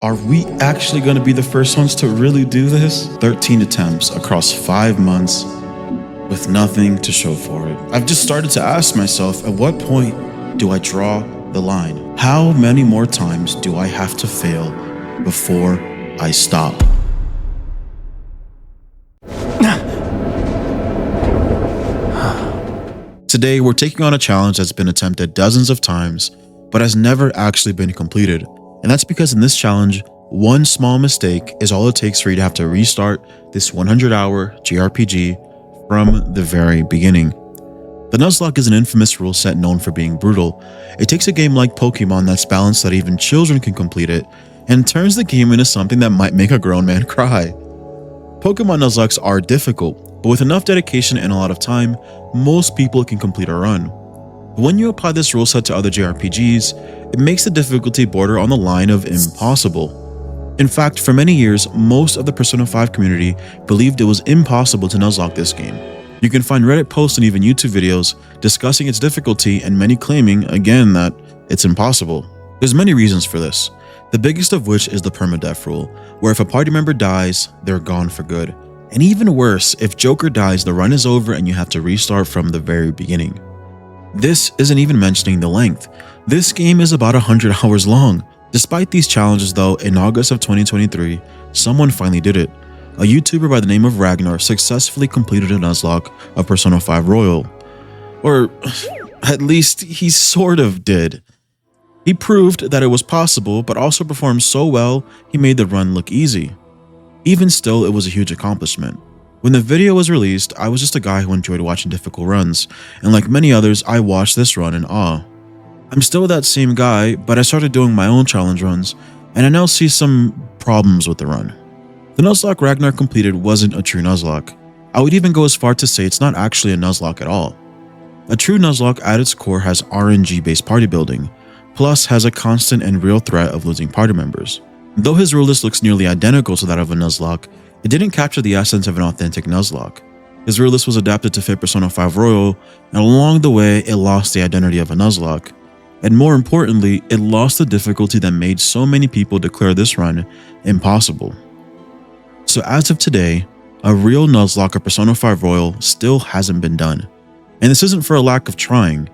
Are we actually going to be the first ones to really do this? 13 attempts across 5 months with nothing to show for it. I've just started to ask myself, at what point do I draw the line? How many more times do I have to fail before I stop? Today, we're taking on a challenge that's been attempted dozens of times, but has never actually been completed. And that's because in this challenge, one small mistake is all it takes for you to have to restart this 100-hour JRPG from the very beginning. The Nuzlocke is an infamous rule set known for being brutal. It takes a game like Pokemon that's balanced that even children can complete it, and turns the game into something that might make a grown man cry. Pokemon Nuzlockes are difficult, but with enough dedication and a lot of time, most people can complete a run. But when you apply this rule set to other JRPGs, it makes the difficulty border on the line of impossible. In fact, for many years, most of the Persona 5 community believed it was impossible to Nuzlocke this game. You can find Reddit posts and even YouTube videos discussing its difficulty, and many claiming, again, that it's impossible. There's many reasons for this, the biggest of which is the permadeath rule, where if a party member dies, they're gone for good. And even worse, if Joker dies, the run is over and you have to restart from the very beginning. This isn't even mentioning the length. This game is about 100 hours long. Despite these challenges though, in August of 2023, someone finally did it. A YouTuber by the name of Ragnar successfully completed a Nuzlocke of Persona 5 Royal. Or at least he sort of did. He proved that it was possible, but also performed so well, he made the run look easy. Even still, it was a huge accomplishment. When the video was released, I was just a guy who enjoyed watching difficult runs, and like many others, I watched this run in awe. I'm still that same guy, but I started doing my own challenge runs, and I now see some problems with the run. The Nuzlocke Ragnar completed wasn't a true Nuzlocke. I would even go as far to say it's not actually a Nuzlocke at all. A true Nuzlocke at its core has RNG-based party building, plus has a constant and real threat of losing party members. Though his rule list looks nearly identical to that of a Nuzlocke, it didn't capture the essence of an authentic Nuzlocke. His rule list was adapted to fit Persona 5 Royal, and along the way, it lost the identity of a Nuzlocke. And more importantly, it lost the difficulty that made so many people declare this run impossible. So as of today, a real Nuzlocke of Persona 5 Royal still hasn't been done. And this isn't for a lack of trying.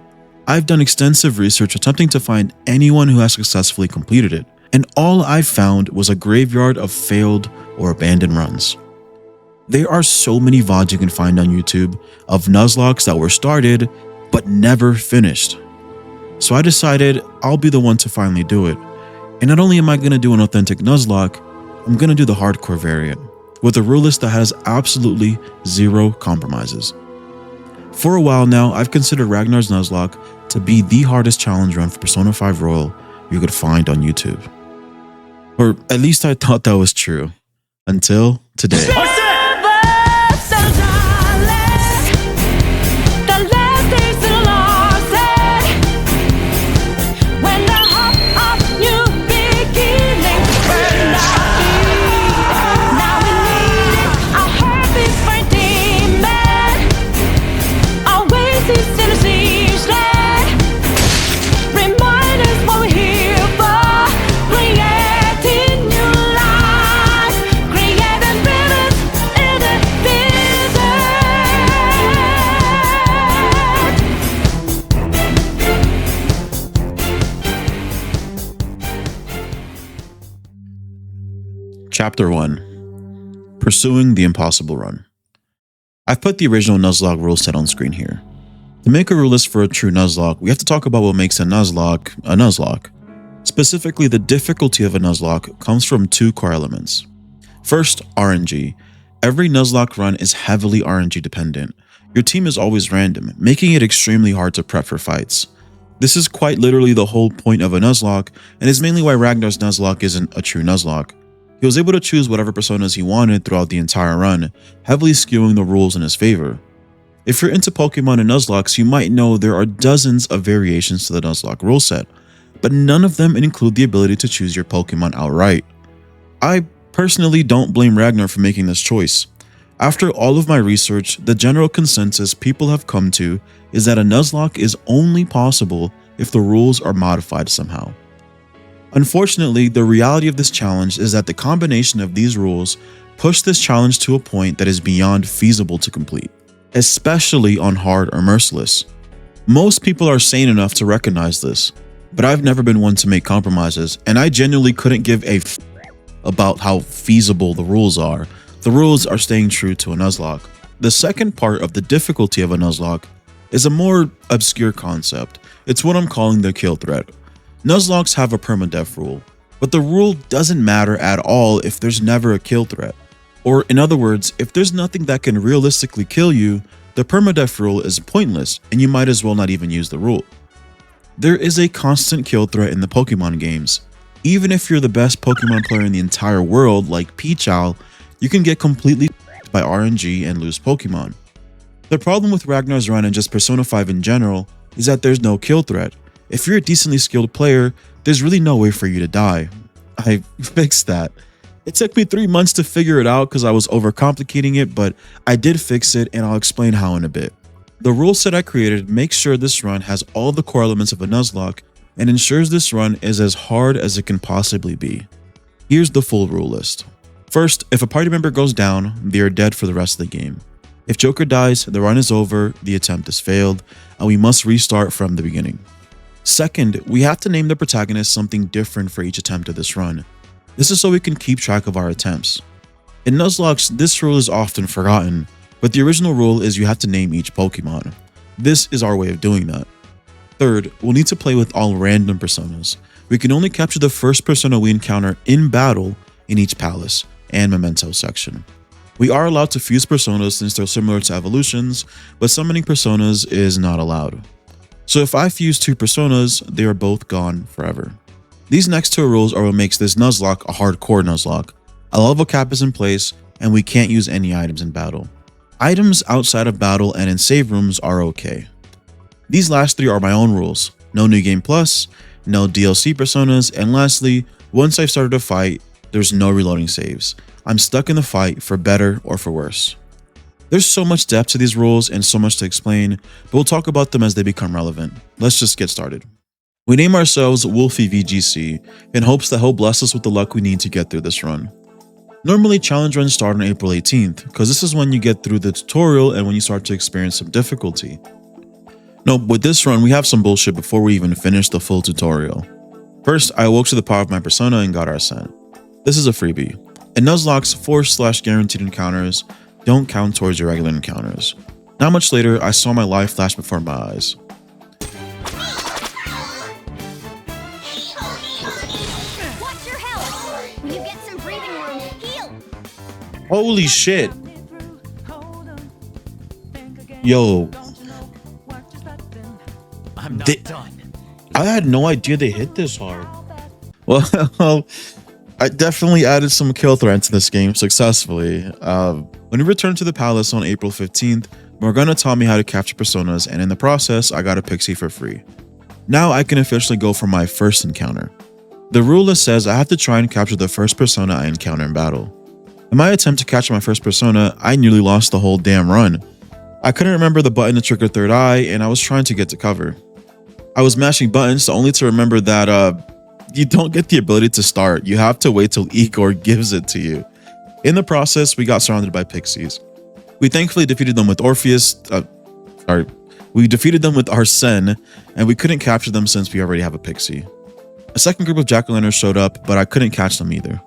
I've done extensive research attempting to find anyone who has successfully completed it, and all I found was a graveyard of failed or abandoned runs. There are so many VODs you can find on YouTube of Nuzlockes that were started but never finished. So I decided I'll be the one to finally do it. And not only am I going to do an authentic Nuzlocke, I'm going to do the hardcore variant, with a rule list that has absolutely zero compromises. For a while now, I've considered Ragnar's Nuzlocke to be the hardest challenge run for Persona 5 Royal you could find on YouTube. Or at least I thought that was true, until today. Chapter 1. Pursuing the Impossible Run. I've put the original Nuzlocke rule set on screen here. To make a rule list for a true Nuzlocke, we have to talk about what makes a Nuzlocke. Specifically, the difficulty of a Nuzlocke comes from 2 core elements. First, RNG. Every Nuzlocke run is heavily RNG dependent. Your team is always random, making it extremely hard to prep for fights. This is quite literally the whole point of a Nuzlocke, and is mainly why Ragnar's Nuzlocke isn't a true Nuzlocke. He was able to choose whatever personas he wanted throughout the entire run, heavily skewing the rules in his favor. If you're into Pokemon and Nuzlockes, you might know there are dozens of variations to the Nuzlocke rule set, but none of them include the ability to choose your Pokemon outright. I personally don't blame Ragnar for making this choice. After all of my research, the general consensus people have come to is that a Nuzlocke is only possible if the rules are modified somehow. Unfortunately, the reality of this challenge is that the combination of these rules push this challenge to a point that is beyond feasible to complete, especially on hard or merciless. Most people are sane enough to recognize this, but I've never been one to make compromises, and I genuinely couldn't give a f about how feasible the rules are. The rules are staying true to a Nuzlocke. The second part of the difficulty of a Nuzlocke is a more obscure concept. It's what I'm calling the kill threat. Nuzlockes have a permadeath rule, but the rule doesn't matter at all if there's never a kill threat. Or in other words, if there's nothing that can realistically kill you, the permadeath rule is pointless and you might as well not even use the rule. There is a constant kill threat in the Pokemon games. Even if you're the best Pokemon player in the entire world like Pichal, you can get completely by RNG and lose Pokemon. The problem with Ragnar's Run and just Persona 5 in general is that there's no kill threat. If you're a decently skilled player, there's really no way for you to die. I fixed that. It took me 3 months to figure it out because I was overcomplicating it, but I did fix it and I'll explain how in a bit. The rule set I created makes sure this run has all the core elements of a Nuzlocke and ensures this run is as hard as it can possibly be. Here's the full rule list. First, if a party member goes down, they are dead for the rest of the game. If Joker dies, the run is over, the attempt is failed, and we must restart from the beginning. Second, we have to name the protagonist something different for each attempt of this run. This is so we can keep track of our attempts. In Nuzlockes, this rule is often forgotten, but the original rule is you have to name each Pokemon. This is our way of doing that. Third, we'll need to play with all random personas. We can only capture the first persona we encounter in battle in each palace and memento section. We are allowed to fuse personas since they're similar to evolutions, but summoning personas is not allowed. So if I fuse 2 personas, they are both gone forever. These next 2 rules are what makes this Nuzlocke a hardcore Nuzlocke. A level cap is in place, and we can't use any items in battle. Items outside of battle and in save rooms are okay. These last 3 are my own rules. No New Game Plus, no DLC personas, and lastly, once I've started a fight, there's no reloading saves. I'm stuck in the fight for better or for worse. There's so much depth to these rules and so much to explain, but we'll talk about them as they become relevant. Let's just get started. We name ourselves Wolfie VGC in hopes that he'll bless us with the luck we need to get through this run. Normally, challenge runs start on April 18th, because this is when you get through the tutorial and when you start to experience some difficulty. No, with this run, we have some bullshit before we even finish the full tutorial. First, I awoke to the power of my persona and got Arsene. This is a freebie. In Nuzlocke's forced/guaranteed encounters don't count towards your regular encounters. Not much later, I saw my life flash before my eyes. Watch your health. When you get some breathing room, heal. Holy shit. Yo. I'm not done. I had no idea they hit this hard. Well, I definitely added some kill threat to this game successfully. When we returned to the palace on April 15th, Morgana taught me how to capture personas, and in the process, I got a pixie for free. Now I can officially go for my first encounter. The rule list says I have to try and capture the first persona I encounter in battle. In my attempt to capture my first persona, I nearly lost the whole damn run. I couldn't remember the button to trigger third eye, and I was trying to get to cover. I was mashing buttons only to remember that you don't get the ability to start. You have to wait till Igor gives it to you. In the process, we got surrounded by pixies. We thankfully defeated them with we defeated them with Arsene, and we couldn't capture them since we already have a pixie. A second group of jack-o'-lanterns showed up, but I couldn't catch them either.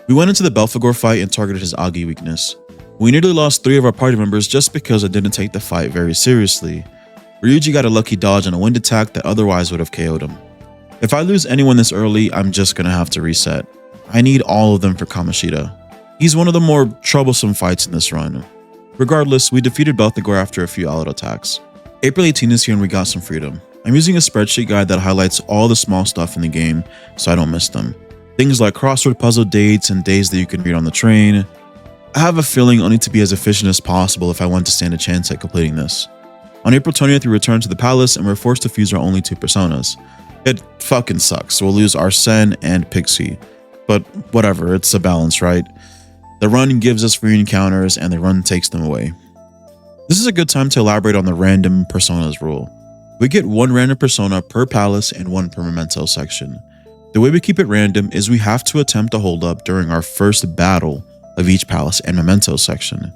We went into the Belphegor fight and targeted his Agi weakness. We nearly lost 3 of our party members just because I didn't take the fight very seriously. Ryuji got a lucky dodge on a wind attack that otherwise would have KO'd him. If I lose anyone this early, I'm just gonna have to reset. I need all of them for Kamoshida. He's one of the more troublesome fights in this run. Regardless, we defeated Belphegor after a few auto attacks. April 18 is here and we got some freedom. I'm using a spreadsheet guide that highlights all the small stuff in the game so I don't miss them. Things like crossword puzzle dates and days that you can read on the train. I have a feeling I'll need to be as efficient as possible if I want to stand a chance at completing this. On April 20th, we returned to the palace and we're forced to fuse our only 2 personas. It fucking sucks. We'll lose Arsene and Pixie. But whatever, it's a balance, right? The run gives us free encounters and the run takes them away. This is a good time to elaborate on the random personas rule. We get 1 random persona per palace and 1 per memento section. The way we keep it random is we have to attempt a holdup during our first battle of each palace and memento section.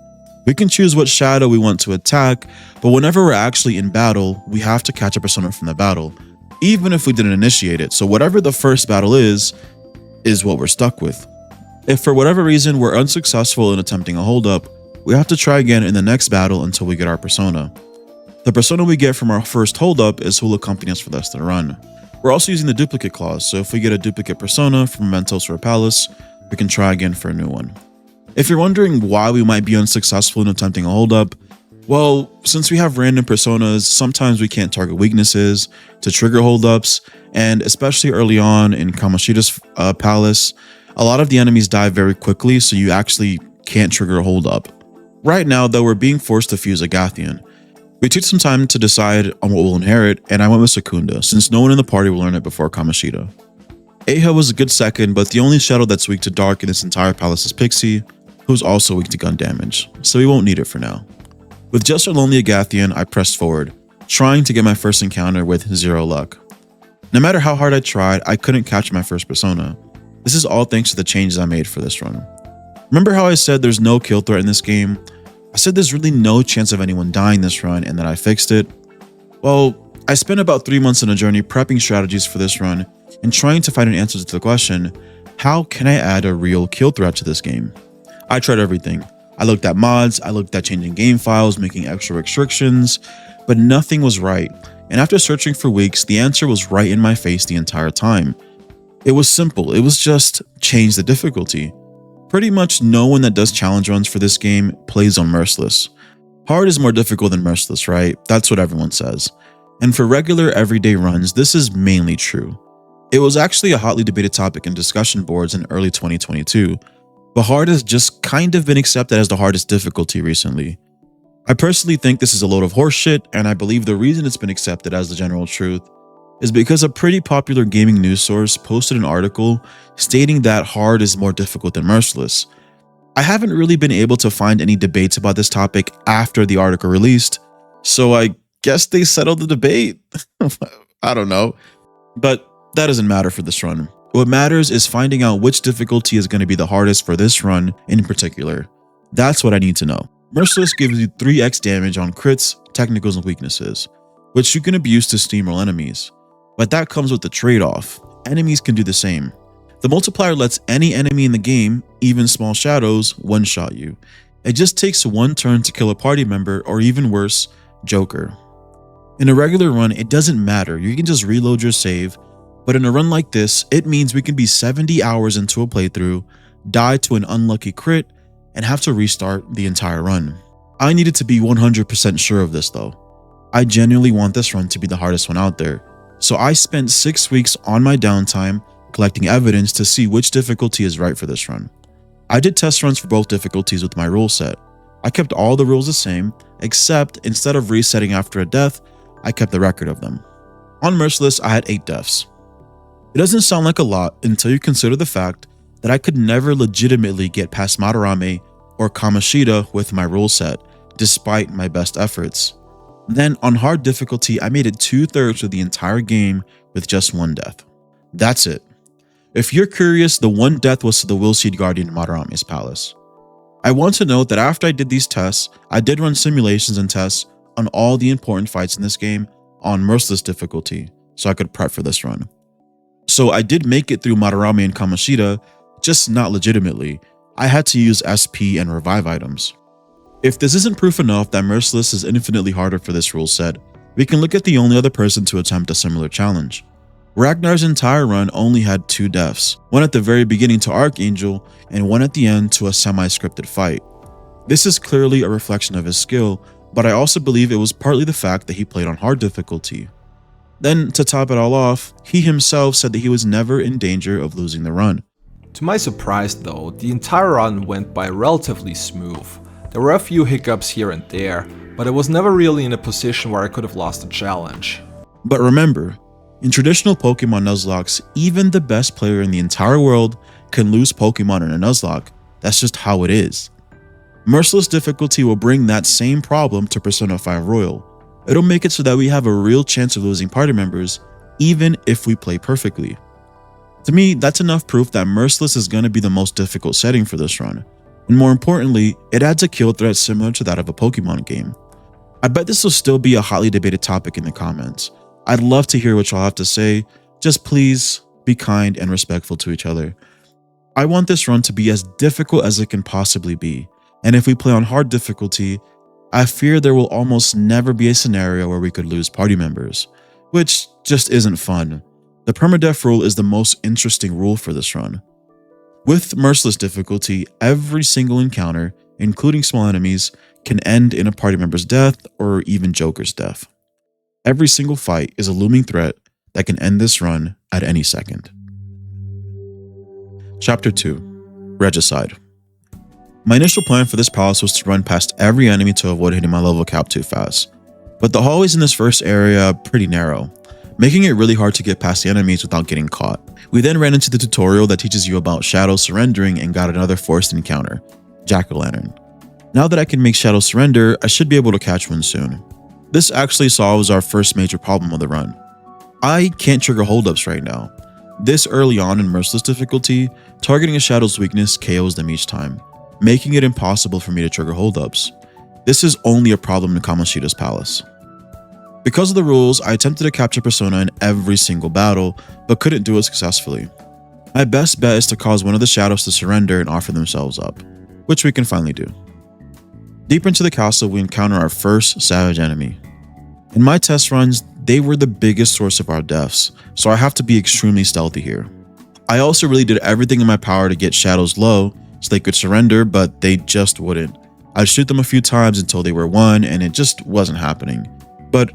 We can choose what shadow we want to attack, but whenever we're actually in battle, we have to catch a persona from the battle, even if we didn't initiate it. So whatever the first battle is what we're stuck with. If for whatever reason we're unsuccessful in attempting a holdup, we have to try again in the next battle until we get our persona. The persona we get from our first holdup is who will accompany us for the rest of the run. We're also using the duplicate clause, so if we get a duplicate persona from Mementos or a palace, we can try again for a new one. If you're wondering why we might be unsuccessful in attempting a holdup, well, since we have random personas, sometimes we can't target weaknesses to trigger holdups, and especially early on in Kamoshida's palace, a lot of the enemies die very quickly, so you actually can't trigger a holdup. Right now, though, we're being forced to fuse a Gathian. We took some time to decide on what we'll inherit, and I went with Secunda, since no one in the party will learn it before Kamoshida. Eija was a good second, but the only shadow that's weak to dark in this entire palace is Pixie, who's also weak to gun damage, so we won't need it for now. With just our lonely Agathian, I pressed forward, trying to get my first encounter with zero luck. No matter how hard I tried, I couldn't catch my first persona. This is all thanks to the changes I made for this run. Remember how I said there's no kill threat in this game? I said there's really no chance of anyone dying this run and that I fixed it. Well, I spent about 3 months on a journey prepping strategies for this run and trying to find an answer to the question, how can I add a real kill threat to this game? I tried everything. I looked at mods, I looked at changing game files, making extra restrictions, but nothing was right. And after searching for weeks, the answer was right in my face the entire time. It was simple, it was just change the difficulty. Pretty much no one that does challenge runs for this game plays on Merciless. Hard is more difficult than Merciless, right? That's what everyone says. And for regular everyday runs, this is mainly true. It was actually a hotly debated topic in discussion boards in early 2022, but hard has just kind of been accepted as the hardest difficulty recently. I personally think this is a load of horseshit, and I believe the reason it's been accepted as the general truth is because a pretty popular gaming news source posted an article stating that hard is more difficult than Merciless. I haven't really been able to find any debates about this topic after the article released, so I guess they settled the debate. I don't know. But that doesn't matter for this run. What matters is finding out which difficulty is going to be the hardest for this run in particular. That's what I need to know. Merciless gives you 3x damage on crits, technicals, and weaknesses, which you can abuse to steamroll enemies. But that comes with the trade-off. Enemies can do the same. The multiplier lets any enemy in the game, even small shadows, one-shot you. It just takes one turn to kill a party member, or even worse, Joker. In a regular run, it doesn't matter, you can just reload your save, but in a run like this, it means we can be 70 hours into a playthrough, die to an unlucky crit, and have to restart the entire run. I needed to be 100% sure of this though. I genuinely want this run to be the hardest one out there, so I spent 6 weeks on my downtime collecting evidence to see which difficulty is right for this run. I did test runs for both difficulties with my rule set. I kept all the rules the same, except instead of resetting after a death, I kept the record of them. On Merciless, I had 8 deaths. It doesn't sound like a lot until you consider the fact that I could never legitimately get past Madarame or Kamoshida with my rule set, despite my best efforts. Then on hard difficulty, I made it 2/3 of the entire game with just 1 death. That's it. If you're curious, the 1 death was to the Willseed Guardian in Madarame's palace. I want to note that after I did these tests, I did run simulations and tests on all the important fights in this game on Merciless difficulty, so I could prep for this run. So I did make it through Madarame and Kamoshida, just not legitimately. I had to use SP and revive items. If this isn't proof enough that Merciless is infinitely harder for this rule set, we can look at the only other person to attempt a similar challenge. Ragnar's entire run only had 2 deaths, one at the very beginning to Archangel and one at the end to a semi-scripted fight. This is clearly a reflection of his skill, but I also believe it was partly the fact that he played on hard difficulty. Then, to top it all off, he himself said that he was never in danger of losing the run. To my surprise though, the entire run went by relatively smooth. There were a few hiccups here and there, but I was never really in a position where I could have lost a challenge. But remember, in traditional Pokemon Nuzlockes, even the best player in the entire world can lose Pokemon in a Nuzlocke. That's just how it is. Merciless difficulty will bring that same problem to Persona 5 Royal. It'll make it so that we have a real chance of losing party members, even if we play perfectly. To me, that's enough proof that Merciless is going to be the most difficult setting for this run. And more importantly, it adds a kill threat similar to that of a Pokemon game. I bet this will still be a hotly debated topic in the comments. I'd love to hear what y'all have to say. Just please be kind and respectful to each other. I want this run to be as difficult as it can possibly be. And if we play on hard difficulty, I fear there will almost never be a scenario where we could lose party members, which just isn't fun. The permadeath rule is the most interesting rule for this run. With Merciless difficulty, every single encounter, including small enemies, can end in a party member's death or even Joker's death. Every single fight is a looming threat that can end this run at any second. Chapter 2, Regicide. My initial plan for this palace was to run past every enemy to avoid hitting my level cap too fast, but the hallways in this first area are pretty narrow, making it really hard to get past the enemies without getting caught. We then ran into the tutorial that teaches you about Shadow surrendering and got another forced encounter, Jack-o'-lantern. Now that I can make Shadow surrender, I should be able to catch one soon. This actually solves our first major problem of the run. I can't trigger holdups right now. This early on in Merciless difficulty, targeting a Shadow's weakness KOs them each time, making it impossible for me to trigger holdups. This is only a problem in Kamoshida's palace. Because of the rules, I attempted to capture Persona in every single battle, but couldn't do it successfully. My best bet is to cause one of the Shadows to surrender and offer themselves up, which we can finally do. Deep into the castle, we encounter our first savage enemy. In my test runs, they were the biggest source of our deaths, so I have to be extremely stealthy here. I also really did everything in my power to get Shadows low so they could surrender, but they just wouldn't. I'd shoot them a few times until they were one, and it just wasn't happening. But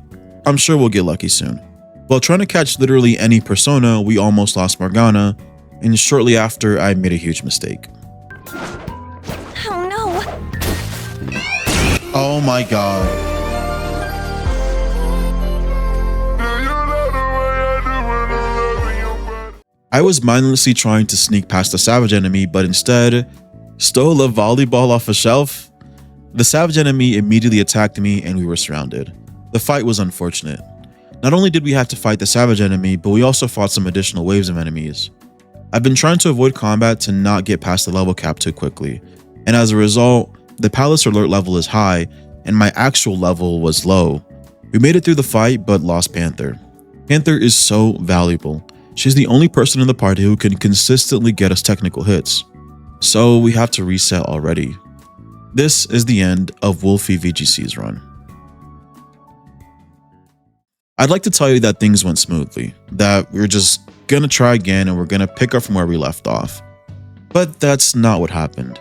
I'm sure we'll get lucky soon. While trying to catch literally any Persona, we almost lost Morgana, and shortly after, I made a huge mistake. Oh no! Oh my god. I was mindlessly trying to sneak past the savage enemy, but instead stole a volleyball off a shelf. The savage enemy immediately attacked me and we were surrounded. The fight was unfortunate. Not only did we have to fight the savage enemy, but we also fought some additional waves of enemies. I've been trying to avoid combat to not get past the level cap too quickly, and as a result, the palace alert level is high and my actual level was low. We made it through the fight but lost Panther. Panther is so valuable. She's the only person in the party who can consistently get us technical hits. So we have to reset already. This is the end of Wolfie VGC's run. I'd like to tell you that things went smoothly, that we're just gonna try again and we're gonna pick up from where we left off. But that's not what happened.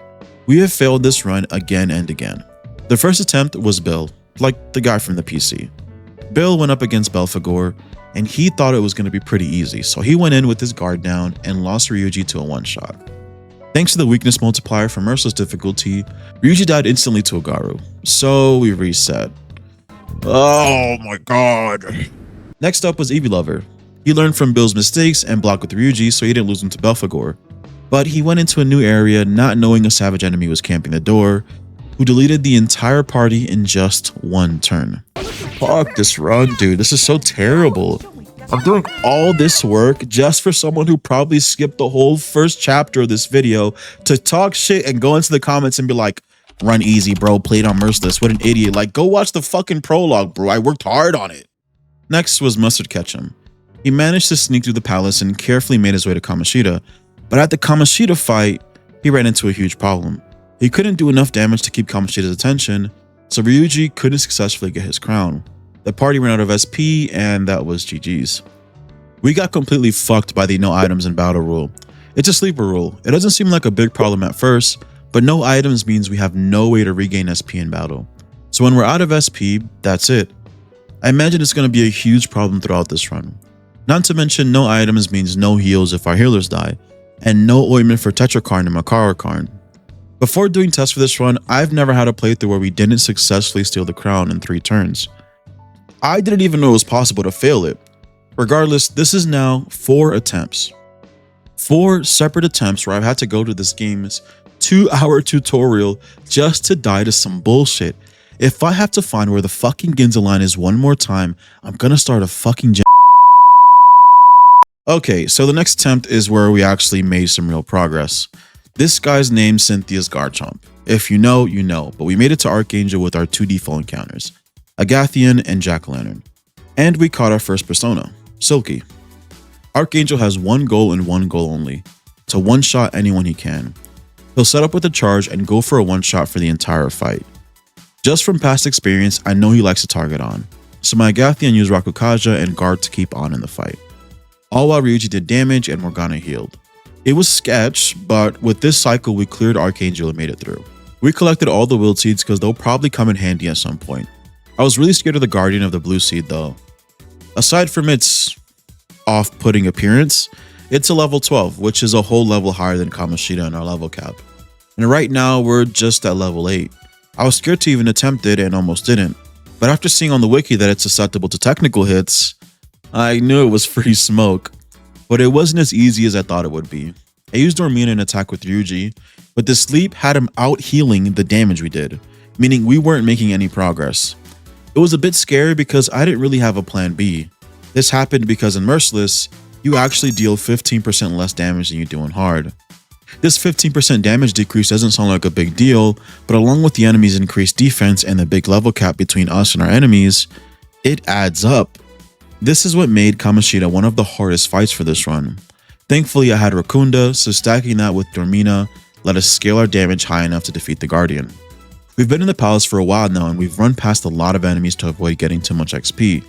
We have failed this run again and again. The first attempt was Bill, like the guy from the PC. Bill went up against Belphegor, and he thought it was going to be pretty easy, so he went in with his guard down and lost Ryuji to a one-shot. Thanks to the weakness multiplier from Merciless difficulty, Ryuji died instantly to Ogaru, so we reset. Oh my god. Next up was Eevee Lover. He learned from Bill's mistakes and blocked with Ryuji so he didn't lose him to Belphegor. But he went into a new area not knowing a savage enemy was camping the door, who deleted the entire party in just one turn. Fuck this run, dude. This is so terrible. I'm doing all this work just for someone who probably skipped the whole first chapter of this video to talk shit and go into the comments and be like, run easy, bro. Played on Merciless. What an idiot. Like, go watch the fucking prologue, bro. I worked hard on it. Next was Mustard Ketchum. He managed to sneak through the palace and carefully made his way to Kamoshida. But at the Kamoshida fight, he ran into a huge problem. He couldn't do enough damage to keep Kamoshida's attention, so Ryuji couldn't successfully get his crown. The party ran out of SP, and that was GG's. We got completely fucked by the no items in battle rule. It's a sleeper rule. It doesn't seem like a big problem at first, but no items means we have no way to regain SP in battle. So when we're out of SP, that's it. I imagine it's going to be a huge problem throughout this run. Not to mention no items means no heals if our healers die, and no ointment for Tetrakarn and Makarakarn. Before doing tests for this run, I've never had a playthrough where we didn't successfully steal the crown in 3 turns. I didn't even know it was possible to fail it. Regardless, this is now 4 attempts. 4 separate attempts where I've had to go to this game's 2-hour tutorial just to die to some bullshit. If I have to find where the fucking Ginza line is one more time, I'm gonna start a fucking Okay, so the next attempt is where we actually made some real progress. This guy's named Cynthia's Garchomp. If you know, you know, but we made it to Archangel with our 2 default encounters, Agathian and Jack-o'-lantern. And we caught our first persona, Silky. Archangel has one goal and one goal only, to one-shot anyone he can. He'll set up with a charge and go for a one-shot for the entire fight. Just from past experience, I know he likes to target on, so my Agathian used Rakukaja and Guard to keep on in the fight. All while Ryuji did damage and Morgana healed. It was sketch, but with this cycle we cleared Archangel and made it through. We collected all the Wild Seeds because they'll probably come in handy at some point. I was really scared of the Guardian of the Blue Seed though. Aside from its off-putting appearance, it's a level 12, which is a whole level higher than Kamoshida in our level cap. And right now we're just at level 8. I was scared to even attempt it and almost didn't, but after seeing on the wiki that it's susceptible to technical hits, I knew it was free smoke. But it wasn't as easy as I thought it would be. I used Dormina in attack with Ryuji, but the sleep had him out healing the damage we did, meaning we weren't making any progress. It was a bit scary because I didn't really have a plan B. This happened because in Merciless, you actually deal 15% less damage than you do in Hard. This 15% damage decrease doesn't sound like a big deal, but along with the enemy's increased defense and the big level cap between us and our enemies, it adds up. This is what made Kamoshida one of the hardest fights for this run. Thankfully I had Rakunda, so stacking that with Dormina let us scale our damage high enough to defeat the Guardian. We've been in the palace for a while now and we've run past a lot of enemies to avoid getting too much XP.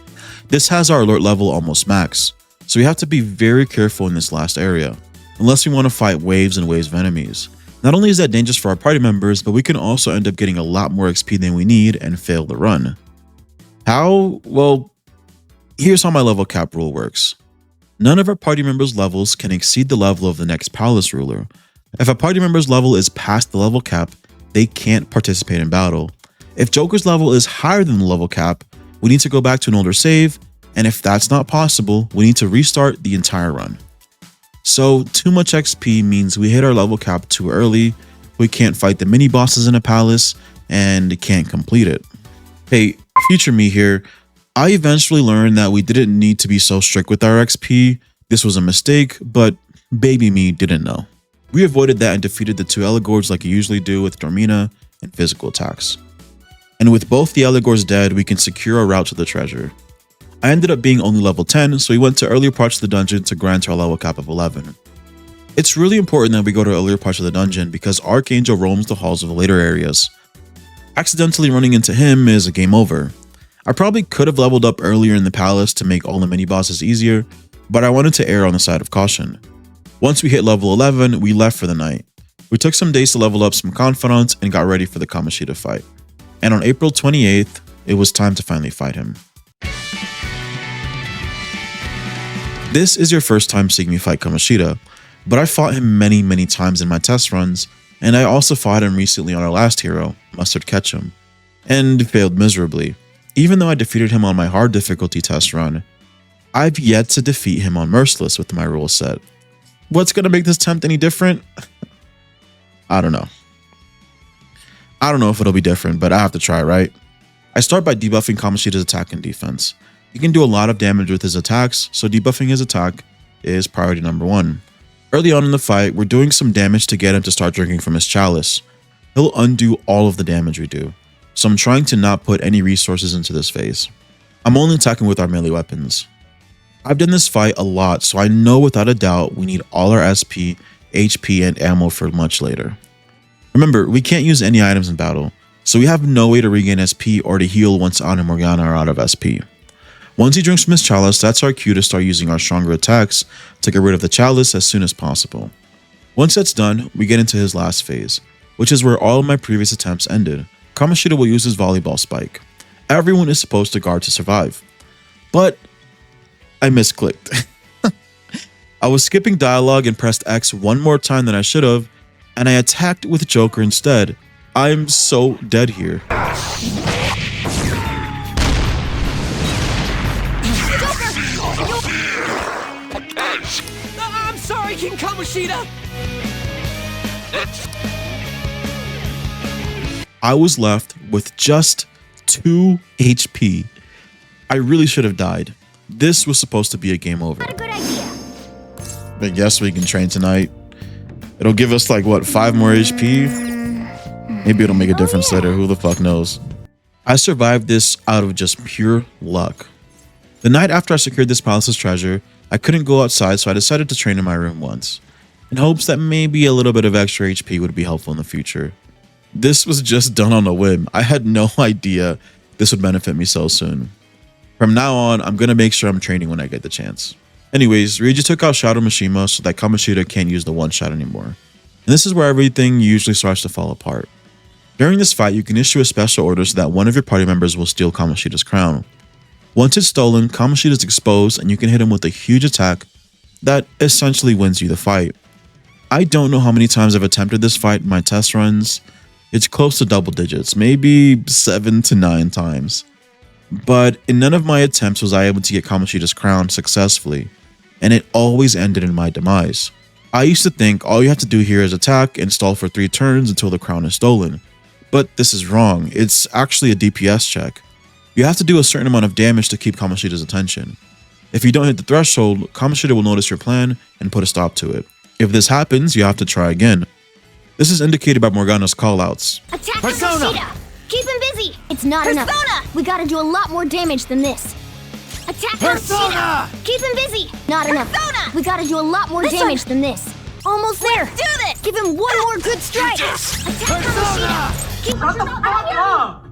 This has our alert level almost max, so we have to be very careful in this last area, unless we want to fight waves and waves of enemies. Not only is that dangerous for our party members, but we can also end up getting a lot more XP than we need and fail the run. How? Well, here's how my level cap rule works. None of our party members' levels can exceed the level of the next palace ruler. If a party member's level is past the level cap, they can't participate in battle. If Joker's level is higher than the level cap, we need to go back to an older save, and if that's not possible, we need to restart the entire run. So too much XP means we hit our level cap too early, we can't fight the mini bosses in a palace, and can't complete it. Hey, future me here, I eventually learned that we didn't need to be so strict with our XP. This was a mistake, but baby me didn't know. We avoided that and defeated the 2 Eligors like you usually do with Dormina and physical attacks. And with both the Eligors dead, we can secure a route to the treasure. I ended up being only level 10, so we went to earlier parts of the dungeon to grant our level cap of 11. It's really important that we go to earlier parts of the dungeon because Archangel roams the halls of the later areas. Accidentally running into him is a game over. I probably could have leveled up earlier in the palace to make all the mini bosses easier, but I wanted to err on the side of caution. Once we hit level 11, we left for the night. We took some days to level up some confidants and got ready for the Kamoshida fight. And on April 28th, it was time to finally fight him. This is your first time seeing me fight Kamoshida, but I fought him many times in my test runs, and I also fought him recently on our last hero, Mustard Ketchum, and failed miserably. Even though I defeated him on my hard difficulty test run, I've yet to defeat him on Merciless with my rule set. What's going to make this attempt any different? I don't know. I don't know if it'll be different, but I have to try, right? I start by debuffing Kamoshida's attack and defense. He can do a lot of damage with his attacks, so debuffing his attack is priority number 1. Early on in the fight, we're doing some damage to get him to start drinking from his chalice. He'll undo all of the damage we do, so I'm trying to not put any resources into this phase. I'm only attacking with our melee weapons. I've done this fight a lot, so I know without a doubt we need all our SP, HP, and ammo for much later. Remember, we can't use any items in battle, so we have no way to regain SP or to heal once Anna and Morgana are out of SP. Once he drinks from his chalice, that's our cue to start using our stronger attacks to get rid of the chalice as soon as possible. Once that's done, we get into his last phase, which is where all of my previous attempts ended. Kamoshida will use his volleyball spike. Everyone is supposed to guard to survive. But I misclicked. I was skipping dialogue and pressed X one more time than I should have, and I attacked with Joker instead. I'm so dead here. I'm sorry, King Kamoshida! I was left with just 2 HP. I really should have died. This was supposed to be a game over. Not a good idea. I guess we can train tonight. It'll give us like what, 5 more HP? Maybe it'll make a difference later, who the fuck knows. I survived this out of just pure luck. The night after I secured this palace's treasure, I couldn't go outside, so I decided to train in my room once, in hopes that maybe a little bit of extra HP would be helpful in the future. This was just done on a whim. I had no idea this would benefit me so soon. From now on, I'm gonna make sure I'm training when I get the chance. Anyways, Ryuji took out Shadow Mishima so that Kamoshida can't use the one shot anymore. And this is where everything usually starts to fall apart. During this fight, you can issue a special order so that one of your party members will steal Kamoshida's crown. Once it's stolen, Kamoshida is exposed and you can hit him with a huge attack that essentially wins you the fight. I don't know how many times I've attempted this fight in my test runs. It's close to double digits, maybe 7 to 9 times. But in none of my attempts was I able to get Kamoshida's crown successfully, and it always ended in my demise. I used to think all you have to do here is attack and stall for 3 turns until the crown is stolen. But this is wrong. It's actually a DPS check. You have to do a certain amount of damage to keep Kamoshida's attention. If you don't hit the threshold, Kamoshida will notice your plan and put a stop to it. If this happens, you have to try again. This is indicated by Morgana's callouts. Attack Persona! Kamoshida! Keep him busy! It's not enough. We gotta do a lot more damage than this. Attack Persona! Kamoshida! Keep him busy! Not enough. We gotta do a lot more damage than this. Almost there! Do this! Give him one more good strike! Attack Kamoshida! Keep Shut the fuck up!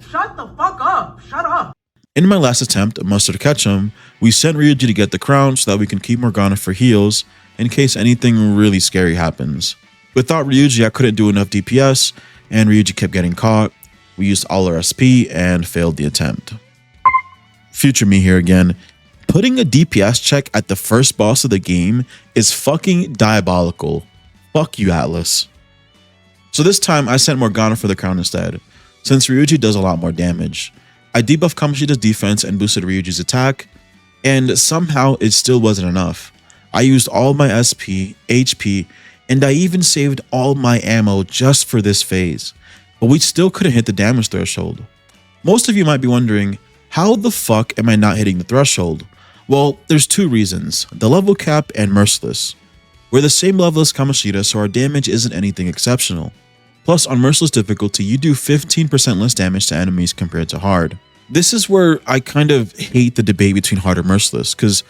Shut the fuck up! Shut up! In my last attempt, Muster to catch him, we sent Ryuji to get the crown so that we can keep Morgana for heals in case anything really scary happens. Without Ryuji, I couldn't do enough DPS, and Ryuji kept getting caught. We used all our SP and failed the attempt. Future me here again. Putting a DPS check at the first boss of the game is fucking diabolical. Fuck you, Atlas. So this time, I sent Morgana for the crown instead, since Ryuji does a lot more damage. I debuffed Kamoshida's defense and boosted Ryuji's attack, and somehow it still wasn't enough. I used all my SP, HP, and I even saved all my ammo just for this phase, but we still couldn't hit the damage threshold. Most of you might be wondering, how the fuck am I not hitting the threshold? Well, there's 2 reasons, the level cap and Merciless. We're the same level as Kamoshida, so our damage isn't anything exceptional. Plus, on Merciless difficulty, you do 15% less damage to enemies compared to Hard. This is where I kind of hate the debate between Hard and Merciless, because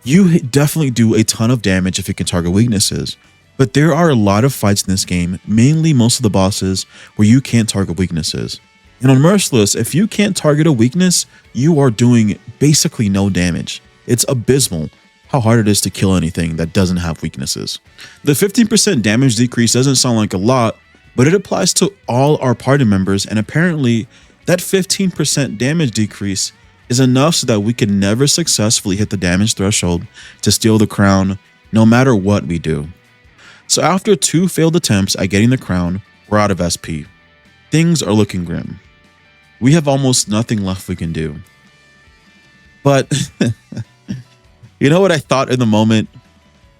you definitely do a ton of damage if you can target weaknesses. But there are a lot of fights in this game, mainly most of the bosses, where you can't target weaknesses. And on Merciless, if you can't target a weakness, you are doing basically no damage. It's abysmal how hard it is to kill anything that doesn't have weaknesses. The 15% damage decrease doesn't sound like a lot, but it applies to all our party members, and apparently that 15% damage decrease is enough so that we can never successfully hit the damage threshold to steal the crown, no matter what we do. So after 2 failed attempts at getting the crown, we're out of SP. Things are looking grim. We have almost nothing left we can do. But, you know what I thought in the moment?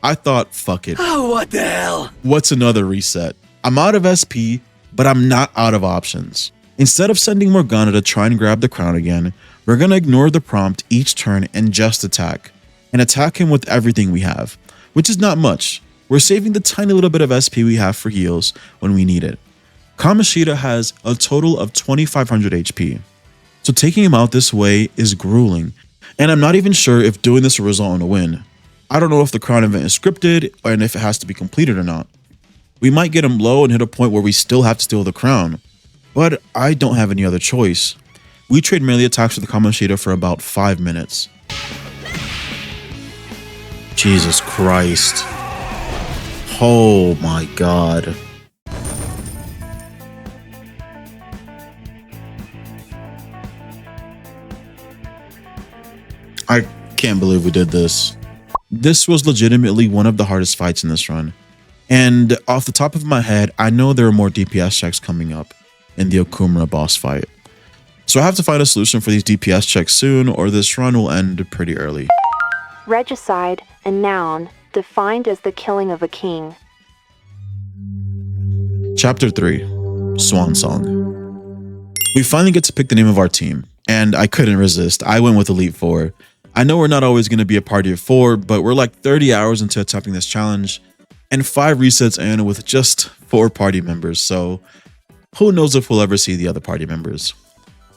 I thought, fuck it. Oh, what the hell? What's another reset? I'm out of SP, but I'm not out of options. Instead of sending Morgana to try and grab the crown again, we're gonna ignore the prompt each turn and just attack. And attack him with everything we have, which is not much. We're saving the tiny little bit of SP we have for heals when we need it. Kamoshida has a total of 2500 HP. So taking him out this way is grueling. And I'm not even sure if doing this will result in a win. I don't know if the crown event is scripted and if it has to be completed or not. We might get him low and hit a point where we still have to steal the crown. But I don't have any other choice. We trade melee attacks with the Kamoshida for about 5 minutes. Jesus Christ. Oh my god. I can't believe we did this. This was legitimately one of the hardest fights in this run. And off the top of my head, I know there are more DPS checks coming up in the Okumura boss fight. So I have to find a solution for these DPS checks soon, or this run will end pretty early. Regicide, a noun, defined as the killing of a king. Chapter 3, Swan Song. We finally get to pick the name of our team, and I couldn't resist. I went with Elite 4. I know we're not always going to be a party of 4, but we're like 30 hours into attempting this challenge and 5 resets in with just 4 party members, so who knows if we'll ever see the other party members.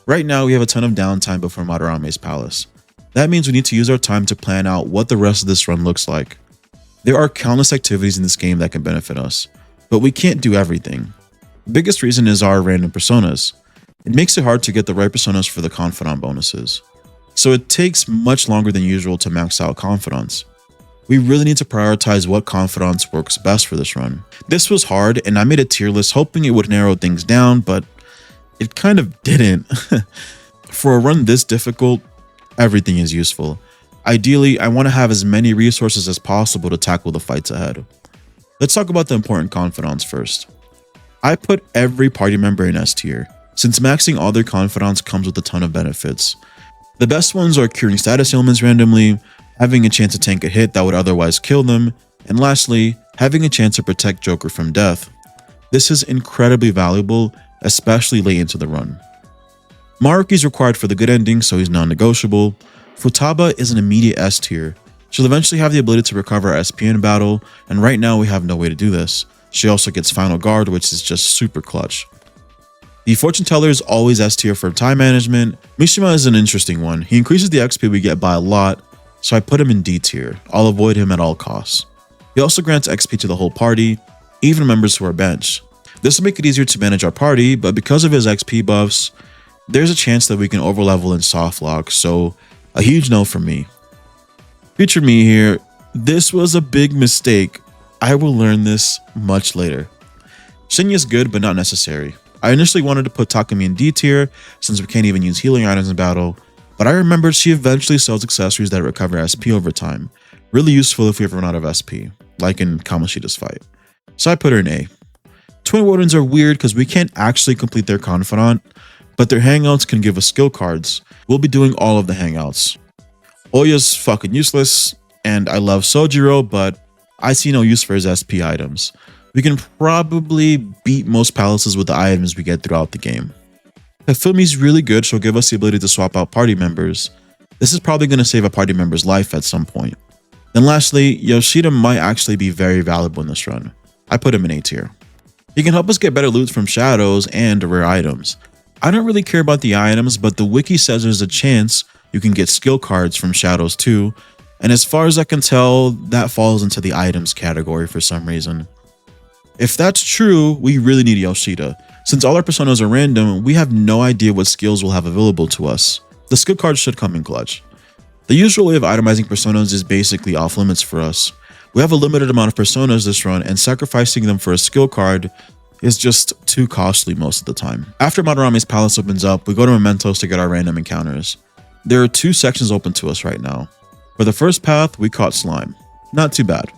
Right now we have a ton of downtime before Madarame's palace. That means we need to use our time to plan out what the rest of this run looks like. There are countless activities in this game that can benefit us, but we can't do everything. The biggest reason is our random personas. It makes it hard to get the right personas for the confidant bonuses. So it takes much longer than usual to max out confidants. We really need to prioritize what confidants works best for this run. This was hard and I made a tier list hoping it would narrow things down, but it kind of didn't. For a run this difficult, everything is useful. Ideally, I want to have as many resources as possible to tackle the fights ahead. Let's talk about the important confidants first. I put every party member in S tier, since maxing all their confidants comes with a ton of benefits. The best ones are curing status ailments randomly, having a chance to tank a hit that would otherwise kill them, and lastly, having a chance to protect Joker from death. This is incredibly valuable, especially late into the run. Maruki is required for the good ending, so he's non-negotiable. Futaba is an immediate S tier. She'll eventually have the ability to recover her SP in battle, and right now we have no way to do this. She also gets Final Guard, which is just super clutch. The Fortune Teller is always S tier for time management. Mishima is an interesting one. He increases the XP we get by a lot, so I put him in D tier. I'll avoid him at all costs. He also grants XP to the whole party, even members who are bench. This will make it easier to manage our party, but because of his XP buffs, there's a chance that we can overlevel in soft lock, so a huge no from me. Future me here, this was a big mistake. I will learn this much later. Shinya is good, but not necessary. I initially wanted to put Takumi in D tier, since we can't even use healing items in battle, but I remembered she eventually sells accessories that recover SP over time. Really useful if we ever run out of SP, like in Kamoshida's fight. So I put her in A. Twin Wardens are weird because we can't actually complete their confidant, but their hangouts can give us skill cards. We'll be doing all of the hangouts. Oya's fucking useless, and I love Sojiro, but I see no use for his SP items. We can probably beat most palaces with the items we get throughout the game. Hifumi's really good, she'll give us the ability to swap out party members. This is probably going to save a party member's life at some point. Then lastly, Yoshida might actually be very valuable in this run. I put him in A tier. He can help us get better loot from shadows and rare items. I don't really care about the items, but the wiki says there's a chance you can get skill cards from shadows too, and as far as I can tell, that falls into the items category for some reason. If that's true, we really need Yoshida. Since all our personas are random, we have no idea what skills we'll have available to us. The skill cards should come in clutch. The usual way of itemizing personas is basically off limits for us. We have a limited amount of personas this run, and sacrificing them for a skill card is just too costly most of the time. After Madarame's palace opens up, we go to Mementos to get our random encounters. There are 2 sections open to us right now. For the first path, we caught Slime. Not too bad.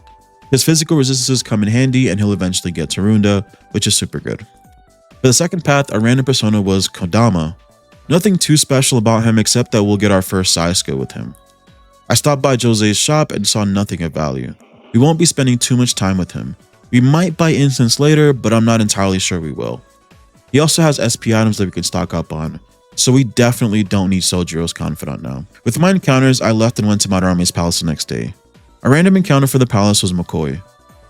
His physical resistances come in handy and he'll eventually get Tarunda, which is super good. For the second path, our random persona was Kodama. Nothing too special about him except that we'll get our first Sai skill with him. I stopped by Jose's shop and saw nothing of value. We won't be spending too much time with him. We might buy instants later, but I'm not entirely sure we will. He also has SP items that we can stock up on, so we definitely don't need Sojiro's confidant now. With my encounters, I left and went to Madarame's palace the next day. A random encounter for the palace was McCoy.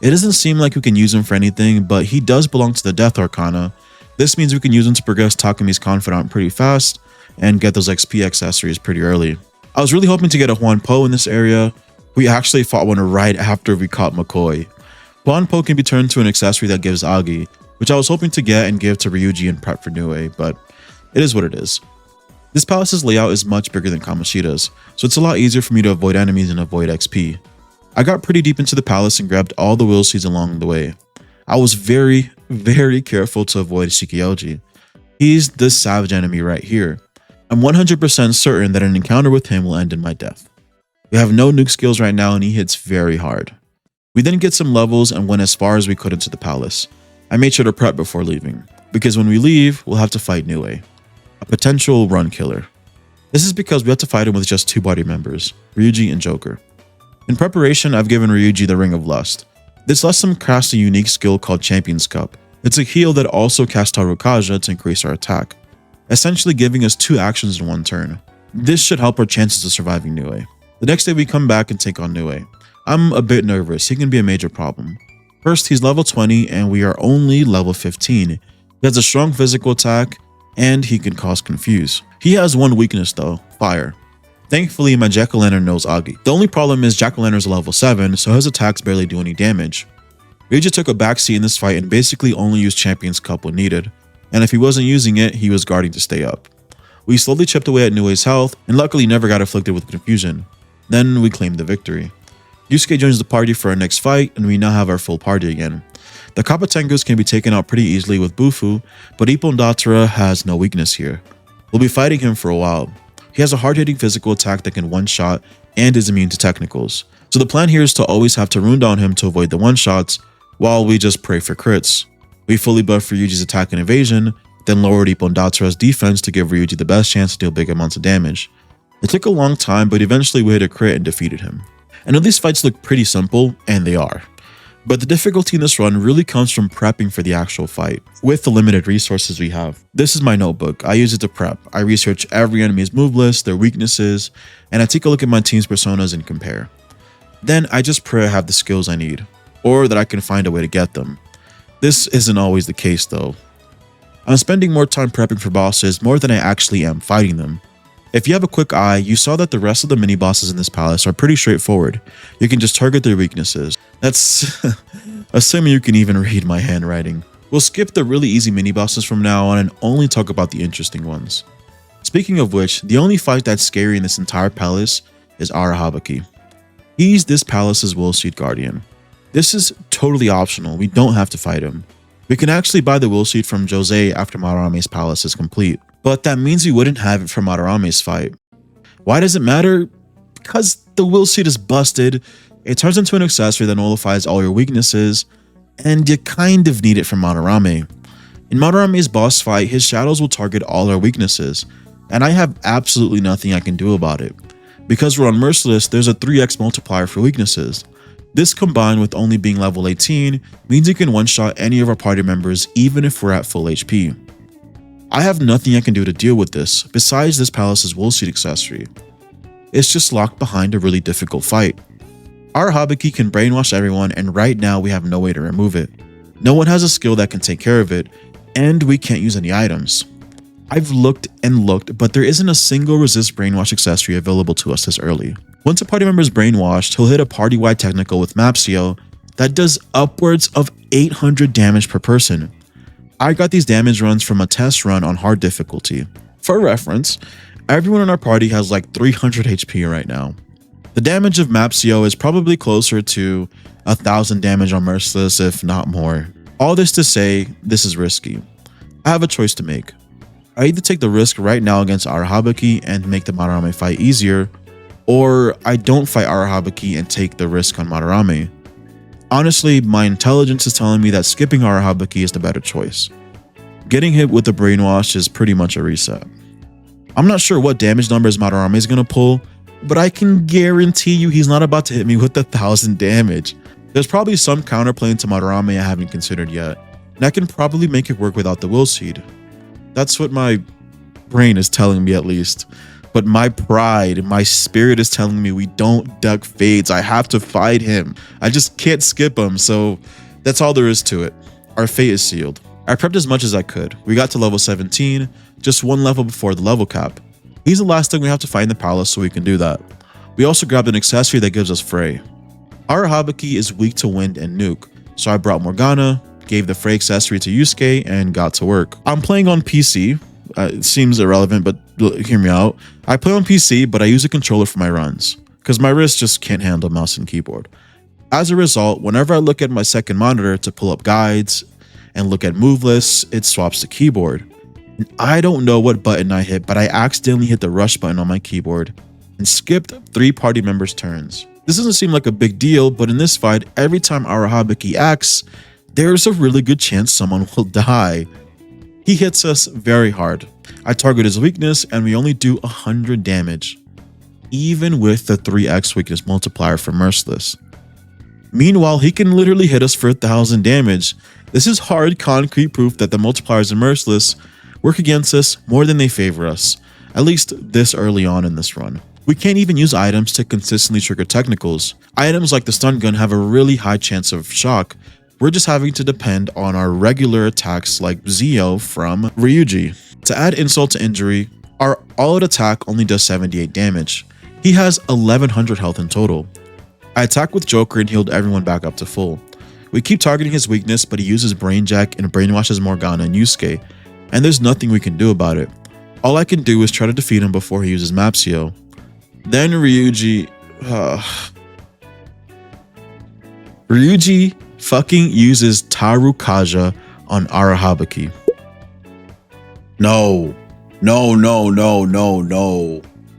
It doesn't seem like we can use him for anything, but he does belong to the Death Arcana. This means we can use him to progress Takumi's confidant pretty fast and get those XP accessories pretty early. I was really hoping to get a Huan Po in this area. We actually fought one right after we caught McCoy. Huan Po can be turned to an accessory that gives Agi, which I was hoping to get and give to Ryuji and prep for Nue, but it is what it is. This palace's layout is much bigger than Kamoshida's, so it's a lot easier for me to avoid enemies and avoid XP. I got pretty deep into the palace and grabbed all the will seeds along the way. I was very careful to avoid Shikioji. He's the savage enemy right here. I'm 100% certain that an encounter with him will end in my death. We have no nuke skills right now and he hits very hard. We then get some levels and went as far as we could into the palace. I made sure to prep before leaving, because when we leave, we'll have to fight Nue, a potential run killer. This is because we have to fight him with just 2 party members, Ryuji and Joker. In preparation, I've given Ryuji the Ring of Lust. This lets him cast a unique skill called Champion's Cup. It's a heal that also casts Tarukaja to increase our attack, essentially giving us 2 actions in 1 turn. This should help our chances of surviving Nue. The next day we come back and take on Noone. I'm a bit nervous, he can be a major problem. First, he's level 20 and we are only level 15. He has a strong physical attack and he can cause confuse. He has one weakness though, fire. Thankfully, my Jack-o'-lantern knows Agi. The only problem is Jack-o'-lantern's level 7, so his attacks barely do any damage. Regicide took a backseat in this fight and basically only used Champion's Cup when needed, and if he wasn't using it, he was guarding to stay up. We slowly chipped away at Noone's health, and luckily never got afflicted with confusion. Then we claimed the victory. Yusuke joins the party for our next fight, and we now have our full party again. The Kapatengus can be taken out pretty easily with Bufu, but Ippon Datara has no weakness here. We'll be fighting him for a while. He has a hard-hitting physical attack that can one-shot and is immune to technicals. So the plan here is to always have to rune down him to avoid the one-shots, while we just pray for crits. We fully buffed Ryuji's attack and evasion, then lowered Ippon Datara's defense to give Ryuji the best chance to deal big amounts of damage. It took a long time, but eventually we hit a crit and defeated him. I know these fights look pretty simple, and they are. But the difficulty in this run really comes from prepping for the actual fight, with the limited resources we have. This is my notebook. I use it to prep. I research every enemy's move list, their weaknesses, and I take a look at my team's personas and compare. Then I just pray I have the skills I need, or that I can find a way to get them. This isn't always the case though. I'm spending more time prepping for bosses more than I actually am fighting them. If you have a quick eye, you saw that the rest of the mini bosses in this palace are pretty straightforward. You can just target their weaknesses. That's assuming you can even read my handwriting. We'll skip the really easy mini bosses from now on and only talk about the interesting ones. Speaking of which, the only fight that's scary in this entire palace is Arahabaki. He's this palace's Will Seed Guardian. This is totally optional, we don't have to fight him. We can actually buy the Will Seed from Jose after Madarame's palace is complete, but that means we wouldn't have it for Madarame's fight. Why does it matter? Because the Will Seed is busted, it turns into an accessory that nullifies all your weaknesses, and you kind of need it for Madarame. In Madarame's boss fight, his shadows will target all our weaknesses, and I have absolutely nothing I can do about it. Because we're on Merciless, there's a 3x multiplier for weaknesses. This combined with only being level 18 means you can one-shot any of our party members even if we're at full HP. I have nothing I can do to deal with this besides this palace's Will Seed accessory. It's just locked behind a really difficult fight. Our Habaki can brainwash everyone and right now we have no way to remove it. No one has a skill that can take care of it and we can't use any items. I've looked and looked, but there isn't a single resist brainwash accessory available to us this early. Once a party member is brainwashed, he'll hit a party-wide technical with Mapsio that does upwards of 800 damage per person. I got these damage runs from a test run on hard difficulty. For reference, everyone in our party has like 300 HP right now. The damage of Mapsio is probably closer to 1000 damage on Merciless, if not more. All this to say, this is risky. I have a choice to make. I either take the risk right now against Arahabaki and make the Madarame fight easier, or I don't fight Arahabaki and take the risk on Madarame. Honestly, my intelligence is telling me that skipping Arahabaki is the better choice. Getting hit with the brainwash is pretty much a reset. I'm not sure what damage numbers Madarame is going to pull, but I can guarantee you he's not about to hit me with 1000 damage. There's probably some counterplay to Madarame I haven't considered yet, and I can probably make it work without the Will Seed. That's what my brain is telling me at least. But my pride, my spirit is telling me we don't duck fades. I have to fight him. I just can't skip him, so that's all there is to it. Our fate is sealed. I prepped as much as I could. We got to level 17, just one level before the level cap. He's the last thing we have to fight in the palace, so we can do that. We also grabbed an accessory that gives us Frey. Our Habaki is weak to wind and nuke, so I brought Morgana, gave the Frey accessory to Yusuke, and got to work. I'm playing on PC. It seems irrelevant, but hear me out. I play on PC, but I use a controller for my runs, because my wrist just can't handle mouse and keyboard. As a result, whenever I look at my second monitor to pull up guides and look at move lists, it swaps to keyboard. And I don't know what button I hit, but I accidentally hit the rush button on my keyboard and skipped 3 party members' turns. This doesn't seem like a big deal, but in this fight, every time Arahabaki acts, there's a really good chance someone will die. He hits us very hard. I target his weakness and we only do 100 damage, even with the 3x weakness multiplier for Merciless. Meanwhile, he can literally hit us for 1000 damage. This is hard concrete proof that the multipliers in Merciless work against us more than they favor us, at least this early on in this run. We can't even use items to consistently trigger technicals. Items like the stun gun have a really high chance of shock. We're just having to depend on our regular attacks like Zio from Ryuji. To add insult to injury, our all-out attack only does 78 damage. He has 1100 health in total. I attacked with Joker and healed everyone back up to full. We keep targeting his weakness, but he uses Brain Jack and brainwashes Morgana and Yusuke, and there's nothing we can do about it. All I can do is try to defeat him before he uses Mapsio. Then Ryuji fucking uses Tarukaja on Arahabaki. No.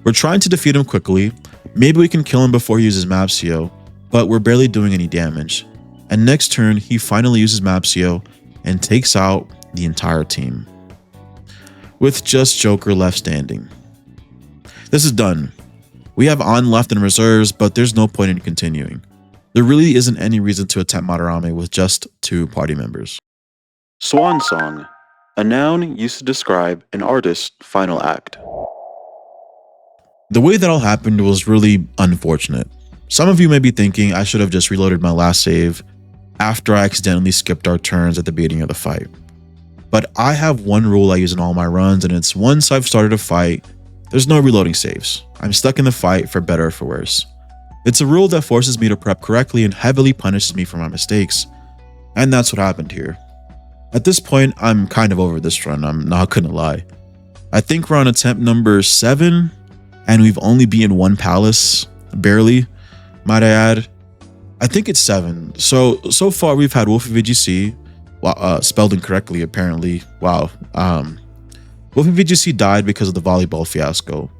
We're trying to defeat him quickly. Maybe we can kill him before he uses Mapsio, but we're barely doing any damage. And next turn, he finally uses Mapsio and takes out the entire team, with just Joker left standing. This is done. We have On left in reserves, but there's no point in continuing. There really isn't any reason to attempt Madarame with just 2 party members. Swan song. A noun used to describe an artist's final act. The way that all happened was really unfortunate. Some of you may be thinking I should have just reloaded my last save after I accidentally skipped our turns at the beginning of the fight. But I have one rule I use in all my runs, and it's once I've started a fight, there's no reloading saves. I'm stuck in the fight for better or for worse. It's a rule that forces me to prep correctly and heavily punishes me for my mistakes. And that's what happened here. At this point, I'm kind of over this run, I'm not gonna lie. I think we're on attempt number 7, and we've only beaten 1 palace, barely, might I add. I think it's 7. So far we've had Wolfie VGC, spelled incorrectly apparently, wow. Wolfie VGC died because of the volleyball fiasco.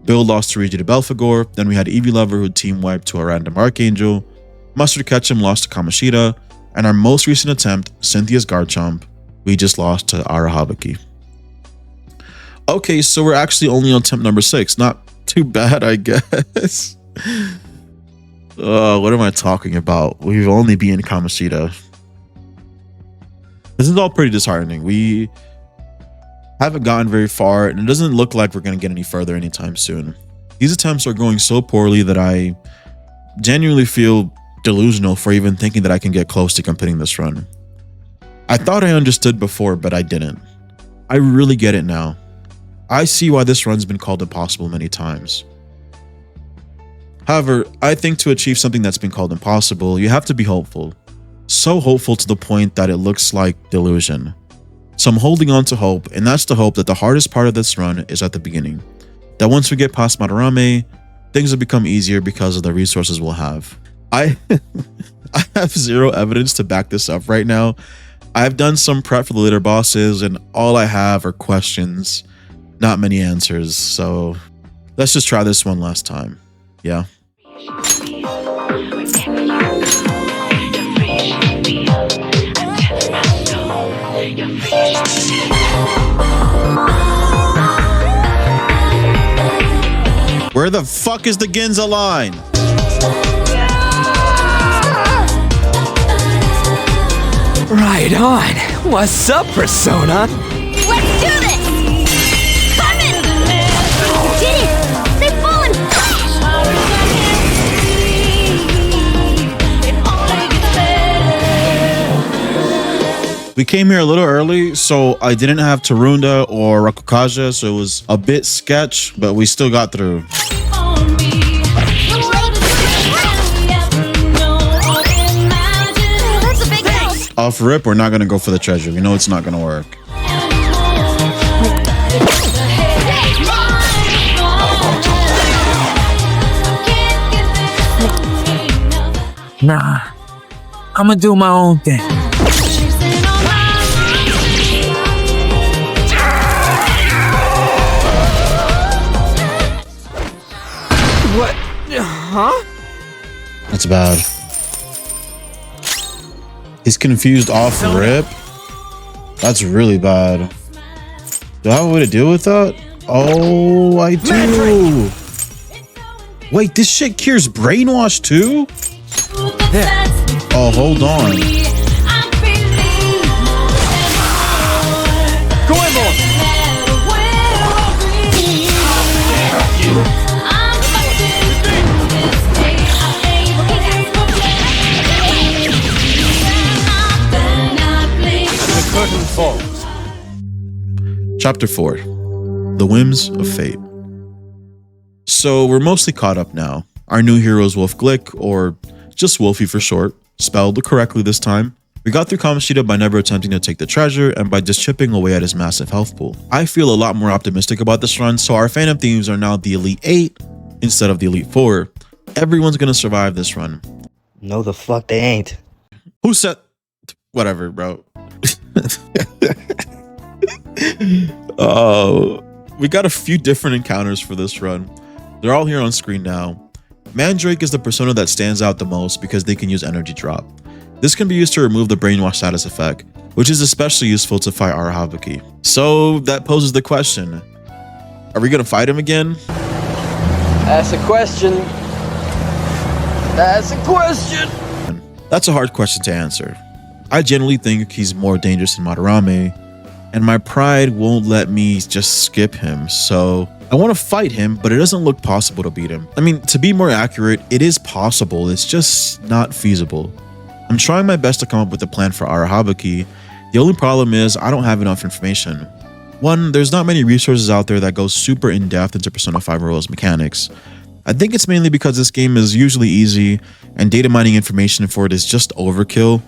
Bill lost to Reggie to Belphegor, then we had Eevee Lover who team wiped to a random Archangel, Mustard Ketchum lost to Kamoshida, and our most recent attempt, Cynthia's Garchomp, we just lost to Arahabaki. Okay, so we're actually only on attempt number 6. Not too bad, I guess. What am I talking about? We've only beaten Kamoshida. This is all pretty disheartening. We haven't gotten very far, and it doesn't look like we're going to get any further anytime soon. These attempts are going so poorly that I genuinely feel delusional for even thinking that I can get close to completing this run. I thought I understood before, but I didn't. I really get it now. I see why this run's been called impossible many times. However, I think to achieve something that's been called impossible, you have to be hopeful. So hopeful to the point that it looks like delusion. So I'm holding on to hope, and that's the hope that the hardest part of this run is at the beginning. That once we get past Madarame, things will become easier because of the resources we'll have. I have zero evidence to back this up right now. I've done some prep for the later bosses, and all I have are questions, not many answers. So let's just try this one last time. Yeah. Where the fuck is the Ginza line? Right on. What's up, Persona? Let's do this! Coming! Did it! They've fallen! We came here a little early, so I didn't have Tarunda or Rakukaja, so it was a bit sketch, but we still got through. That's a big help! Off rip, we're not gonna go for the treasure. We know it's not gonna work. Nah, I'ma do my own thing. What? Huh? That's bad. He's confused off rip. That's really bad. Do I have a way to deal with that? Oh, I do. Wait, this shit cures brainwash too? Oh, hold on. foes. Chapter 4. The Whims of Fate. So we're mostly caught up now. Our new hero is Wolf Glick, or just Wolfie for short, spelled correctly this time. We got through Kamoshida by never attempting to take the treasure and by just chipping away at his massive health pool. I feel a lot more optimistic about this run, so our fandom themes are now the Elite 8 instead of the Elite 4. Everyone's gonna survive this run. No, the fuck they ain't. Who said... Whatever, bro. We got a few different encounters for this run. They're all here on screen now. Mandrake is the persona that stands out the most because they can use energy drop. This can be used to remove the brainwash status effect, which is especially useful to fight Arahabuki. So that poses the question, are we gonna fight him again? That's a question. That's a question. That's a hard question to answer. I generally think he's more dangerous than Madarame, and my pride won't let me just skip him, so I want to fight him, but it doesn't look possible to beat him. I mean, to be more accurate, it is possible, it's just not feasible. I'm trying my best to come up with a plan for Arahabuki. The only problem is I don't have enough information. One, there's not many resources out there that go super in-depth into Persona 5 Royal's mechanics. I think it's mainly because this game is usually easy, and data mining information for it is just overkill.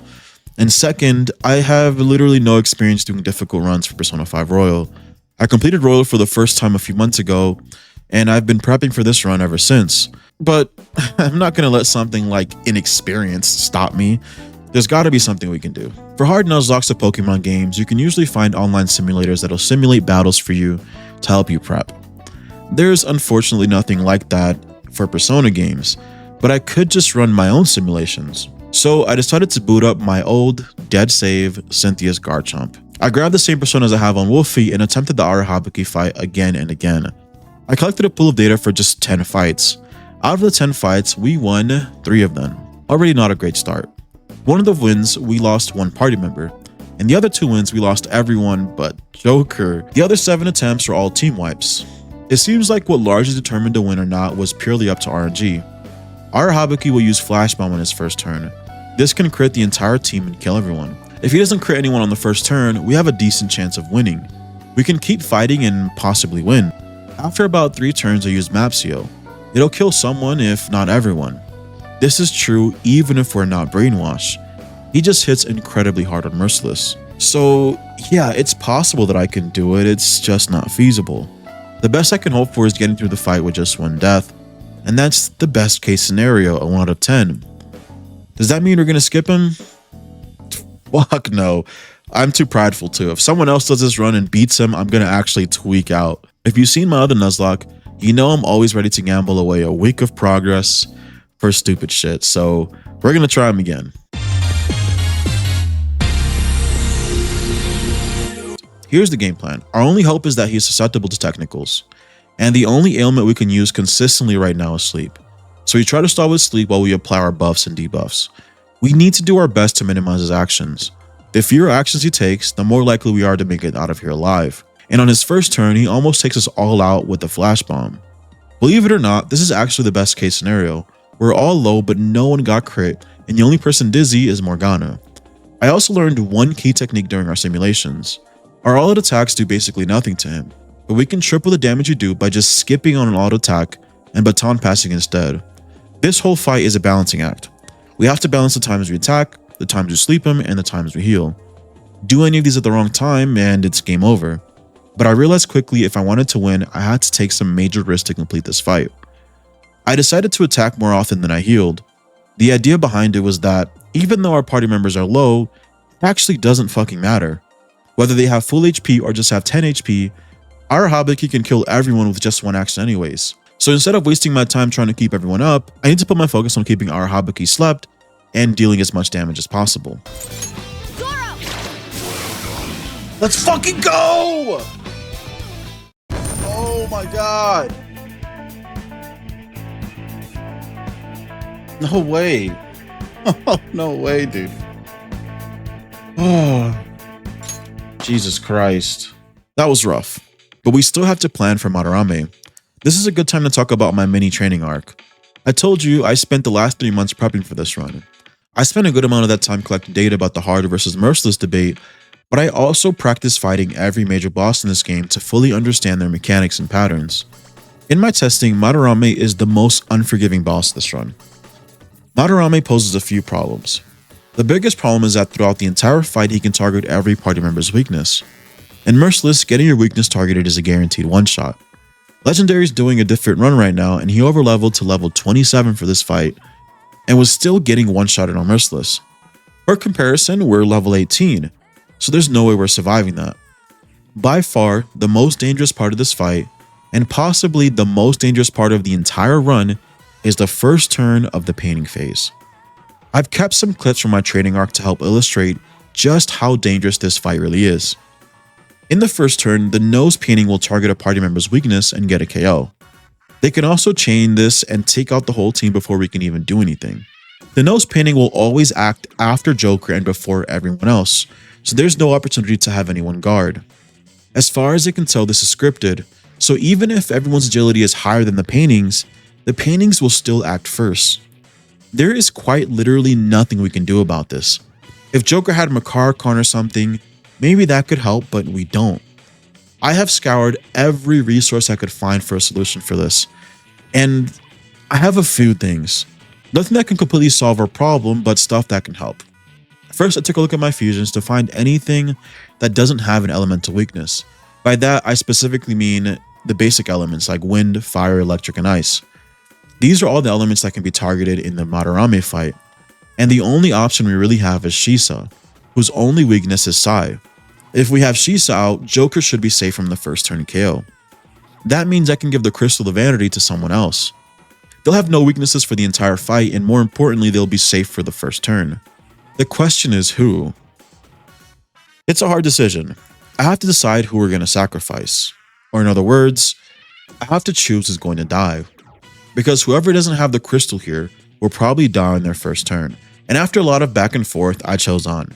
And second, I have literally no experience doing difficult runs for Persona 5 Royal. I completed Royal for the first time a few months ago, and I've been prepping for this run ever since. But I'm not gonna let something like inexperience stop me. There's gotta be something we can do. For hard Nuzlocke of Pokemon games, you can usually find online simulators that'll simulate battles for you to help you prep. There's unfortunately nothing like that for Persona games, but I could just run my own simulations. So I decided to boot up my old, dead save, Cynthia's Garchomp. I grabbed the same personas I have on Wolfie and attempted the Arahabuki fight again and again. I collected a pool of data for just 10 fights. Out of the 10 fights, we won 3 of them. Already not a great start. One of the wins, we lost 1 party member, and the other 2 wins, we lost everyone but Joker. The other 7 attempts were all team wipes. It seems like what largely determined a win or not was purely up to RNG. Arahabuki will use Flash Bomb on his first turn. This can crit the entire team and kill everyone. If he doesn't crit anyone on the first turn, we have a decent chance of winning. We can keep fighting and possibly win. After about 3 turns, I use Mapsio. It'll kill someone, if not everyone. This is true even if we're not brainwashed. He just hits incredibly hard on Merciless. So yeah, it's possible that I can do it, it's just not feasible. The best I can hope for is getting through the fight with just 1 death, and that's the best case scenario, a 1 out of 10. Does that mean we're gonna skip him? Fuck no. I'm too prideful to. If someone else does this run and beats him, I'm gonna actually tweak out. If you've seen my other Nuzlocke, you know I'm always ready to gamble away a week of progress for stupid shit, so we're gonna try him again. Here's the game plan. Our only hope is that he's susceptible to technicals, and the only ailment we can use consistently right now is sleep. So we try to start with sleep while we apply our buffs and debuffs. We need to do our best to minimize his actions. The fewer actions he takes, the more likely we are to make it out of here alive. And on his first turn, he almost takes us all out with the Flash Bomb. Believe it or not, this is actually the best case scenario. We're all low, but no one got crit, and the only person dizzy is Morgana. I also learned 1 key technique during our simulations. Our all-out attacks do basically nothing to him, but we can triple the damage you do by just skipping on an auto attack and baton passing instead. This whole fight is a balancing act. We have to balance the times we attack, the times we sleep him, and the times we heal. Do any of these at the wrong time and it's game over. But I realized quickly if I wanted to win, I had to take some major risks to complete this fight. I decided to attack more often than I healed. The idea behind it was that even though our party members are low, it actually doesn't fucking matter. Whether they have full HP or just have 10 HP, Arahabuki can kill everyone with just 1 action anyways. So instead of wasting my time trying to keep everyone up, I need to put my focus on keeping Arahabuki slept and dealing as much damage as possible. Goro! Let's fucking go! Oh my god. No way. Oh, no way, dude. Oh, Jesus Christ. That was rough. But we still have to plan for Madarame. This is a good time to talk about my mini training arc. I told you I spent the last 3 months prepping for this run. I spent a good amount of that time collecting data about the hard versus merciless debate, but I also practice fighting every major boss in this game to fully understand their mechanics and patterns. In my testing, Madarame is the most unforgiving boss this run. Madarame poses a few problems. The biggest problem is that throughout the entire fight he can target every party member's weakness. In Merciless, getting your weakness targeted is a guaranteed one-shot. Legendary's doing a different run right now, and he overleveled to level 27 for this fight, and was still getting one-shotted on Merciless. For comparison, we're level 18, so there's no way we're surviving that. By far, the most dangerous part of this fight, and possibly the most dangerous part of the entire run, is the first turn of the painting phase. I've kept some clips from my training arc to help illustrate just how dangerous this fight really is. In the first turn, the nose painting will target a party member's weakness and get a KO. They can also chain this and take out the whole team before we can even do anything. The nose painting will always act after Joker and before everyone else, so there's no opportunity to have anyone guard. As far as I can tell, this is scripted, so even if everyone's agility is higher than the paintings will still act first. There is quite literally nothing we can do about this. If Joker had Makarkon or something, maybe that could help, but we don't. I have scoured every resource I could find for a solution for this, and I have a few things. Nothing that can completely solve our problem, but stuff that can help. First, I took a look at my fusions to find anything that doesn't have an elemental weakness. By that, I specifically mean the basic elements like wind, fire, electric, and ice. These are all the elements that can be targeted in the Madarame fight, and the only option we really have is Shisa, whose only weakness is Sai. If we have Shisa out, Joker should be safe from the first turn KO. That means I can give the Crystal of Vanity to someone else. They'll have no weaknesses for the entire fight, and more importantly, they'll be safe for the first turn. The question is who? It's a hard decision. I have to decide who we're going to sacrifice. Or in other words, I have to choose who's going to die. Because whoever doesn't have the crystal here will probably die on their first turn. And after a lot of back and forth, I chose on.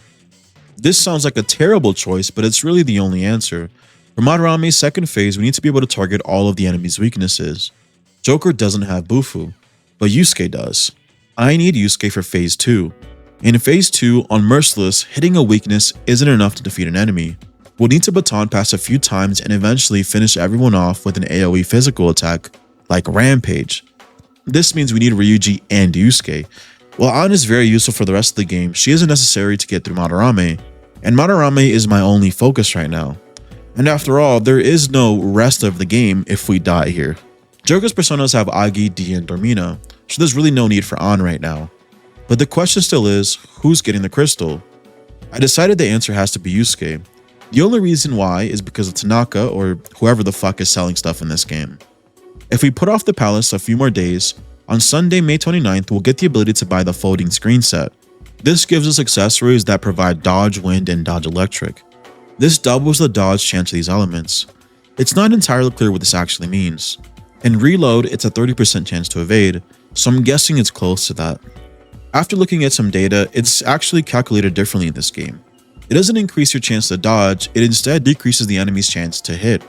This sounds like a terrible choice, but it's really the only answer. For Madarame's second phase, we need to be able to target all of the enemy's weaknesses. Joker doesn't have Bufu, but Yusuke does. I need Yusuke for phase 2. In phase 2, on Merciless, hitting a weakness isn't enough to defeat an enemy. We'll need to baton pass a few times and eventually finish everyone off with an AoE physical attack, like Rampage. This means we need Ryuji and Yusuke. While An is very useful for the rest of the game, she isn't necessary to get through Madarame, and Madarame is my only focus right now. And after all, there is no rest of the game if we die here. Joker's personas have Agi, D, and Dormina, so there's really no need for An right now. But the question still is, who's getting the crystal? I decided the answer has to be Yusuke. The only reason why is because of Tanaka, or whoever the fuck is selling stuff in this game. If we put off the palace a few more days, on Sunday, May 29th, we'll get the ability to buy the folding screen set. This gives us accessories that provide dodge wind and dodge electric. This doubles the dodge chance of these elements. It's not entirely clear what this actually means. In reload, it's a 30% chance to evade, so I'm guessing it's close to that. After looking at some data, it's actually calculated differently in this game. It doesn't increase your chance to dodge, it instead decreases the enemy's chance to hit.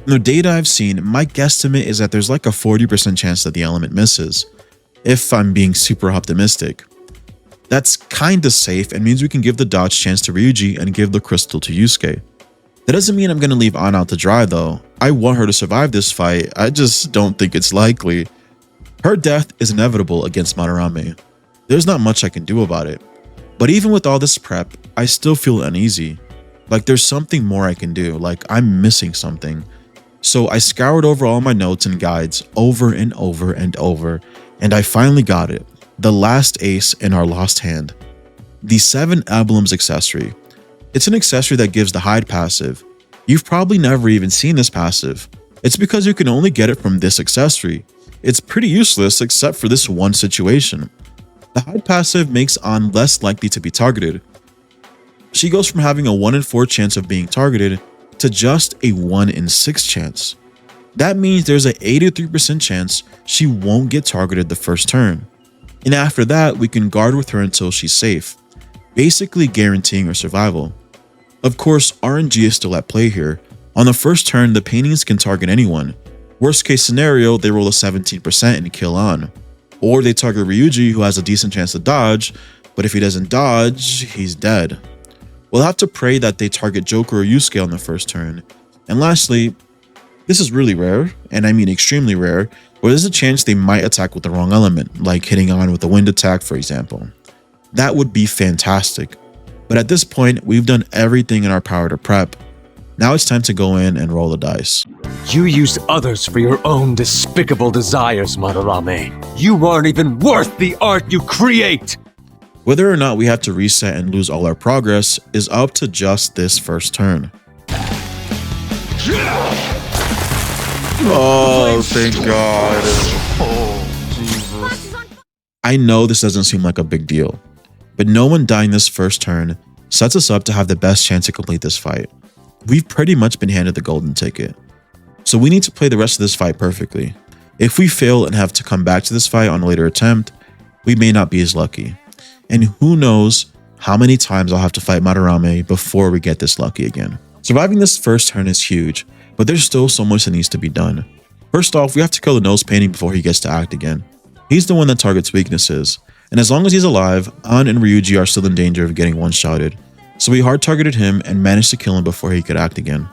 In the data I've seen, my guesstimate is that there's like a 40% chance that the element misses, if I'm being super optimistic. That's kinda safe and means we can give the dodge chance to Ryuji and give the crystal to Yusuke. That doesn't mean I'm gonna leave An out to dry though. I want her to survive this fight, I just don't think it's likely. Her death is inevitable against Madarame. There's not much I can do about it. But even with all this prep, I still feel uneasy. Like there's something more I can do, like I'm missing something. So I scoured over all my notes and guides over and over and over, and I finally got it. The last ace in our lost hand. The 7 Emblems accessory. It's an accessory that gives the hide passive. You've probably never even seen this passive. It's because you can only get it from this accessory. It's pretty useless except for this one situation. The hide passive makes An less likely to be targeted. She goes from having a 1 in 4 chance of being targeted to just a 1 in 6 chance. That means there's an 83% chance she won't get targeted the first turn. And after that, we can guard with her until she's safe, basically guaranteeing her survival. Of course, RNG is still at play here. On the first turn, the paintings can target anyone. Worst case scenario, they roll a 17% and kill An. Or they target Ryuji, who has a decent chance to dodge, but if he doesn't dodge, he's dead. We'll have to pray that they target Joker or Yusuke on the first turn. And lastly, this is really rare, and I mean extremely rare, where there's a chance they might attack with the wrong element, like hitting on with a wind attack, for example. That would be fantastic. But at this point, we've done everything in our power to prep. Now it's time to go in and roll the dice. You use others for your own despicable desires, Madarame. You aren't even worth the art you create! Whether or not we have to reset and lose all our progress is up to just this first turn. Oh, thank God. Oh, Jesus. I know this doesn't seem like a big deal, but no one dying this first turn sets us up to have the best chance to complete this fight. We've pretty much been handed the golden ticket, so we need to play the rest of this fight perfectly. If we fail and have to come back to this fight on a later attempt, we may not be as lucky. And who knows how many times I'll have to fight Madarame before we get this lucky again. Surviving this first turn is huge, but there's still so much that needs to be done. First off, we have to kill the nose painting before he gets to act again. He's the one that targets weaknesses, and as long as he's alive, An and Ryuji are still in danger of getting one-shotted, so we hard targeted him and managed to kill him before he could act again.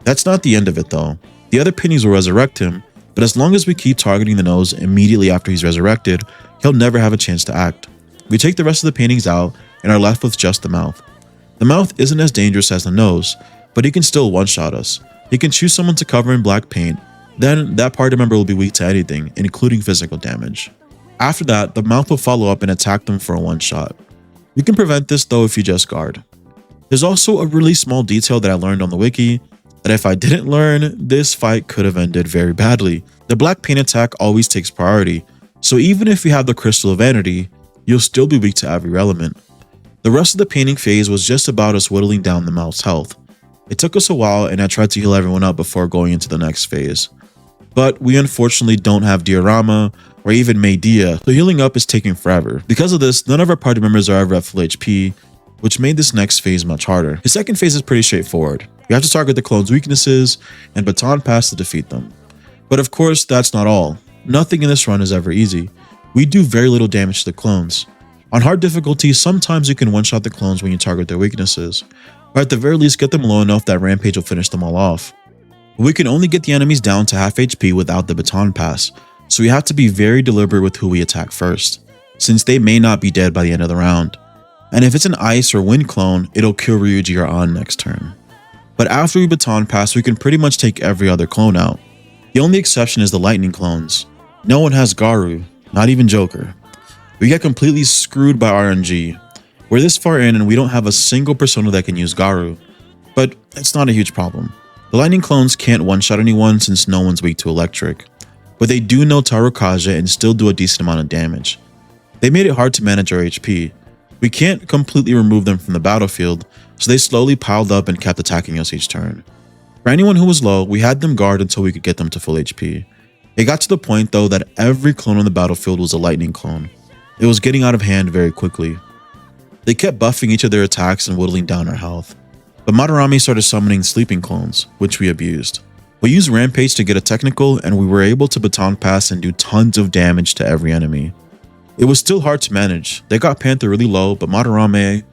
That's not the end of it though. The other paintings will resurrect him, but as long as we keep targeting the nose immediately after he's resurrected, he'll never have a chance to act. We take the rest of the paintings out and are left with just the mouth. The mouth isn't as dangerous as the nose, but he can still one-shot us. He can choose someone to cover in black paint, then that party member will be weak to anything, including physical damage. After that, the mouth will follow up and attack them for a one-shot. You can prevent this though if you just guard. There's also a really small detail that I learned on the wiki, that if I didn't learn, this fight could have ended very badly. The black paint attack always takes priority, so even if you have the Crystal of Vanity, you'll still be weak to every element. The rest of the painting phase was just about us whittling down the mouth's health. It took us a while and I tried to heal everyone up before going into the next phase. But we unfortunately don't have diorama or even Medea, so healing up is taking forever. Because of this, none of our party members are ever at full HP, which made this next phase much harder. The second phase is pretty straightforward. You have to target the clone's weaknesses and baton pass to defeat them. But of course, that's not all. Nothing in this run is ever easy. We do very little damage to the clones. On hard difficulty, sometimes you can one-shot the clones when you target their weaknesses, or at the very least get them low enough that Rampage will finish them all off. But we can only get the enemies down to half HP without the baton pass, so we have to be very deliberate with who we attack first, since they may not be dead by the end of the round. And if it's an ice or wind clone, it'll kill Ryuji or An next turn. But after we baton pass, we can pretty much take every other clone out. The only exception is the lightning clones. No one has Garu, not even Joker. We get completely screwed by RNG. We're this far in and we don't have a single persona that can use Garu, but it's not a huge problem. The lightning clones can't one-shot anyone since no one's weak to electric, but they do know Tarukaja and still do a decent amount of damage. They made it hard to manage our HP. We can't completely remove them from the battlefield, so they slowly piled up and kept attacking us each turn. For anyone who was low, we had them guard until we could get them to full HP. It got to the point though that every clone on the battlefield was a lightning clone. It was getting out of hand very quickly. They kept buffing each of their attacks and whittling down our health. But Madarame started summoning sleeping clones, which we abused. We used Rampage to get a technical and we were able to baton pass and do tons of damage to every enemy. It was still hard to manage. They got Panther really low, but Madarame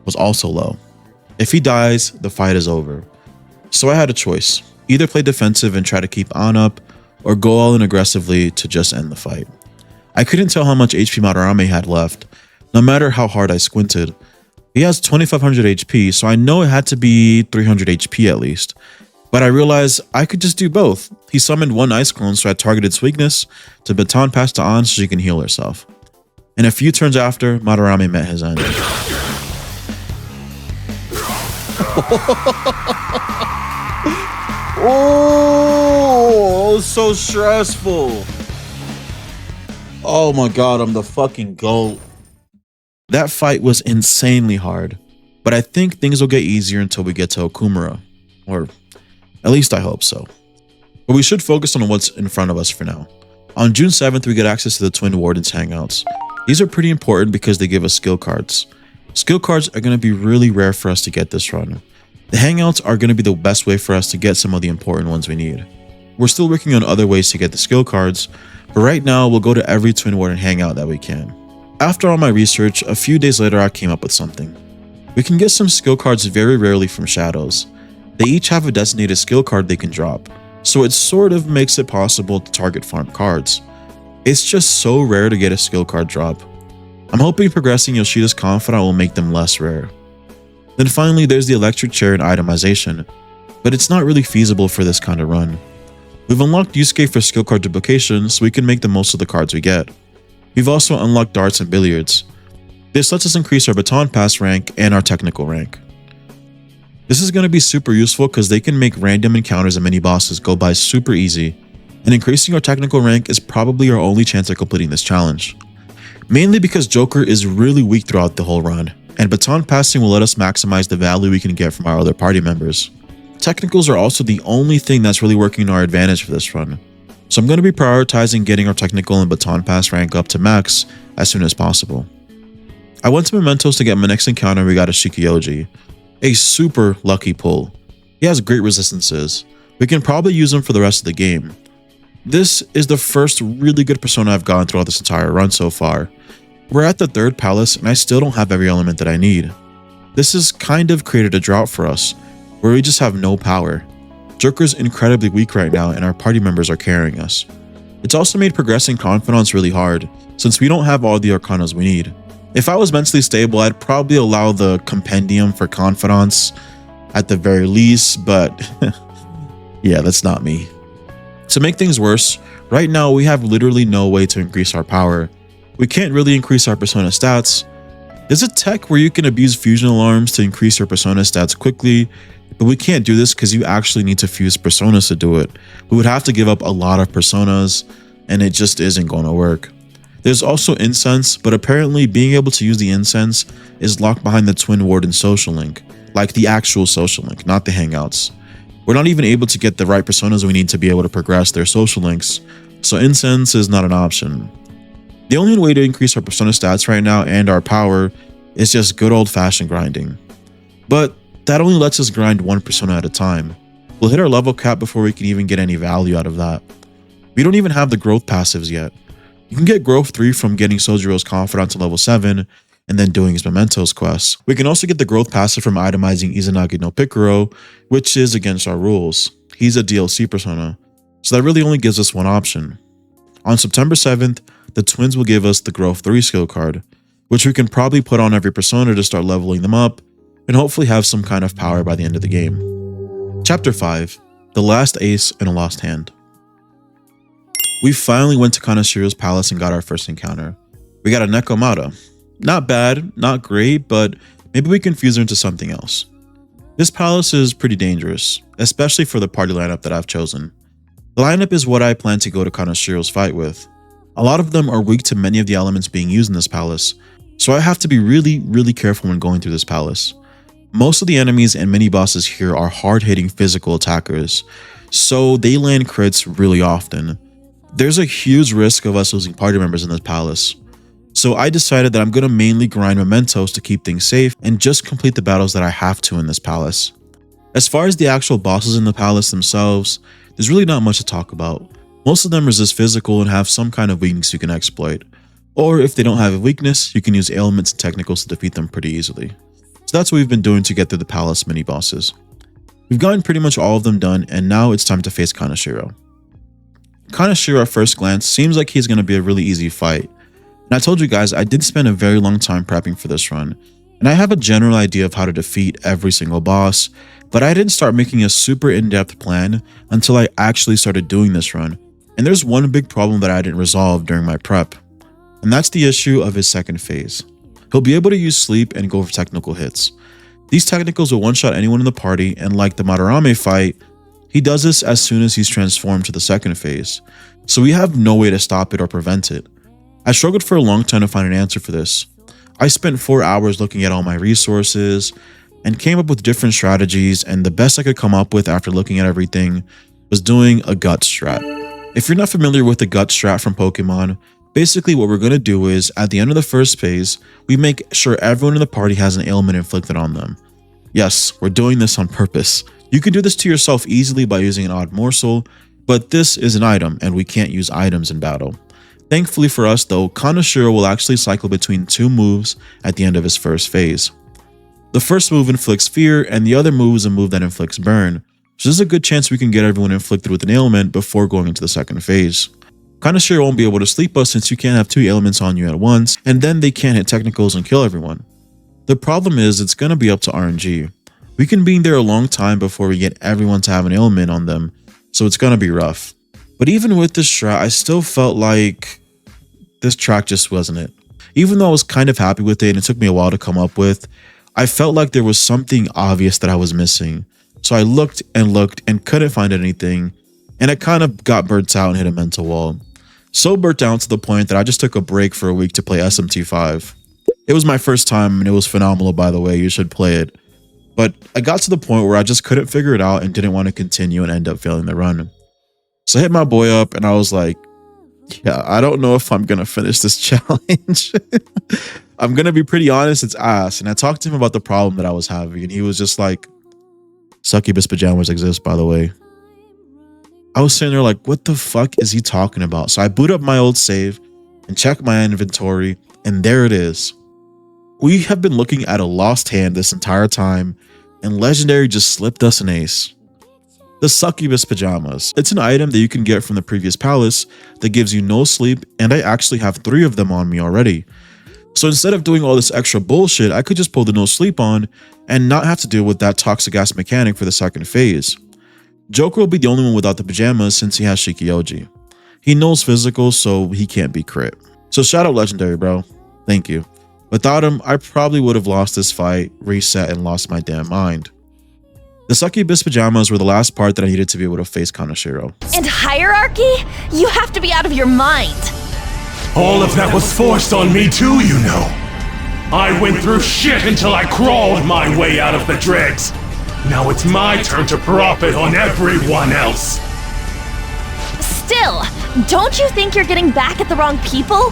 was also low. If he dies, the fight is over. So I had a choice. Either play defensive and try to keep An up, or go all in aggressively to just end the fight. I couldn't tell how much HP Madarame had left, no matter how hard I squinted. He has 2500 HP, so I know it had to be 300 HP at least. But I realized I could just do both. He summoned one ice clone so I targeted its weakness to baton pass to An so she can heal herself. And a few turns after, Madarame met his end. Oh, so stressful. Oh my god, I'm the fucking GOAT. That fight was insanely hard, but I think things will get easier until we get to Okumura. Or at least I hope so. But we should focus on what's in front of us for now. On June 7th, we get access to the Twin Wardens hangouts. These are pretty important because they give us skill cards. Skill cards are going to be really rare for us to get this run. The hangouts are going to be the best way for us to get some of the important ones we need. We're still working on other ways to get the skill cards, but right now we'll go to every Twin Warden hangout that we can. After all my research, a few days later I came up with something. We can get some skill cards very rarely from shadows. They each have a designated skill card they can drop, so it sort of makes it possible to target farm cards. It's just so rare to get a skill card drop. I'm hoping progressing Yoshida's Confidant will make them less rare. Then finally there's the electric chair and itemization, but it's not really feasible for this kind of run. We've unlocked Yusuke for skill card duplication so we can make the most of the cards we get. We've also unlocked darts and billiards. This lets us increase our baton pass rank and our technical rank. This is going to be super useful because they can make random encounters and mini bosses go by super easy, and increasing our technical rank is probably our only chance at completing this challenge. Mainly because Joker is really weak throughout the whole run, and baton passing will let us maximize the value we can get from our other party members. Technicals are also the only thing that's really working to our advantage for this run, so I'm going to be prioritizing getting our technical and baton pass rank up to max as soon as possible. I went to Mementos to get my next encounter. We got a Shikioji, a super lucky pull. He has great resistances. We can probably use him for the rest of the game. This is the first really good persona I've gotten throughout this entire run so far. We're at the 3rd palace and I still don't have every element that I need. This has kind of created a drought for us, where we just have no power. Joker's incredibly weak right now and our party members are carrying us. It's also made progressing Confidants really hard, since we don't have all the Arcanas we need. If I was mentally stable, I'd probably allow the compendium for Confidants at the very least, but yeah, that's not me. To make things worse, right now we have literally no way to increase our power. We can't really increase our persona stats. There's a tech where you can abuse fusion alarms to increase your persona stats quickly, but we can't do this because you actually need to fuse personas to do it. We would have to give up a lot of personas, and it just isn't going to work. There's also incense, but apparently being able to use the incense is locked behind the Twin Warden social link, like the actual social link, not the hangouts. We're not even able to get the right personas we need to be able to progress their social links, so incense is not an option. The only way to increase our persona stats right now and our power is just good old-fashioned grinding. But that only lets us grind one persona at a time. We'll hit our level cap before we can even get any value out of that. We don't even have the growth passives yet. You can get growth 3 from getting Sojiro's Confidant to level 7 and then doing his Mementos quest. We can also get the growth passive from itemizing Izanagi no Picaro, which is against our rules. He's a DLC persona, so that really only gives us one option. On September 7th, the twins will give us the growth 3 skill card, which we can probably put on every persona to start leveling them up and hopefully have some kind of power by the end of the game. Chapter 5, The Last Ace in a Lost Hand. We finally went to Kanashiro's palace and got our first encounter. We got a Nekomata. Not bad, not great, but maybe we can fuse her into something else. This palace is pretty dangerous, especially for the party lineup that I've chosen. The lineup is what I plan to go to Kanashiro's fight with. A lot of them are weak to many of the elements being used in this palace, so I have to be really careful when going through this palace. Most of the enemies and mini bosses here are hard-hitting physical attackers, so they land crits really often. There's a huge risk of us losing party members in this palace, so I decided that I'm going to mainly grind mementos to keep things safe and just complete the battles that I have to in this palace. As far as the actual bosses in the palace themselves, there's really not much to talk about. Most of them resist physical and have some kind of weakness you can exploit, or if they don't have a weakness, you can use ailments and technicals to defeat them pretty easily. So that's what we've been doing to get through the palace mini bosses. We've gotten pretty much all of them done, and now it's time to face Kanashiro. Kanashiro at first glance seems like he's going to be a really easy fight, and I told you guys I did spend a very long time prepping for this run, and I have a general idea of how to defeat every single boss, but I didn't start making a super in-depth plan until I actually started doing this run, and there's one big problem that I didn't resolve during my prep, and that's the issue of his second phase. He'll be able to use sleep and go for technical hits. These technicals will one-shot anyone in the party, and like the Madarame fight, he does this as soon as he's transformed to the second phase, so we have no way to stop it or prevent it. I struggled for a long time to find an answer for this. I spent 4 hours looking at all my resources and came up with different strategies, and the best I could come up with after looking at everything was doing a gut strat. If you're not familiar with the gut strat from Pokemon, basically what we're going to do is, at the end of the first phase, we make sure everyone in the party has an ailment inflicted on them. Yes, we're doing this on purpose. You can do this to yourself easily by using an odd morsel, but this is an item and we can't use items in battle. Thankfully for us though, Kanashiro will actually cycle between 2 moves at the end of his first phase. The first move inflicts fear, and the other move is a move that inflicts burn, so there's a good chance we can get everyone inflicted with an ailment before going into the second phase. Kanashiro won't be able to sleep us since you can't have 2 ailments on you at once, and then they can't hit technicals and kill everyone. The problem is it's gonna be up to RNG. We can be in there a long time before we get everyone to have an ailment on them, so it's gonna be rough. But even with this strat, I still felt like this track just wasn't it. Even though I was kind of happy with it and it took me a while to come up with, I felt like there was something obvious that I was missing. So I looked and couldn't find anything, and I kind of got burnt out and hit a mental wall. So burnt down to the point that I just took a break for a week to play SMT5. It was my first time and it was phenomenal, by the way, you should play it. But I got to the point where I just couldn't figure it out and didn't want to continue and end up failing the run. So I hit my boy up and I was like, yeah, I don't know if I'm going to finish this challenge. I'm going to be pretty honest, it's ass. And I talked to him about the problem that I was having and he was just like, succubus pajamas exist, by the way. I was sitting there like, what the fuck is he talking about? So I boot up my old save and check my inventory, and there it is. We have been looking at a lost hand this entire time, and Legendary just slipped us an ace. The succubus pajamas. It's an item that you can get from the previous palace that gives you no sleep, and I actually have 3 of them on me already. So instead of doing all this extra bullshit, I could just pull the no sleep on and not have to deal with that toxic ass mechanic for the second phase. Joker will be the only one without the pajamas since he has Shikioji. He knows physical, so he can't be crit. So shout out Legendary, bro. Thank you. Without him, I probably would have lost this fight, reset, and lost my damn mind. The succubus pajamas were the last part that I needed to be able to face Kanashiro. And hierarchy? You have to be out of your mind. All of that was forced on me too, you know. I went through shit until I crawled my way out of the dregs. Now it's my turn to profit on everyone else. Still, don't you think you're getting back at the wrong people?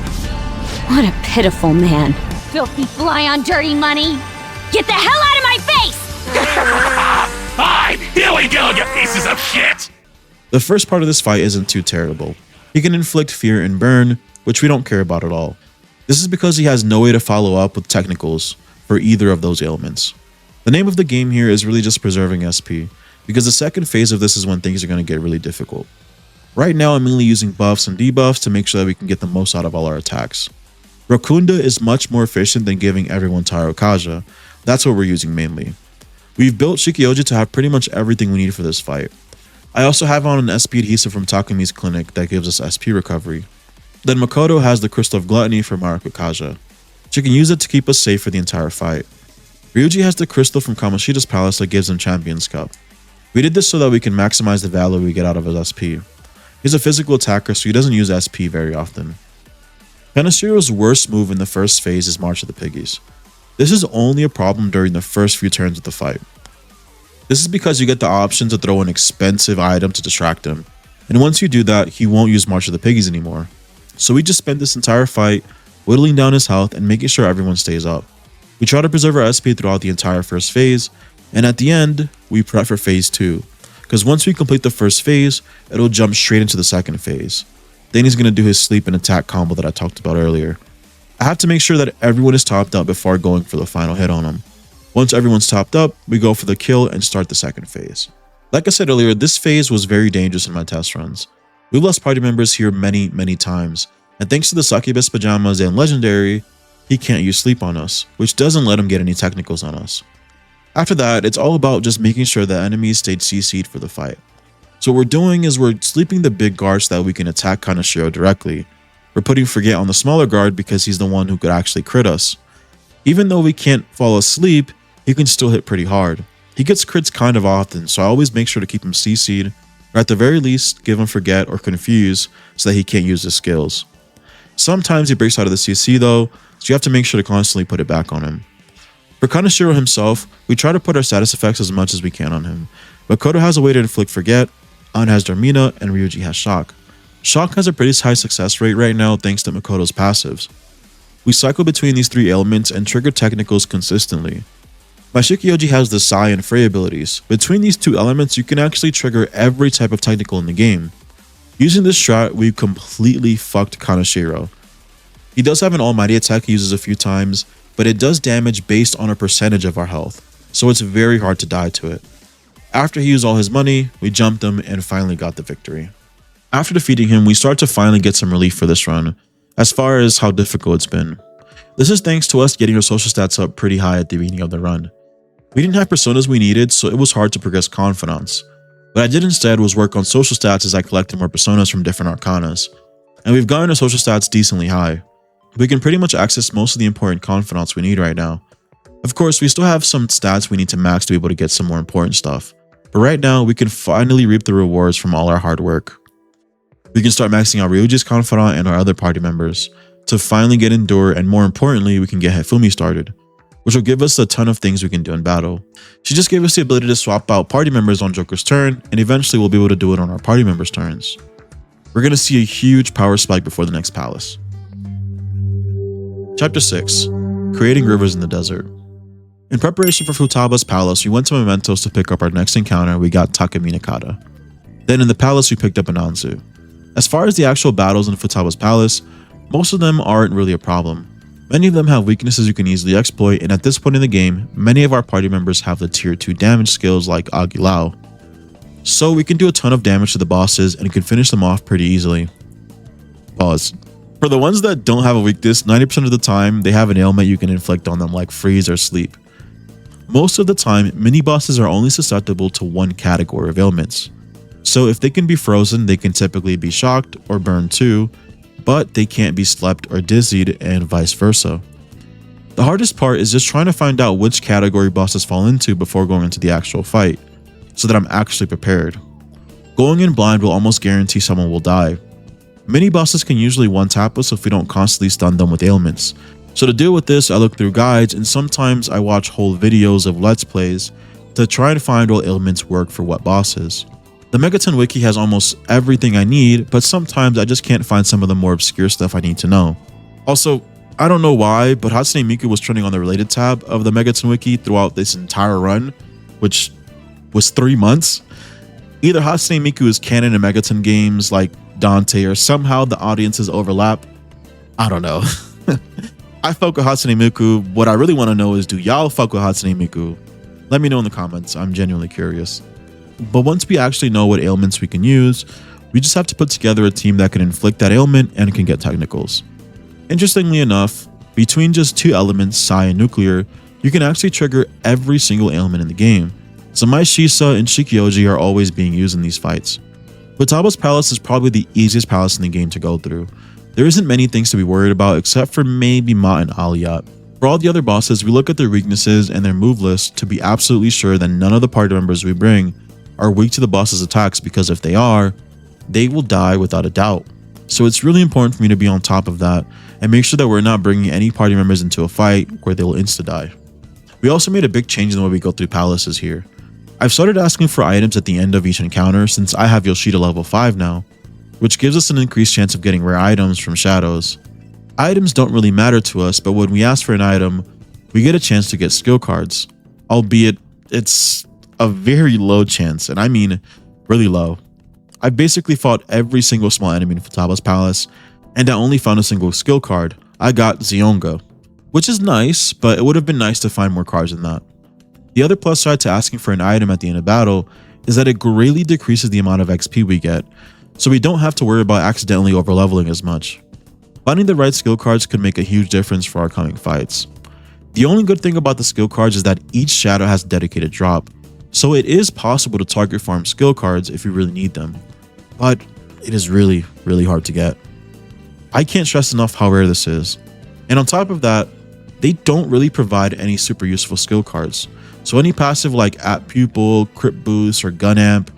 What a pitiful man. Filthy fly on dirty money. Get the hell out of my face! Fine! Here we go, you pieces of shit! The first part of this fight isn't too terrible. He can inflict fear and burn, which we don't care about at all. This is because he has no way to follow up with technicals for either of those ailments. The name of the game here is really just preserving SP, because the second phase of this is when things are going to get really difficult. Right now I'm mainly using buffs and debuffs to make sure that we can get the most out of all our attacks. Rakunda is much more efficient than giving everyone Tairokaja. That's what we're using mainly. We've built Shikioji to have pretty much everything we need for this fight. I also have on an SP adhesive from Takumi's clinic that gives us SP recovery. Then Makoto has the Crystal of Gluttony for Marakukaja. She can use it to keep us safe for the entire fight. Ryuji has the crystal from Kamoshida's palace that gives him Champions Cup. We did this so that we can maximize the value we get out of his SP. He's a physical attacker, so he doesn't use SP very often. Kanashiro's worst move in the first phase is March of the Piggies. This is only a problem during the first few turns of the fight. This is because you get the option to throw an expensive item to distract him, and once you do that, he won't use March of the Piggies anymore. So we just spent this entire fight whittling down his health and making sure everyone stays up. We try to preserve our SP throughout the entire first phase, and at the end, we prep for phase 2. Because once we complete the first phase, it'll jump straight into the second phase. Then he's going to do his sleep and attack combo that I talked about earlier. I have to make sure that everyone is topped up before going for the final hit on him. Once everyone's topped up, we go for the kill and start the second phase. Like I said earlier, this phase was very dangerous in my test runs. We've lost party members here many times, and thanks to the succubus pajamas and legendary, he can't use sleep on us, which doesn't let him get any technicals on us. After that, it's all about just making sure the enemies stayed CC'd for the fight. So what we're doing is we're sleeping the big guard so that we can attack Kanashiro directly. We're putting Forget on the smaller guard because he's the one who could actually crit us. Even though we can't fall asleep, he can still hit pretty hard. He gets crits kind of often, so I always make sure to keep him CC'd, or at the very least, give him Forget or Confuse so that he can't use his skills. Sometimes he breaks out of the CC though, so you have to make sure to constantly put it back on him. For Kanashiro himself, we try to put our status effects as much as we can on him. Makoto has a way to inflict Forget, An has Darmina, and Ryuji has Shock. Shock has a pretty high success rate right now thanks to Makoto's passives. We cycle between these 3 elements and trigger technicals consistently. My Shikioji has the Sai and Frey abilities. Between these 2 elements, you can actually trigger every type of technical in the game. Using this strat, we completely fucked Kanashiro. He does have an almighty attack he uses a few times, but it does damage based on a percentage of our health, so it's very hard to die to it. After he used all his money, we jumped him and finally got the victory. After defeating him, we start to finally get some relief for this run, as far as how difficult it's been. This is thanks to us getting our social stats up pretty high at the beginning of the run. We didn't have personas we needed, so it was hard to progress confidants. What I did instead was work on social stats as I collected more personas from different arcanas, and we've gotten our social stats decently high. We can pretty much access most of the important confidants we need right now. Of course, we still have some stats we need to max to be able to get some more important stuff, but right now we can finally reap the rewards from all our hard work. We can start maxing out Ryuji's confidant and our other party members to finally get Endure, and more importantly, we can get Hifumi started, which will give us a ton of things we can do in battle. She just gave us the ability to swap out party members on Joker's turn, and eventually we'll be able to do it on our party members' turns. We're going to see a huge power spike before the next palace. Chapter 6. Creating Rivers in the Desert. In preparation for Futaba's palace, we went to Mementos to pick up our next encounter. We got Takemi Nakata. Then in the palace, we picked up Ananzu. As far as the actual battles in Futaba's palace, most of them aren't really a problem. Many of them have weaknesses you can easily exploit, and at this point in the game, many of our party members have the tier 2 damage skills like Agilao. So we can do a ton of damage to the bosses and can finish them off pretty easily. Pause. For the ones that don't have a weakness, 90% of the time they have an ailment you can inflict on them like freeze or sleep. Most of the time, mini bosses are only susceptible to one category of ailments. So if they can be frozen, they can typically be shocked or burned too, but they can't be slept or dizzied, and vice versa. The hardest part is just trying to find out which category bosses fall into before going into the actual fight, so that I'm actually prepared. Going in blind will almost guarantee someone will die. Mini bosses can usually one-tap us if we don't constantly stun them with ailments. So to deal with this, I look through guides, and sometimes I watch whole videos of Let's Plays to try and find what ailments work for what bosses. The Megaton Wiki has almost everything I need, but sometimes I just can't find some of the more obscure stuff I need to know. Also, I don't know why, but Hatsune Miku was trending on the related tab of the Megaton Wiki throughout this entire run, which was 3 months. Either Hatsune Miku is canon in Megaton games like Dante, or somehow the audiences overlap. I don't know. I fuck with Hatsune Miku. What I really want to know is, do y'all fuck with Hatsune Miku? Let me know in the comments. I'm genuinely curious. But once we actually know what ailments we can use, we just have to put together a team that can inflict that ailment and can get technicals. Interestingly enough, between just 2 elements, Psi and Nuclear, you can actually trigger every single ailment in the game. So my Shisa and Shikioji are always being used in these fights. Futaba's palace is probably the easiest palace in the game to go through. There isn't many things to be worried about except for maybe Ma and Aliyat. For all the other bosses, we look at their weaknesses and their move list to be absolutely sure that none of the party members we bring are weak to the boss's attacks, because if they are, they will die without a doubt. So it's really important for me to be on top of that and make sure that we're not bringing any party members into a fight where they will insta-die. We also made a big change in the way we go through palaces here. I've started asking for items at the end of each encounter since I have Yoshida level 5 now, which gives us an increased chance of getting rare items from shadows. Items don't really matter to us, but when we ask for an item, we get a chance to get skill cards, albeit it's a very low chance, and I mean really low. I basically fought every single small enemy in Futaba's palace, and I only found a single skill card. I got Zionga, which is nice, but it would have been nice to find more cards than that. The other plus side to asking for an item at the end of battle is that it greatly decreases the amount of XP we get, so we don't have to worry about accidentally overleveling as much. Finding the right skill cards could make a huge difference for our coming fights. The only good thing about the skill cards is that each shadow has a dedicated drop, so it is possible to target farm skill cards if you really need them, but it is really hard to get. I can't stress enough how rare this is, and on top of that, they don't really provide any super useful skill cards, so any passive like At Pupil, Crit Boost, or Gun Amp,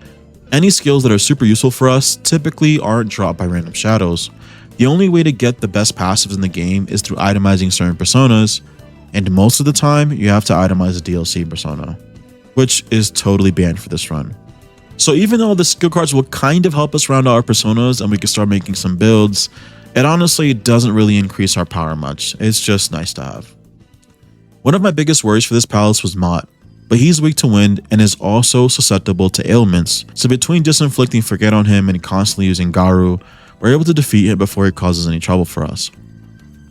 any skills that are super useful for us typically aren't dropped by random shadows. The only way to get the best passives in the game is through itemizing certain personas, and most of the time you have to itemize a DLC persona, which is totally banned for this run. So even though the skill cards will kind of help us round out our personas and we can start making some builds, it honestly doesn't really increase our power much. It's just nice to have. One of my biggest worries for this palace was Mott, but he's weak to wind and is also susceptible to ailments, so between just inflicting Forget on him and constantly using Garu, we're able to defeat him before he causes any trouble for us.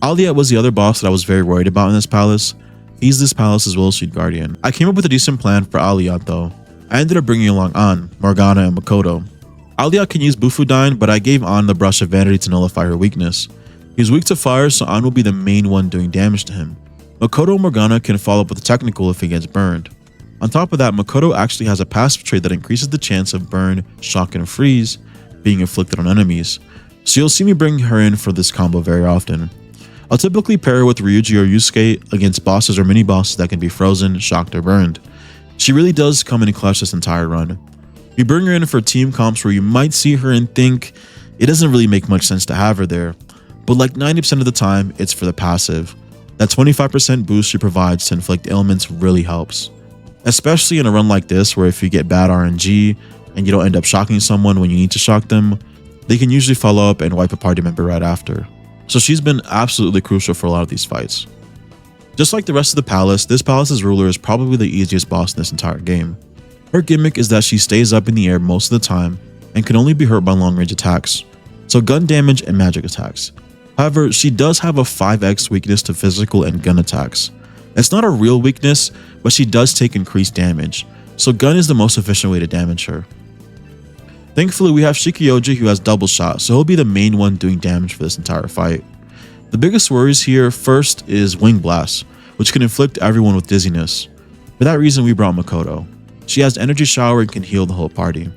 Aliat was the other boss that I was very worried about in this palace. He's this palace's Will Street Guardian. I came up with a decent plan for Aliat though. I ended up bringing along An, Morgana, and Makoto. Aliat can use Bufudyne, but I gave An the Brush of Vanity to nullify her weakness. He's weak to fire, so An will be the main one doing damage to him. Makoto and Morgana can follow up with a technical if he gets burned. On top of that, Makoto actually has a passive trait that increases the chance of burn, shock, and freeze being inflicted on enemies, so you'll see me bring her in for this combo very often. I'll typically pair her with Ryuji or Yusuke against bosses or mini-bosses that can be frozen, shocked, or burned. She really does come in clutch this entire run. We bring her in for team comps where you might see her and think it doesn't really make much sense to have her there, but like 90% of the time, it's for the passive. That 25% boost she provides to inflict ailments really helps. Especially in a run like this where if you get bad RNG and you don't end up shocking someone when you need to shock them, they can usually follow up and wipe a party member right after. So she's been absolutely crucial for a lot of these fights. Just like the rest of the palace, this palace's ruler is probably the easiest boss in this entire game. Her gimmick is that she stays up in the air most of the time and can only be hurt by long range attacks, so gun damage and magic attacks. However, she does have a 5x weakness to physical and gun attacks. It's not a real weakness, but she does take increased damage, so gun is the most efficient way to damage her. Thankfully, we have Shikioji who has double shot, so he'll be the main one doing damage for this entire fight. The biggest worries here first is Wing Blast, which can inflict everyone with dizziness. For that reason, we brought Makoto. She has Energy Shower and can heal the whole party.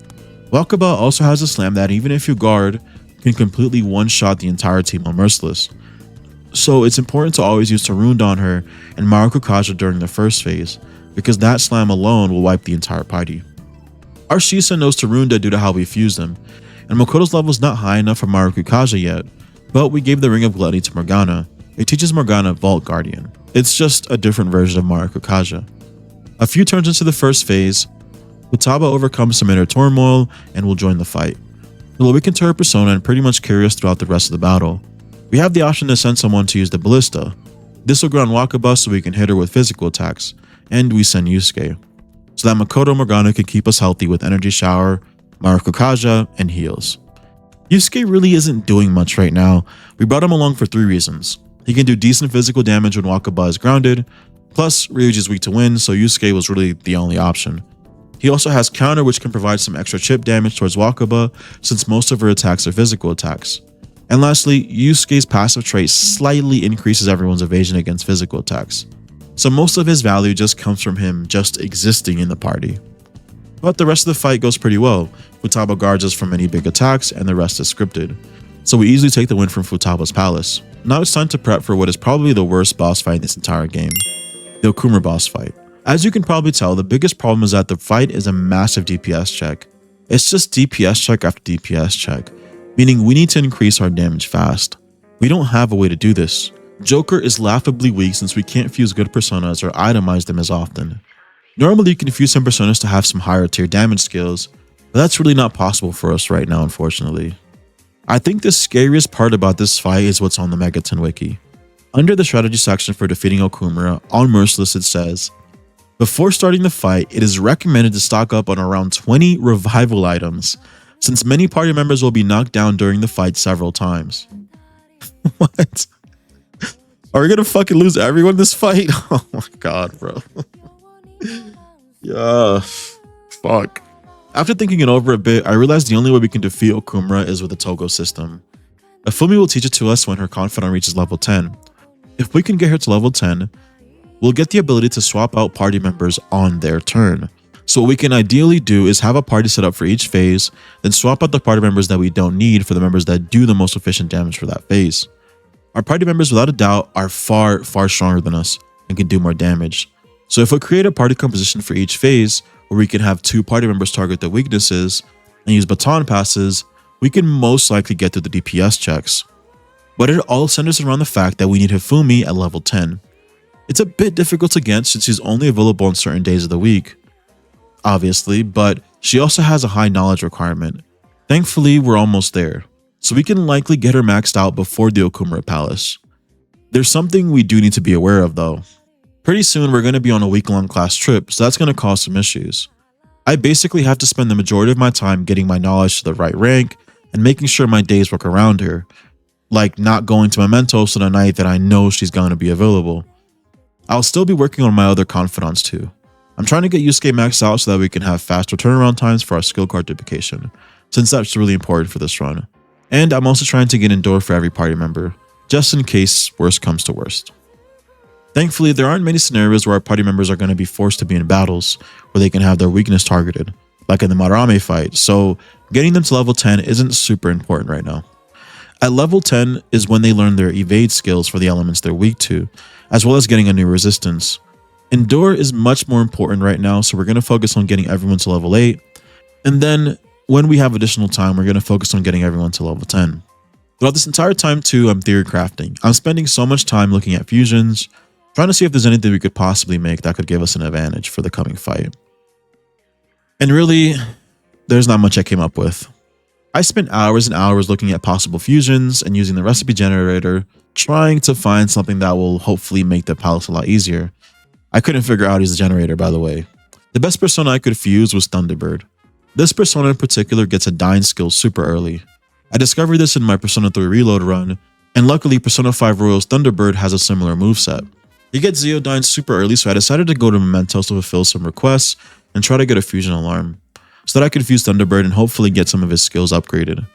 Wakaba also has a slam that even if you guard, can completely one-shot the entire team while merciless. So it's important to always use Tarund on her and Maruko Kaja during the first phase, because that slam alone will wipe the entire party. Our Shisa knows Tarunda due to how we fuse them, and Makoto's level is not high enough for Maruko Kaja yet, but we gave the Ring of Gluttony to Morgana. It teaches Morgana Vault Guardian. It's just a different version of Maruko Kaja. A few turns into the first phase, Futaba overcomes some inner turmoil and will join the fight. He'll awaken to her persona and pretty much carry us throughout the rest of the battle. We have the option to send someone to use the Ballista. This will ground Wakaba so we can hit her with physical attacks, and we send Yusuke, so that Makoto Morgana can keep us healthy with Energy Shower, Maruko Kaja, and heals. Yusuke really isn't doing much right now. We brought him along for 3 reasons. He can do decent physical damage when Wakaba is grounded, plus Ryuji is weak to wind, so Yusuke was really the only option. He also has counter, which can provide some extra chip damage towards Wakaba since most of her attacks are physical attacks. And lastly, Yusuke's passive trait slightly increases everyone's evasion against physical attacks, so most of his value just comes from him just existing in the party. But the rest of the fight goes pretty well. Futaba guards us from any big attacks and the rest is scripted, so we easily take the win from Futaba's palace. Now it's time to prep for what is probably the worst boss fight in this entire game, the Okumura boss fight. As you can probably tell, the biggest problem is that the fight is a massive DPS check. It's just DPS check after DPS check, meaning we need to increase our damage fast. We don't have a way to do this. Joker is laughably weak since we can't fuse good personas or itemize them as often. Normally you can fuse some personas to have some higher tier damage skills, but that's really not possible for us right now, unfortunately. I think the scariest part about this fight is what's on the Megaton wiki. Under the strategy section for defeating Okumura, on Merciless it says, before starting the fight, it is recommended to stock up on around 20 revival items, since many party members will be knocked down during the fight several times. What? Are we gonna fucking lose everyone in this fight? Oh my god, bro. Yeah, fuck. After thinking it over a bit, I realized the only way we can defeat Okumura is with the Togo system. Afumi will teach it to us when her confidant reaches level 10. If we can get her to level 10, we'll get the ability to swap out party members on their turn. So what we can ideally do is have a party set up for each phase, then swap out the party members that we don't need for the members that do the most efficient damage for that phase. Our party members without a doubt are far stronger than us and can do more damage. So if we create a party composition for each phase where we can have 2 party members target the weaknesses and use baton passes, we can most likely get through the DPS checks. But it all centers around the fact that we need Hifumi at level 10. It's a bit difficult to get since she's only available on certain days of the week, obviously, but she also has a high knowledge requirement. Thankfully, we're almost there, so we can likely get her maxed out before the Okumura Palace. There's something we do need to be aware of though. Pretty soon we're going to be on a week-long class trip, so that's going to cause some issues. I basically have to spend the majority of my time getting my knowledge to the right rank and making sure my days work around her. like not going to Mementos on a night that I know she's going to be available. I'll still be working on my other confidants too. I'm trying to get Yusuke maxed out so that we can have faster turnaround times for our skill card duplication, since that's really important for this run. And I'm also trying to get Endure for every party member, just in case worst comes to worst. Thankfully, there aren't many scenarios where our party members are going to be forced to be in battles where they can have their weakness targeted, like in the Madarame fight, so getting them to level 10 isn't super important right now. At level 10 is when they learn their evade skills for the elements they're weak to, as well as getting a new resistance. Endure is much more important right now, so we're going to focus on getting everyone to level 8, and then when we have additional time, we're going to focus on getting everyone to level 10. Throughout this entire time too, I'm theory crafting. I'm spending so much time looking at fusions, trying to see if there's anything we could possibly make that could give us an advantage for the coming fight. And really, there's not much I came up with. I spent hours and hours looking at possible fusions and using the recipe generator, trying to find something that will hopefully make the palace a lot easier. I couldn't figure out how to use the generator, by the way. The best persona I could fuse was Thunderbird. This persona in particular gets a dying skill super early. I discovered this in my Persona 3 reload run, and luckily Persona 5 Royal's Thunderbird has a similar moveset. He gets Zeodyne super early, so I decided to go to Mementos to fulfill some requests and try to get a fusion alarm, so that I could fuse Thunderbird and hopefully get some of his skills upgraded.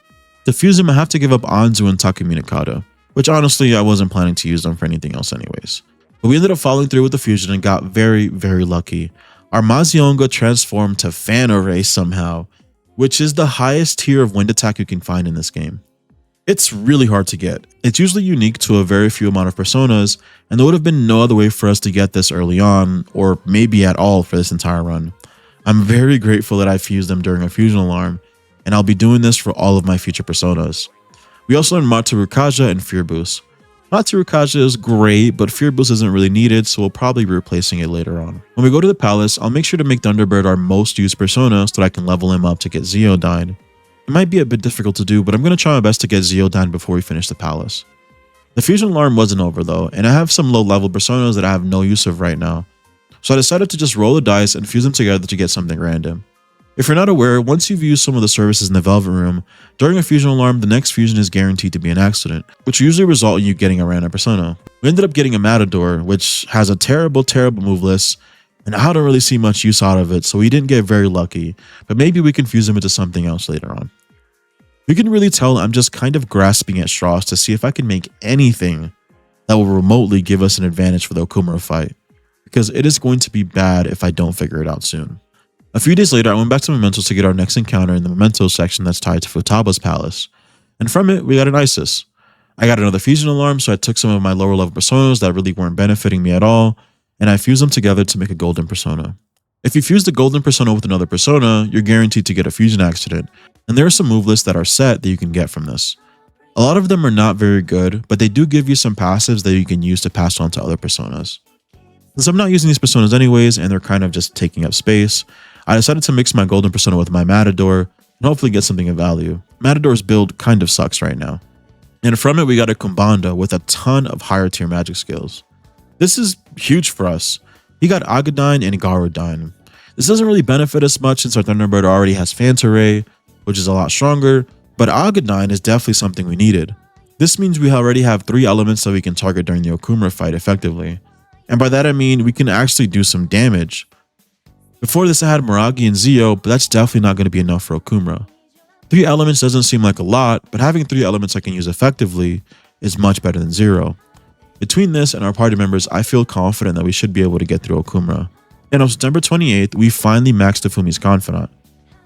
To fuse him, I have to give up Anzu and Takuminakata, which honestly I wasn't planning to use them for anything else anyways. But we ended up following through with the fusion and got very, very lucky. Our Mazionga transformed to Fan Array somehow, which is the highest tier of wind attack you can find in this game. It's really hard to get. It's usually unique to a very few amount of personas, and there would have been no other way for us to get this early on, or maybe at all for this entire run. I'm very grateful that I fused them during a fusion alarm, and I'll be doing this for all of my future personas. We also learned Matsurukaja and Fear Boost. Matsurukaja is great, but Fear Boost isn't really needed, so we'll probably be replacing it later on. When we go to the palace, I'll make sure to make Thunderbird our most used persona so that I can level him up to get Zeodyne. It might be a bit difficult to do, but I'm going to try my best to get Zeodyne before we finish the palace. The fusion alarm wasn't over though, and I have some low level personas that I have no use of right now. So I decided to just roll the dice and fuse them together to get something random. If you're not aware, once you've used some of the services in the Velvet Room, during a fusion alarm, the next fusion is guaranteed to be an accident, which will usually result in you getting a random persona. We ended up getting a Matador, which has a terrible move list, and I don't really see much use out of it, so we didn't get very lucky, but maybe we can fuse him into something else later on. You can really tell I'm just kind of grasping at straws to see if I can make anything that will remotely give us an advantage for the Okumura fight, because it is going to be bad if I don't figure it out soon. A few days later, I went back to Mementos to get our next encounter in the Mementos section that's tied to Futaba's palace, and from it, we got an Isis. I got another fusion alarm, so I took some of my lower level personas that really weren't benefiting me at all, and I fused them together to make a golden persona. If you fuse the golden persona with another persona, you're guaranteed to get a fusion accident, and there are some move lists that are set that you can get from this. A lot of them are not very good, but they do give you some passives that you can use to pass on to other personas. Since I'm not using these personas anyways, and they're kind of just taking up space, I decided to mix my golden persona with my Matador, and hopefully get something of value. Matador's build kind of sucks right now. And from it, we got a Kumbanda with a ton of higher tier magic skills. This is huge for us. He got Agadyne and Garudyne. This doesn't really benefit us much since our Thunderbird already has Phanta Ray, which is a lot stronger, but Agadyne is definitely something we needed. This means we already have 3 elements that we can target during the Okumura fight effectively. And by that I mean we can actually do some damage. Before this I had Miragi and Zio, but that's definitely not going to be enough for Okumura. 3 elements doesn't seem like a lot, but having 3 elements I can use effectively is much better than 0. Between this and our party members, I feel confident that we should be able to get through Okumura. And on September 28th, we finally maxed Fumi's Confidant.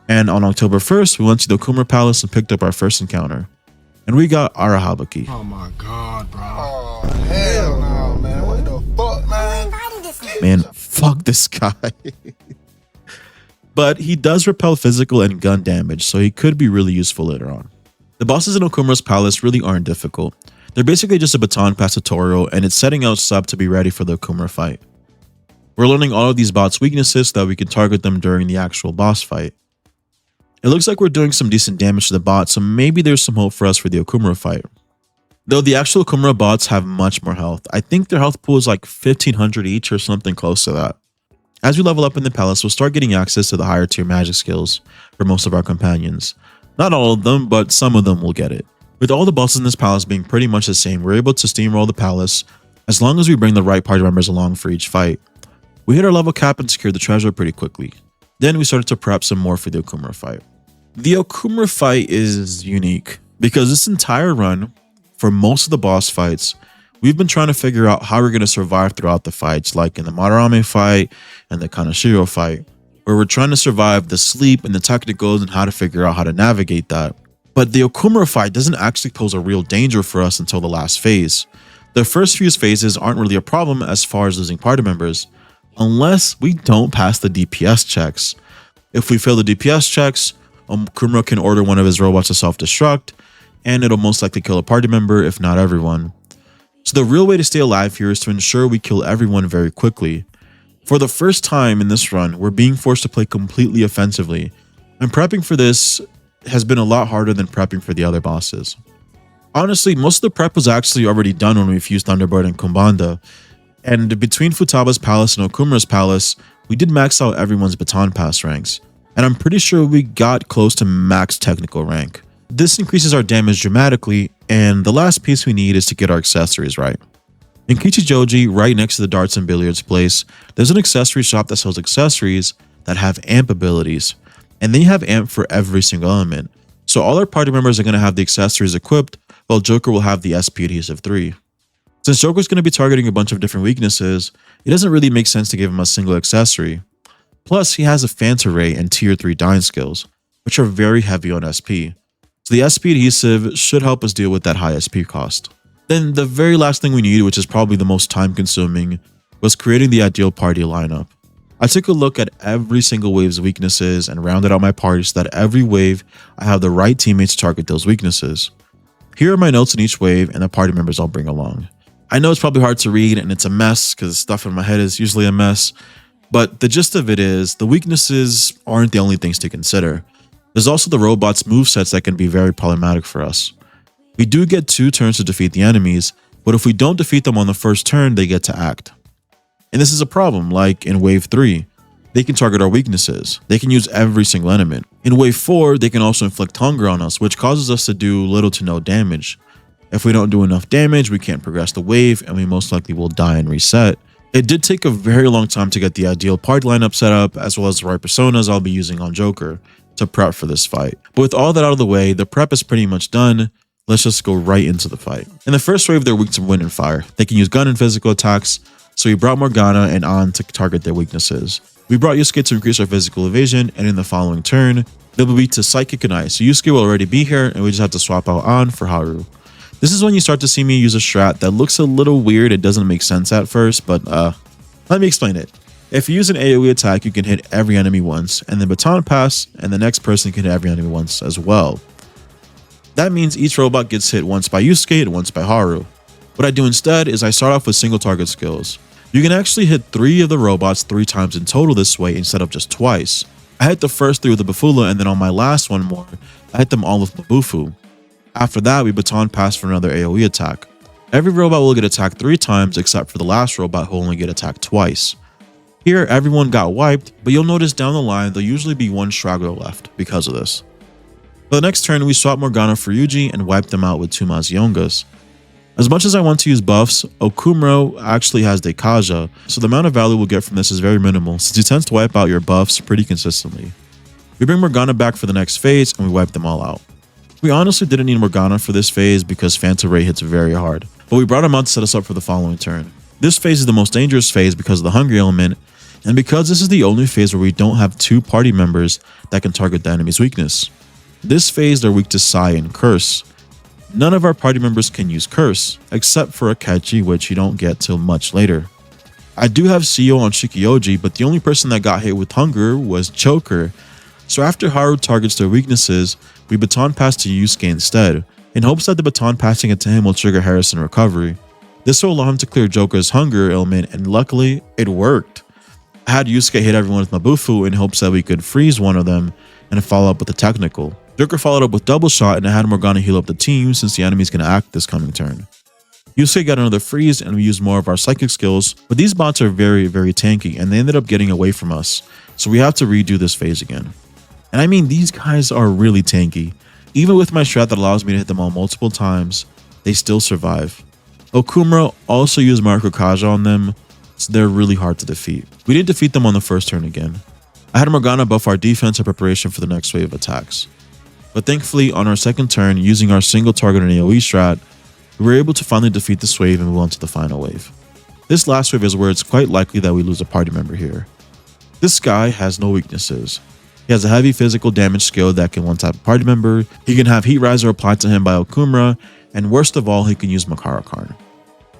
And on October 1st, we went to the Okumura Palace and picked up our first encounter. And we got Arahabaki. Oh my god, bro. Oh, hell no, man. What the fuck, man? Man, fuck this guy. But he does repel physical and gun damage, so he could be really useful later on. The bosses in Okumura's Palace really aren't difficult. They're basically just a baton pass tutorial, and it's setting out sub to be ready for the Okumura fight. We're learning all of these bots' weaknesses so that we can target them during the actual boss fight. It looks like we're doing some decent damage to the bot, so maybe there's some hope for us for the Okumura fight. Though the actual Okumura bots have much more health. I think their health pool is like 1500 each or something close to that. As we level up in the palace, we'll start getting access to the higher tier magic skills for most of our companions. Not all of them, but some of them will get it. With all the bosses in this palace being pretty much the same, we're able to steamroll the palace as long as we bring the right party members along for each fight. We hit our level cap and secured the treasure pretty quickly. Then we started to prep some more for the Okumura fight. The Okumura fight is unique because this entire run, for most of the boss fights, we've been trying to figure out how we're going to survive throughout the fights, like in the Madarame fight and the Kaneshiro fight, where we're trying to survive the sleep and the technicals and how to figure out how to navigate that. But the Okumura fight doesn't actually pose a real danger for us until the last phase. The first few phases aren't really a problem as far as losing party members, unless we don't pass the DPS checks. If we fail the DPS checks, Okumura can order one of his robots to self-destruct, and it'll most likely kill a party member, if not everyone. So the real way to stay alive here is to ensure we kill everyone very quickly. For the first time in this run, we're being forced to play completely offensively, and prepping for this has been a lot harder than prepping for the other bosses. Honestly, most of the prep was actually already done when we fused Thunderbird and Kumbanda, and between Futaba's palace and Okumura's palace, we did max out everyone's baton pass ranks, and I'm pretty sure we got close to max technical rank. This increases our damage dramatically, and the last piece we need is to get our accessories right. In Kichijoji, right next to the darts and billiards place, there's an accessory shop that sells accessories that have amp abilities, and they have amp for every single element. So all our party members are going to have the accessories equipped, while Joker will have the SP Adhesive 3. Since Joker's going to be targeting a bunch of different weaknesses, it doesn't really make sense to give him a single accessory. Plus, he has a Phanta Ray and Tier 3 dying skills, which are very heavy on SP. So the SP Adhesive should help us deal with that high SP cost. Then the very last thing we need, which is probably the most time consuming, was creating the ideal party lineup. I took a look at every single wave's weaknesses and rounded out my party so that every wave I have the right teammates to target those weaknesses. Here are my notes in each wave and the party members I'll bring along. I know it's probably hard to read and it's a mess because stuff in my head is usually a mess, but the gist of it is the weaknesses aren't the only things to consider. There's also the robot's movesets that can be very problematic for us. We do get 2 turns to defeat the enemies, but if we don't defeat them on the first turn, they get to act. And this is a problem, like in Wave 3. They can target our weaknesses. They can use every single element. In Wave 4, they can also inflict hunger on us, which causes us to do little to no damage. If we don't do enough damage, we can't progress the wave, and we most likely will die and reset. It did take a very long time to get the ideal party lineup set up, as well as the right personas I'll be using on Joker to prep for this fight. But with all that out of the way, the prep is pretty much done. Let's just go right into the fight. In the first wave, they're weak to wind and fire. They can use gun and physical attacks, so we brought Morgana and An to target their weaknesses. We brought Yusuke to increase our physical evasion, and in the following turn, they'll be weak to Psychic and Ice. So Yusuke will already be here, and we just have to swap out An for Haru. This is when you start to see me use a strat that looks a little weird. It doesn't make sense at first, but let me explain it. If you use an AoE attack, you can hit every enemy once, and then baton pass, and the next person can hit every enemy once as well. That means each robot gets hit once by Yusuke and once by Haru. What I do instead is I start off with single target skills. You can actually hit 3 of the robots 3 times in total this way instead of just twice. I hit the first 3 with the Bafula, and then on my last one more, I hit them all with Mabufu. After that, we baton pass for another AoE attack. Every robot will get attacked 3 times except for the last robot who will only get attacked twice. Here, everyone got wiped, but you'll notice down the line there'll usually be 1 straggler left because of this. For the next turn, we swap Morgana for Yuji and wipe them out with 2 Maziongas. As much as I want to use buffs, Okumura actually has Dekaja, so the amount of value we'll get from this is very minimal since he tends to wipe out your buffs pretty consistently. We bring Morgana back for the next phase and we wipe them all out. We honestly didn't need Morgana for this phase because Phanta Ray hits very hard, but we brought him out to set us up for the following turn. This phase is the most dangerous phase because of the hungry element, and because this is the only phase where we don't have 2 party members that can target the enemy's weakness. This phase they're weak to Sai and Curse. None of our party members can use Curse, except for Akechi, which you don't get till much later. I do have Seo on Shikioji, but the only person that got hit with Hunger was Joker. So after Haru targets their weaknesses, we baton pass to Yusuke instead, in hopes that the baton passing it to him will trigger Harrison recovery. This will allow him to clear Joker's Hunger ailment, and luckily, it worked. I had Yusuke hit everyone with Mabufu in hopes that we could freeze one of them and follow up with a technical. Joker followed up with double shot, and I had Morgana heal up the team since the enemy's going to act this coming turn. Yusuke got another freeze and we used more of our psychic skills, but these bots are very tanky and they ended up getting away from us, so we have to redo this phase again. And I mean, these guys are really tanky. Even with my strat that allows me to hit them all multiple times, they still survive. Okumura also used Marco Kaja on them, so they're really hard to defeat. We didn't defeat them on the first turn again. I had Morgana buff our defense in preparation for the next wave of attacks. But thankfully, on our second turn, using our single target and AoE strat, we were able to finally defeat this wave and move on to the final wave. This last wave is where it's quite likely that we lose a party member here. This guy has no weaknesses. He has a heavy physical damage skill that can one-tap a party member, he can have Heat Riser applied to him by Okumura, and worst of all, he can use Makara Karn.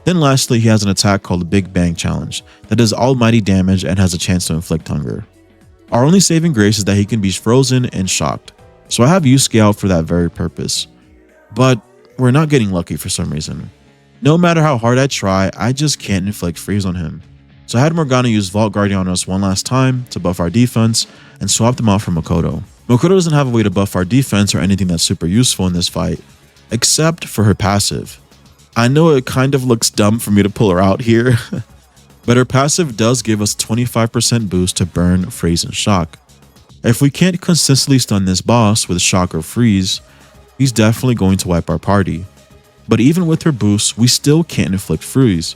Then lastly, he has an attack called the Big Bang Challenge that does almighty damage and has a chance to inflict hunger. Our only saving grace is that he can be frozen and shocked, so I have Yusuke out for that very purpose. But we're not getting lucky for some reason. No matter how hard I try, I just can't inflict freeze on him. So I had Morgana use Vault Guardian on us one last time to buff our defense and swap them out for Makoto. Makoto doesn't have a way to buff our defense or anything that's super useful in this fight, except for her passive. I know it kind of looks dumb for me to pull her out here, but her passive does give us 25% boost to burn, freeze, and shock. If we can't consistently stun this boss with shock or freeze, he's definitely going to wipe our party. But even with her boost, we still can't inflict freeze.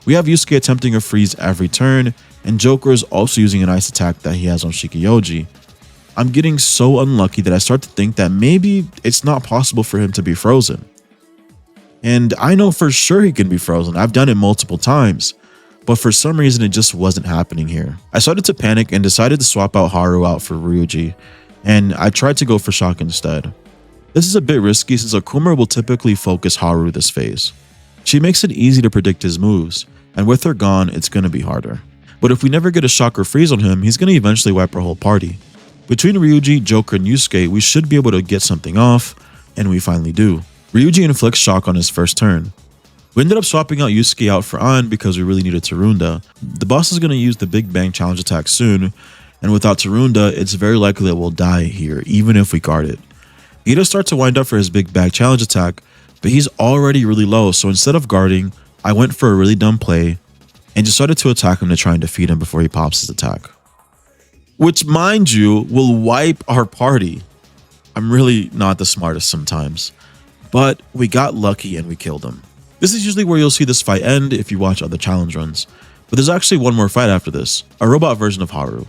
We have Yusuke attempting a freeze every turn, and Joker is also using an ice attack that he has on Shikiyoji. I'm getting so unlucky that I start to think that maybe it's not possible for him to be frozen. And I know for sure he can be frozen, I've done it multiple times, but for some reason it just wasn't happening here. I started to panic and decided to swap out Haru out for Ryuji, and I tried to go for shock instead. This is a bit risky since Okumura will typically focus Haru this phase. She makes it easy to predict his moves, and with her gone, it's going to be harder. But if we never get a shock or freeze on him, he's going to eventually wipe our whole party. Between Ryuji, Joker, and Yusuke, we should be able to get something off, and we finally do. Ryuji inflicts shock on his first turn. We ended up swapping out Yusuke out for An because we really needed Tarunda. The boss is going to use the Big Bang Challenge attack soon, and without Tarunda, it's very likely that we'll die here, even if we guard it. He does start to wind up for his Big Bang Challenge attack, but he's already really low, so instead of guarding, I went for a really dumb play and just started to attack him to try and defeat him before he pops his attack. Which, mind you, will wipe our party. I'm really not the smartest sometimes, but we got lucky and we killed him. This is usually where you'll see this fight end if you watch other challenge runs, but there's actually one more fight after this, a robot version of Haru.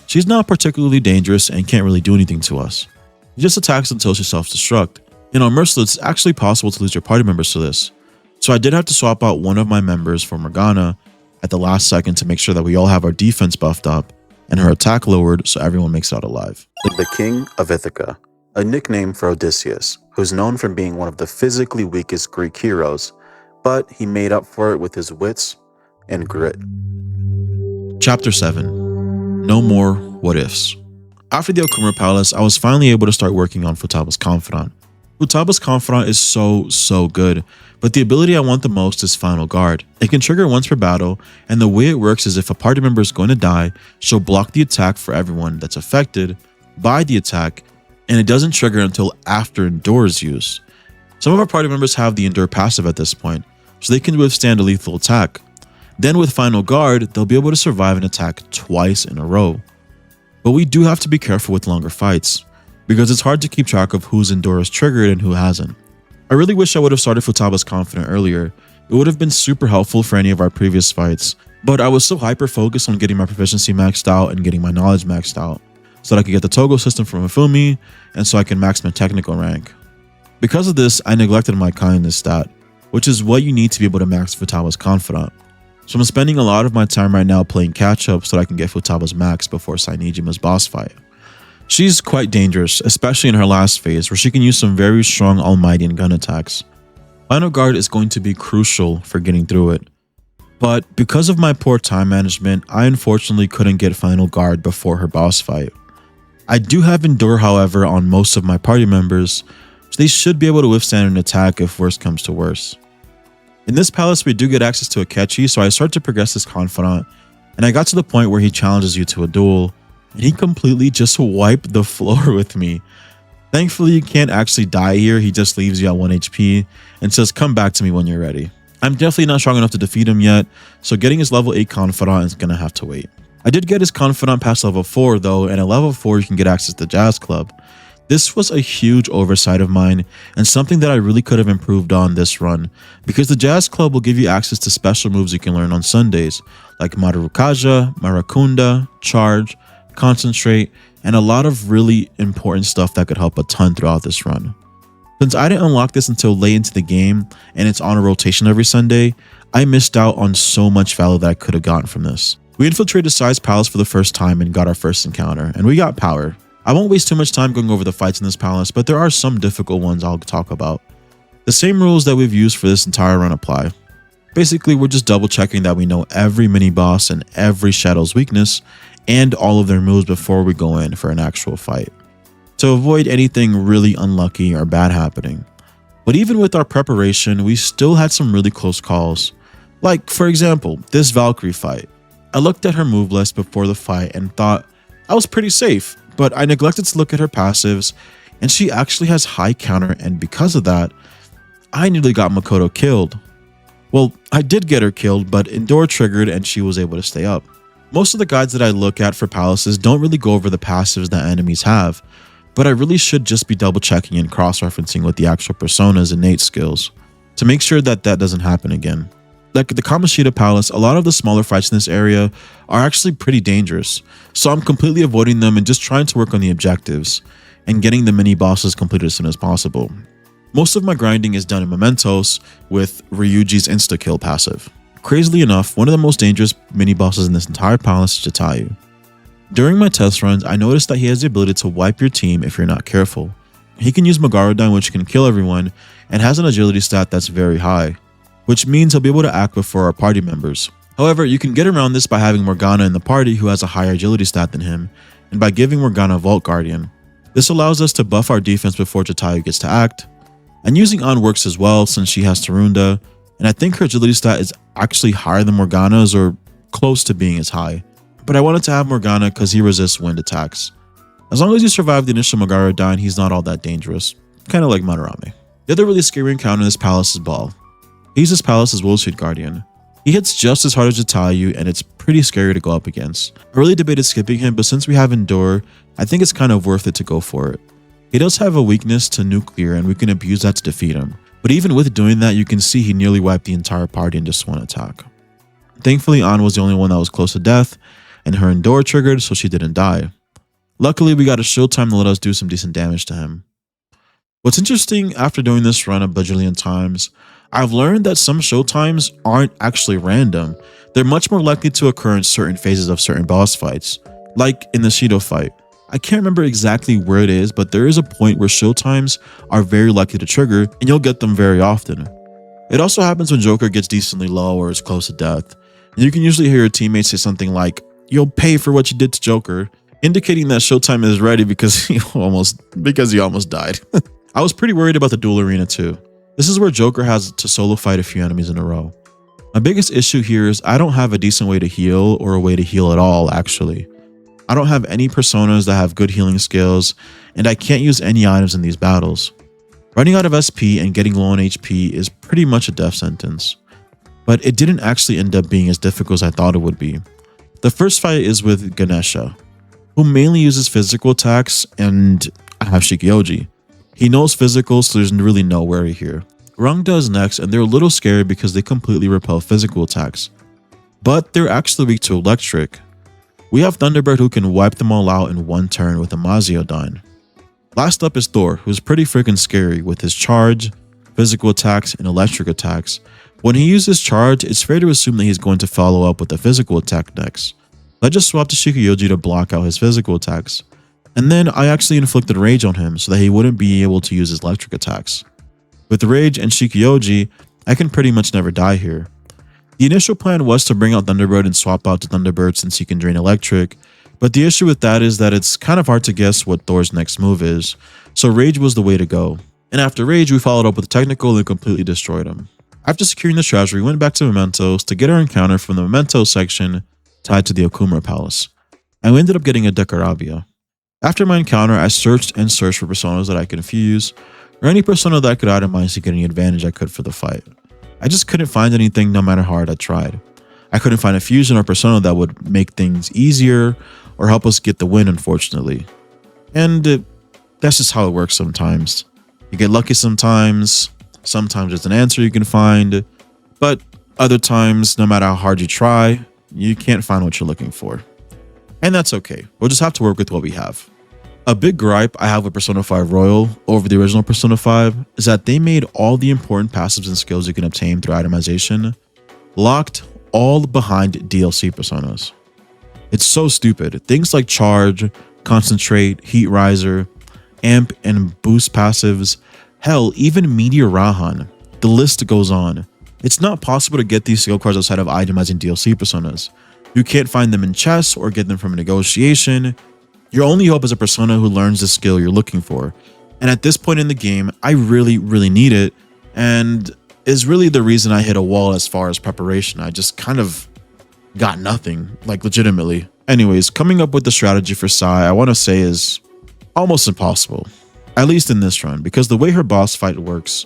She's not particularly dangerous and can't really do anything to us. She just attacks until she self-destruct. And on Merciless, it's actually possible to lose your party members to this. So I did have to swap out one of my members for Morgana at the last second to make sure that we all have our defense buffed up and her attack lowered so everyone makes it out alive. The King of Ithaca, a nickname for Odysseus, who's known for being one of the physically weakest Greek heroes, but he made up for it with his wits and grit. Chapter 7. No More What Ifs. After the Okumura Palace, I was finally able to start working on Futaba's Confidant. Futaba's Confidant is so good, but the ability I want the most is Final Guard. It can trigger once per battle, and the way it works is if a party member is going to die, she'll block the attack for everyone that's affected by the attack, and it doesn't trigger until after Endure's use. Some of our party members have the Endure passive at this point, so they can withstand a lethal attack. Then with Final Guard, they'll be able to survive an attack twice in a row. But we do have to be careful with longer fights, because it's hard to keep track of whose Endure is triggered and who hasn't. I really wish I would have started Futaba's Confidant earlier. It would have been super helpful for any of our previous fights, but I was so hyper-focused on getting my proficiency maxed out and getting my knowledge maxed out, so that I could get the Togo system from Mifumi, and so I can max my technical rank. Because of this, I neglected my kindness stat, which is what you need to be able to max Futaba's Confidant. So I'm spending a lot of my time right now playing catch-up so that I can get Futaba's max before Sainijima's boss fight. She's quite dangerous, especially in her last phase, where she can use some very strong almighty and gun attacks. Final Guard is going to be crucial for getting through it. But because of my poor time management, I unfortunately couldn't get Final Guard before her boss fight. I do have Endure, however, on most of my party members, so they should be able to withstand an attack if worse comes to worse. In this palace, we do get access to Akechi, so I start to progress this Confidant, and I got to the point where he challenges you to a duel, and he completely just wiped the floor with me. Thankfully, you can't actually die here, he just leaves you at 1 HP and says come back to me when you're ready. I'm definitely not strong enough to defeat him yet, so getting his level 8 Confidant is gonna have to wait. I did get his Confidant past level 4 though, and at level 4 you can get access to Jazz Club. This was a huge oversight of mine and something that I really could have improved on this run, because the Jazz Club will give you access to special moves you can learn on Sundays, like Marukaja, Marakunda, Charge, Concentrate, and a lot of really important stuff that could help a ton throughout this run. Since I didn't unlock this until late into the game and it's on a rotation every Sunday, I missed out on so much value that I could have gotten from this. We infiltrated Sai's palace for the first time and got our first encounter, and we got power. I won't waste too much time going over the fights in this palace, but there are some difficult ones I'll talk about. The same rules that we've used for this entire run apply. Basically, we're just double checking that we know every mini boss and every Shadow's weakness and all of their moves before we go in for an actual fight, to avoid anything really unlucky or bad happening. But even with our preparation, we still had some really close calls. Like, for example, this Valkyrie fight. I looked at her move list before the fight and thought I was pretty safe, but I neglected to look at her passives, and she actually has high counter, and because of that, I nearly got Makoto killed. Well, I did get her killed, but Endure triggered and she was able to stay up. Most of the guides that I look at for palaces don't really go over the passives that enemies have, but I really should just be double checking and cross-referencing with the actual persona's innate skills to make sure that that doesn't happen again. Like the Kamoshida Palace, a lot of the smaller fights in this area are actually pretty dangerous, so I'm completely avoiding them and just trying to work on the objectives and getting the mini bosses completed as soon as possible. Most of my grinding is done in Mementos with Ryuji's insta-kill passive. Crazily enough, one of the most dangerous mini bosses in this entire palace is Jatayu. During my test runs, I noticed that he has the ability to wipe your team if you're not careful. He can use Magarodon, which can kill everyone, and has an agility stat that's very high, which means he'll be able to act before our party members. However, you can get around this by having Morgana in the party who has a higher agility stat than him, and by giving Morgana Vault Guardian. This allows us to buff our defense before Jatayu gets to act, and using On works as well since she has Tarunda, and I think her agility stat is actually higher than Morgana's or close to being as high. But I wanted to have Morgana because he resists wind attacks. As long as you survive the initial Magarodon, he's not all that dangerous, kind of like Madarame. The other really scary encounter in this palace is Ball. He's this palace's Willshield Guardian. He hits just as hard as Jatayu, and it's pretty scary to go up against. I really debated skipping him, but since we have Endure, I think it's kind of worth it to go for it. He does have a weakness to nuclear, and we can abuse that to defeat him. But even with doing that, you can see he nearly wiped the entire party in just one attack. Thankfully, An was the only one that was close to death, and her Endure triggered, so she didn't die. Luckily, we got a shield time to let us do some decent damage to him. What's interesting, after doing this run a bajillion times, I've learned that some show times aren't actually random. They're much more likely to occur in certain phases of certain boss fights, like in the Shido fight. I can't remember exactly where it is, but there is a point where show times are very likely to trigger, and you'll get them very often. It also happens when Joker gets decently low or is close to death, and you can usually hear your teammates say something like, "You'll pay for what you did to Joker," indicating that showtime is ready because he almost died. I was pretty worried about the duel arena too. This is where Joker has to solo fight a few enemies in a row. My biggest issue here is I don't have a decent way to heal or a way to heal at all, actually. I don't have any personas that have good healing skills, and I can't use any items in these battles. Running out of SP and getting low on HP is pretty much a death sentence, but it didn't actually end up being as difficult as I thought it would be. The first fight is with Ganesha, who mainly uses physical attacks, and I have Shikioji. He knows physical, so there's really no worry here. Rung does next, and they're a little scary because they completely repel physical attacks, but they're actually weak to electric. We have Thunderbird who can wipe them all out in one turn with a Maziodine. Last up is Thor, who's pretty freaking scary with his charge, physical attacks, and electric attacks. When he uses charge, it's fair to assume that he's going to follow up with a physical attack next. I just swapped to Shikioji to block out his physical attacks, and then I actually inflicted rage on him so that he wouldn't be able to use his electric attacks. With rage and Shikioji, I can pretty much never die here. The initial plan was to bring out Thunderbird and swap out to Thunderbird since he can drain electric, but the issue with that is that it's kind of hard to guess what Thor's next move is, so rage was the way to go. And after rage, we followed up with technical and completely destroyed him. After securing the treasure, we went back to Mementos to get our encounter from the Mementos section tied to the Okumura Palace, and we ended up getting a Decaravia. After my encounter, I searched and searched for personas that I could fuse, or any persona that I could itemize to get any advantage I could for the fight. I just couldn't find anything no matter how hard I tried. I couldn't find a fusion or persona that would make things easier or help us get the win, unfortunately. And That's just how it works sometimes. You get lucky sometimes it's an answer you can find, but other times, no matter how hard you try, you can't find what you're looking for. And that's okay. We'll just have to work with what we have. A big gripe I have with Persona 5 Royal over the original Persona 5 is that they made all the important passives and skills you can obtain through itemization locked all behind DLC personas. It's so stupid. Things like Charge, Concentrate, Heat Riser, Amp, and Boost passives, hell, even Meteor Rahan. The list goes on. It's not possible to get these skill cards outside of itemizing DLC personas. You can't find them in chests or get them from a negotiation. Your only hope is a persona who learns the skill you're looking for. And at this point in the game, I really need it, and is really the reason I hit a wall as far as preparation. I just kind of got nothing, like legitimately. Anyways, coming up with the strategy for Sai, I want to say is almost impossible. At least in this run, because the way her boss fight works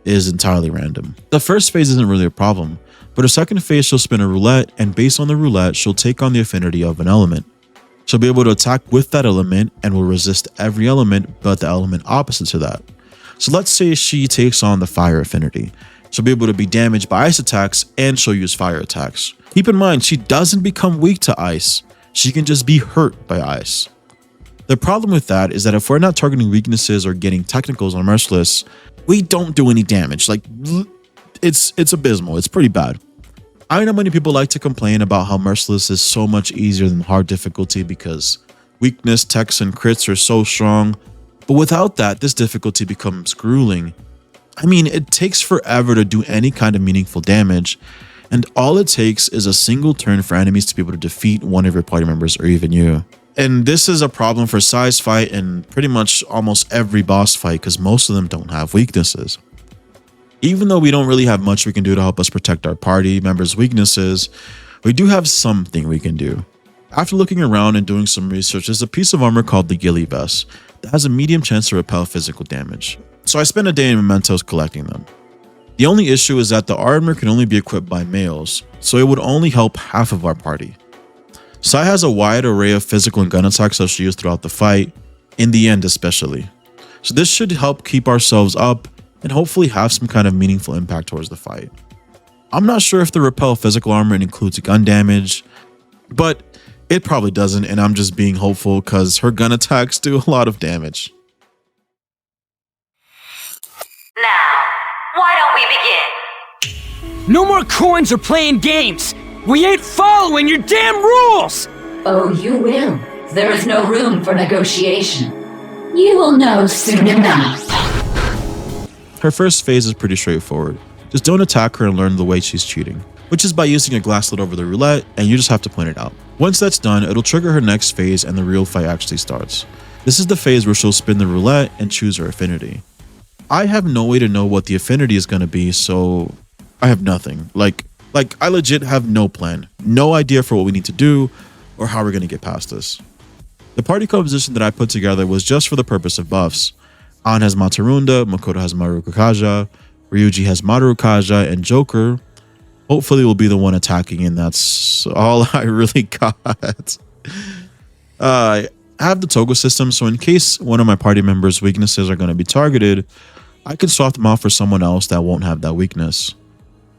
is entirely random. The first phase isn't really a problem, but her second phase she'll spin a roulette, and based on the roulette, she'll take on the affinity of an element. She'll be able to attack with that element and will resist every element but the element opposite to that. So let's say she takes on the fire affinity. She'll be able to be damaged by ice attacks and she'll use fire attacks. Keep in mind, she doesn't become weak to ice. She can just be hurt by ice. The problem with that is that if we're not targeting weaknesses or getting technicals on Merciless, we don't do any damage. Like, it's abysmal. It's pretty bad. I know many people like to complain about how Merciless is so much easier than hard difficulty because weakness, techs, and crits are so strong, but without that, this difficulty becomes grueling. I mean, it takes forever to do any kind of meaningful damage, and all it takes is a single turn for enemies to be able to defeat one of your party members or even you. And this is a problem for Sai's fight and pretty much almost every boss fight because most of them don't have weaknesses. Even though we don't really have much we can do to help us protect our party members' weaknesses, we do have something we can do. After looking around and doing some research, there's a piece of armor called the Ghillie Vest that has a medium chance to repel physical damage. So I spent a day in mementos collecting them. The only issue is that the armor can only be equipped by males, so it would only help half of our party. Sai has a wide array of physical and gun attacks that she'll use throughout the fight, in the end especially. So this should help keep ourselves up and hopefully have some kind of meaningful impact towards the fight. I'm not sure if the repel physical armor includes gun damage, but it probably doesn't, and I'm just being hopeful because her gun attacks do a lot of damage. Now, why don't we begin? No more coins or playing games! We ain't following your damn rules! Oh, you will. There is no room for negotiation. You will know soon enough. Her first phase is pretty straightforward. Just don't attack her and learn the way she's cheating, which is by using a glass lid over the roulette, and you just have to point it out. Once that's done, it'll trigger her next phase and the real fight actually starts. This is the phase where she'll spin the roulette and choose her affinity. I have no way to know what the affinity is going to be, so I have nothing. Like I legit have no plan, no idea for what we need to do or how we're going to get past this. The party composition that I put together was just for the purpose of buffs. An has Matarunda, Makoto has Marukaja, Ryuji has Marukaja, and Joker hopefully will be the one attacking, and that's all I really got. I have the Togo system, so in case one of my party members' weaknesses are going to be targeted, I can swap them out for someone else that won't have that weakness.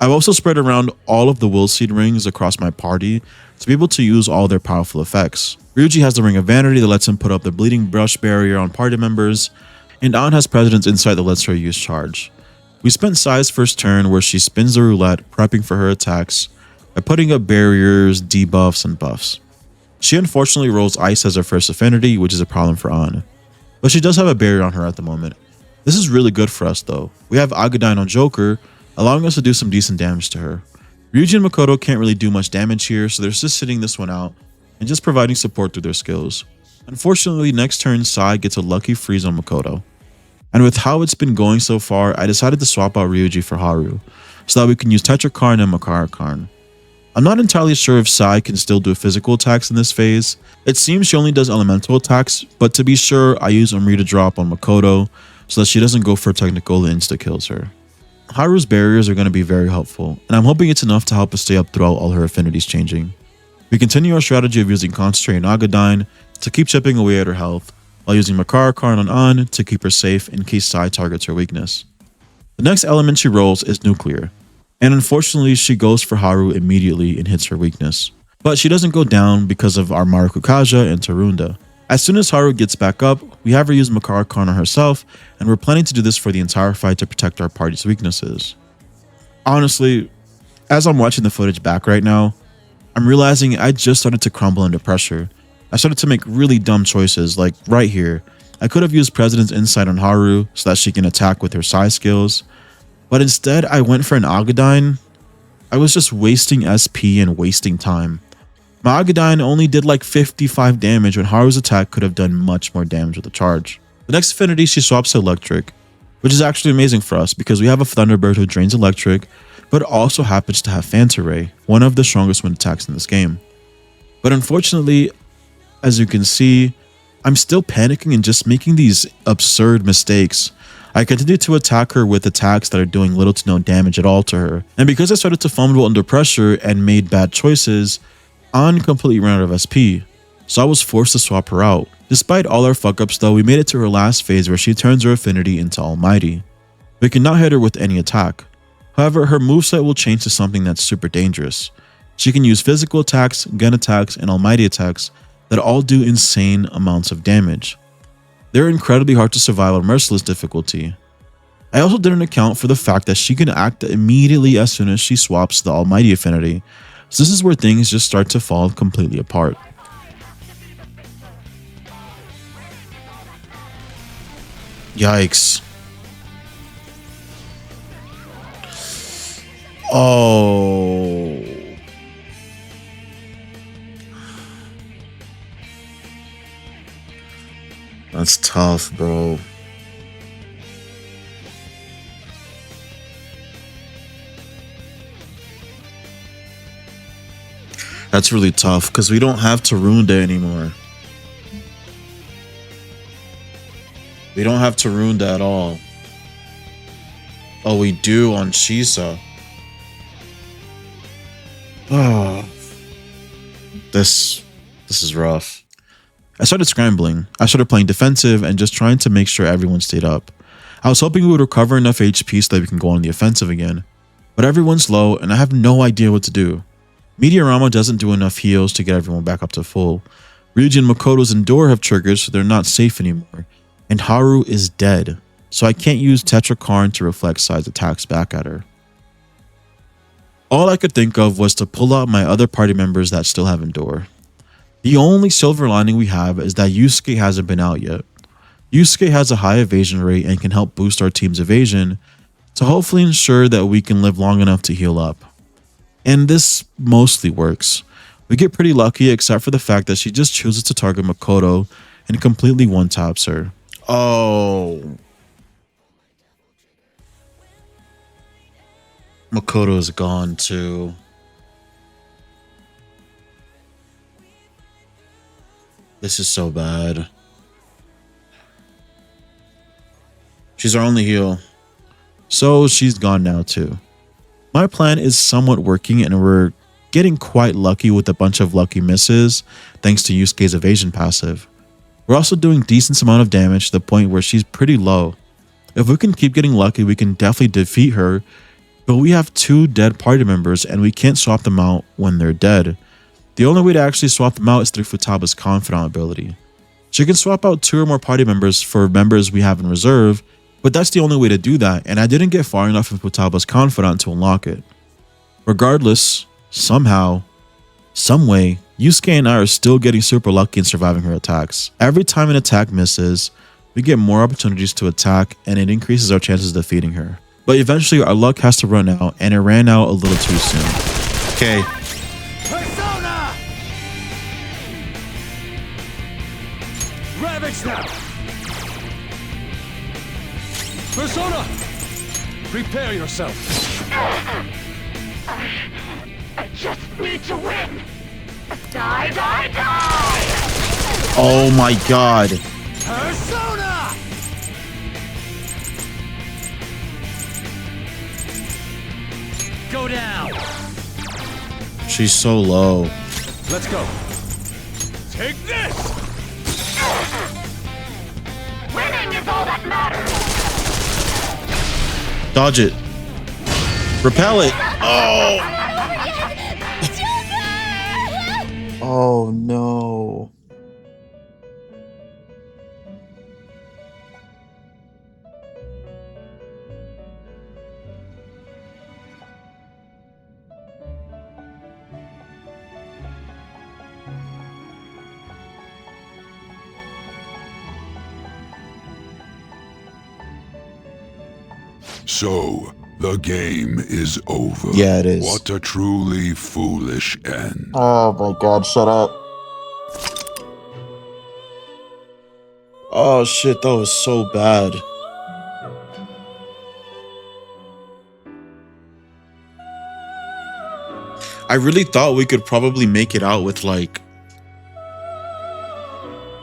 I've also spread around all of the Will Seed rings across my party to be able to use all their powerful effects. Ryuji has the Ring of Vanity that lets him put up the Bleeding Brush barrier on party members, and An has President's Insight that lets her use Charge. We spent Sai's first turn where she spins the roulette, prepping for her attacks by putting up barriers, debuffs, and buffs. She unfortunately rolls Ice as her first affinity, which is a problem for An, but she does have a barrier on her at the moment. This is really good for us though. We have Agadine on Joker, allowing us to do some decent damage to her. Ryuji and Makoto can't really do much damage here, so they're just sitting this one out and just providing support through their skills. Unfortunately, next turn Sai gets a lucky freeze on Makoto. And with how it's been going so far, I decided to swap out Ryuji for Haru, so that we can use Tetrakarn and Makarakarn. I'm not entirely sure if Sai can still do physical attacks in this phase. It seems she only does elemental attacks, but to be sure, I use Amrita Drop on Makoto, so that she doesn't go for technical and insta-kills her. Haru's barriers are going to be very helpful, and I'm hoping it's enough to help us stay up throughout all her affinities changing. We continue our strategy of using Concentrate and Agadine to keep chipping away at her health, while using Makara Karn on An to keep her safe in case Sai targets her weakness. The next element she rolls is Nuclear, and unfortunately she goes for Haru immediately and hits her weakness. But she doesn't go down because of our Marukukaja and Tarunda. As soon as Haru gets back up, we have her use Makara Karn on herself, and we're planning to do this for the entire fight to protect our party's weaknesses. Honestly, as I'm watching the footage back right now, I'm realizing I just started to crumble under pressure. I started to make really dumb choices, like right here. I could have used President's Insight on Haru so that she can attack with her Sai skills, but instead I went for an Agadine. I was just wasting SP and wasting time. My Agadine only did like 55 damage when Haru's attack could have done much more damage with the charge. The next affinity she swaps to Electric, which is actually amazing for us because we have a Thunderbird who drains Electric, but also happens to have Phanta Ray, one of the strongest wind attacks in this game. But unfortunately, as you can see, I'm still panicking and just making these absurd mistakes. I continue to attack her with attacks that are doing little to no damage at all to her, and because I started to fumble under pressure and made bad choices, An completely ran out of SP, so I was forced to swap her out. Despite all our fuck-ups though, we made it to her last phase where she turns her affinity into Almighty. We cannot hit her with any attack. However, her moveset will change to something that's super dangerous. She can use physical attacks, gun attacks, and Almighty attacks that all do insane amounts of damage. They're incredibly hard to survive on Merciless difficulty. I also didn't account for the fact that she can act immediately as soon as she swaps the Almighty affinity, so this is where things just start to fall completely apart. Yikes. Oh. That's tough, bro. That's really tough because we don't have Tarunda anymore. We don't have Tarunda at all. Oh, we do on Shisa. Oh. This is rough. I started scrambling. I started playing defensive and just trying to make sure everyone stayed up. I was hoping we would recover enough HP so that we can go on the offensive again. But everyone's low and I have no idea what to do. Meteorama doesn't do enough heals to get everyone back up to full. Ryuji and Makoto's Endure have triggers so they're not safe anymore. And Haru is dead, so I can't use Tetra Karn to reflect Sai's attacks back at her. All I could think of was to pull out my other party members that still have Endure. The only silver lining we have is that Yusuke hasn't been out yet. Yusuke has a high evasion rate and can help boost our team's evasion to hopefully ensure that we can live long enough to heal up. And this mostly works. We get pretty lucky except for the fact that she just chooses to target Makoto and completely one-taps her. Oh. Makoto is gone too. This is so bad. She's our only heal. So she's gone now too. My plan is somewhat working and we're getting quite lucky with a bunch of lucky misses thanks to Yusuke's evasion passive. We're also doing decent amount of damage to the point where she's pretty low. If we can keep getting lucky, we can definitely defeat her, but we have 2 dead party members and we can't swap them out when they're dead. The only way to actually swap them out is through Futaba's Confidant ability. She can swap out 2 or more party members for members we have in reserve, but that's the only way to do that, and I didn't get far enough in Futaba's Confidant to unlock it. Regardless, somehow, someway, Yusuke and I are still getting super lucky in surviving her attacks. Every time an attack misses, we get more opportunities to attack and it increases our chances of defeating her. But eventually our luck has to run out, and it ran out a little too soon. Okay. Persona! Ravage now! Persona! Prepare yourself. I just need to win. Die, die, die! Oh my god. Persona! Go down. She's so low. Let's go. Take this! Dodge it. Repel it. Oh. Oh no. So, the game is over. Yeah, it is. What a truly foolish end. Oh my god, shut up. Oh shit, that was so bad. I really thought we could probably make it out with like...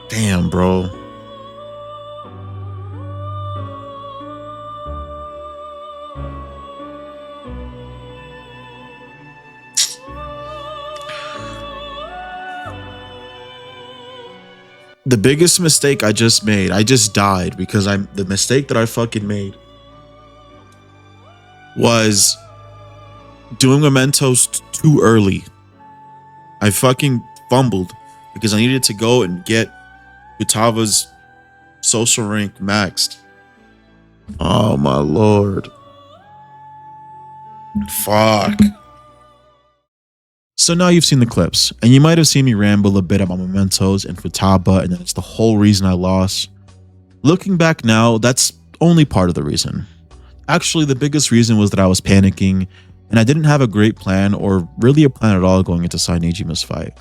Damn, bro. The biggest mistake I just made, I just died because the mistake that I fucking made was doing mementos too early. I fucking fumbled because I needed to go and get Futava's social rank maxed. Oh my lord. Fuck. So now you've seen the clips, and you might have seen me ramble a bit about mementos and Futaba, and then it's the whole reason I lost. Looking back now, that's only part of the reason. Actually, the biggest reason was that I was panicking, and I didn't have a great plan, or really a plan at all going into Sainijima's fight.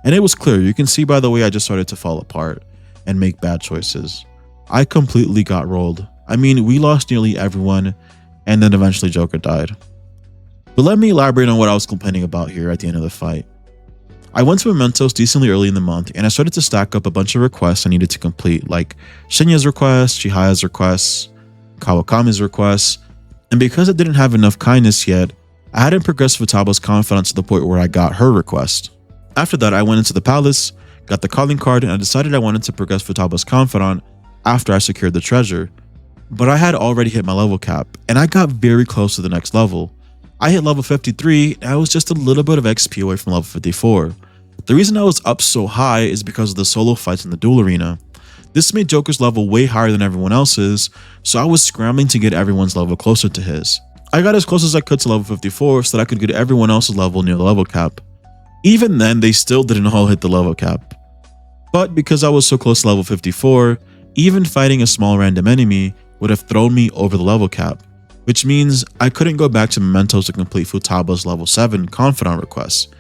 And it was clear, you can see by the way I just started to fall apart and make bad choices. I completely got rolled. I mean, we lost nearly everyone, and then eventually Joker died. But let me elaborate on what I was complaining about here at the end of the fight. I went to mementos decently early in the month, and I started to stack up a bunch of requests I needed to complete, like Shinya's requests, Chihaya's requests, Kawakami's requests, and because I didn't have enough kindness yet, I hadn't progressed Futaba's confidence to the point where I got her request. After that, I went into the palace, got the calling card, and I decided I wanted to progress Futaba's confidant after I secured the treasure. But I had already hit my level cap, and I got very close to the next level. I hit level 53, and I was just a little bit of XP away from level 54. The reason I was up so high is because of the solo fights in the duel arena. This made Joker's level way higher than everyone else's, so I was scrambling to get everyone's level closer to his. I got as close as I could to level 54 so that I could get everyone else's level near the level cap. Even then, they still didn't all hit the level cap. But because I was so close to level 54, even fighting a small random enemy would have thrown me over the level cap, which means I couldn't go back to mementos to complete Futaba's level 7 confidant request,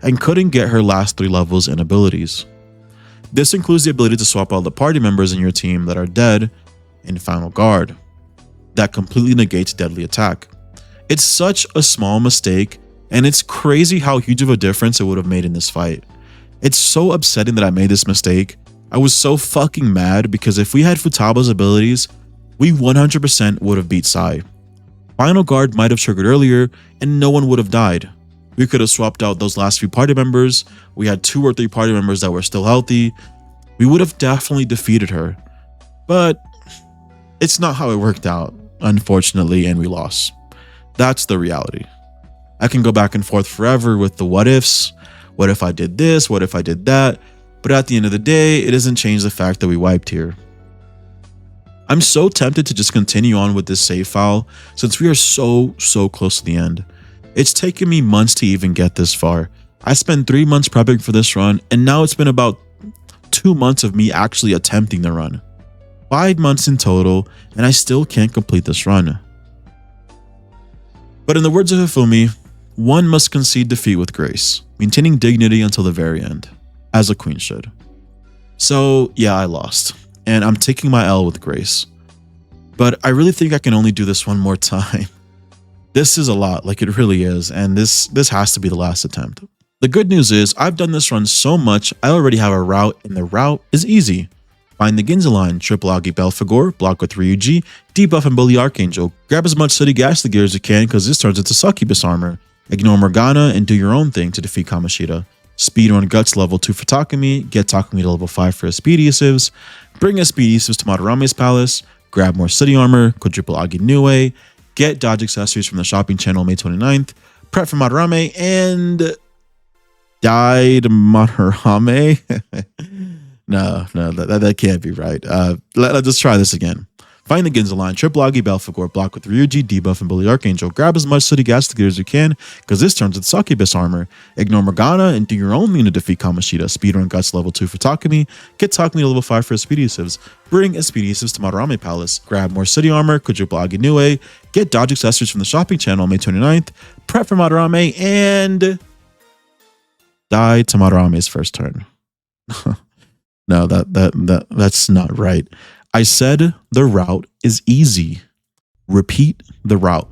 and couldn't get her last 3 levels and abilities. This includes the ability to swap all the party members in your team that are dead in Final Guard. That completely negates deadly attack. It's such a small mistake, and it's crazy how huge of a difference it would have made in this fight. It's so upsetting that I made this mistake. I was so fucking mad because if we had Futaba's abilities, we 100% would have beat Sai. Final Guard might have triggered earlier, and no one would have died. We could have swapped out those last few party members. We had 2 or 3 party members that were still healthy. We would have definitely defeated her. But it's not how it worked out, unfortunately, and we lost. That's the reality. I can go back and forth forever with the what ifs. What if I did this? What if I did that? But at the end of the day, it doesn't change the fact that we wiped here. I'm so tempted to just continue on with this save file since we are so close to the end. It's taken me months to even get this far. I spent 3 months prepping for this run, and now it's been about 2 months of me actually attempting the run. 5 months in total, and I still can't complete this run. But in the words of Hifumi, one must concede defeat with grace, maintaining dignity until the very end, as a queen should. So yeah, I lost, and I'm taking my L with grace. But I really think I can only do this one more time. This is a lot, like it really is, and this has to be the last attempt. The good news is, I've done this run so much, I already have a route, and the route is easy. Find the Ginza line, triple Agi Belphegor, block with Ryuji, debuff and bully Archangel, grab as much City Ghastly Gear as you can because this turns into Succubus armor, ignore Morgana and do your own thing to defeat Kamoshida. Speedrun Guts level 2 for Takumi, get Takumi to level 5 for his Speedy Sieves, bring his Speedy Sieves to Madarame's palace, grab more city armor, quadruple Agi Nue, get dodge accessories from the shopping channel May 29th, prep for Madarame, and die to Madarame. No, that can't be right. Let's just try this again. Find the Ginza line, triple Agi Belphegor, block with Ryuji, debuff, and Bully Archangel. Grab as much city gas to get as you can, because this turns with Succubus armor. Ignore Morgana and do your own lean to defeat Kamoshida. Speedrun Guts level 2 for Takumi. Get Takumi to level 5 for Expeditives. Bring Expeditives to Madarame Palace. Grab more city armor, quadruple Agi Nue. Get dodge accessories from the shopping channel May 29th. Prep for Madarame and die to Madarame's first turn. No, that's not right. I said the route is easy. Repeat the route.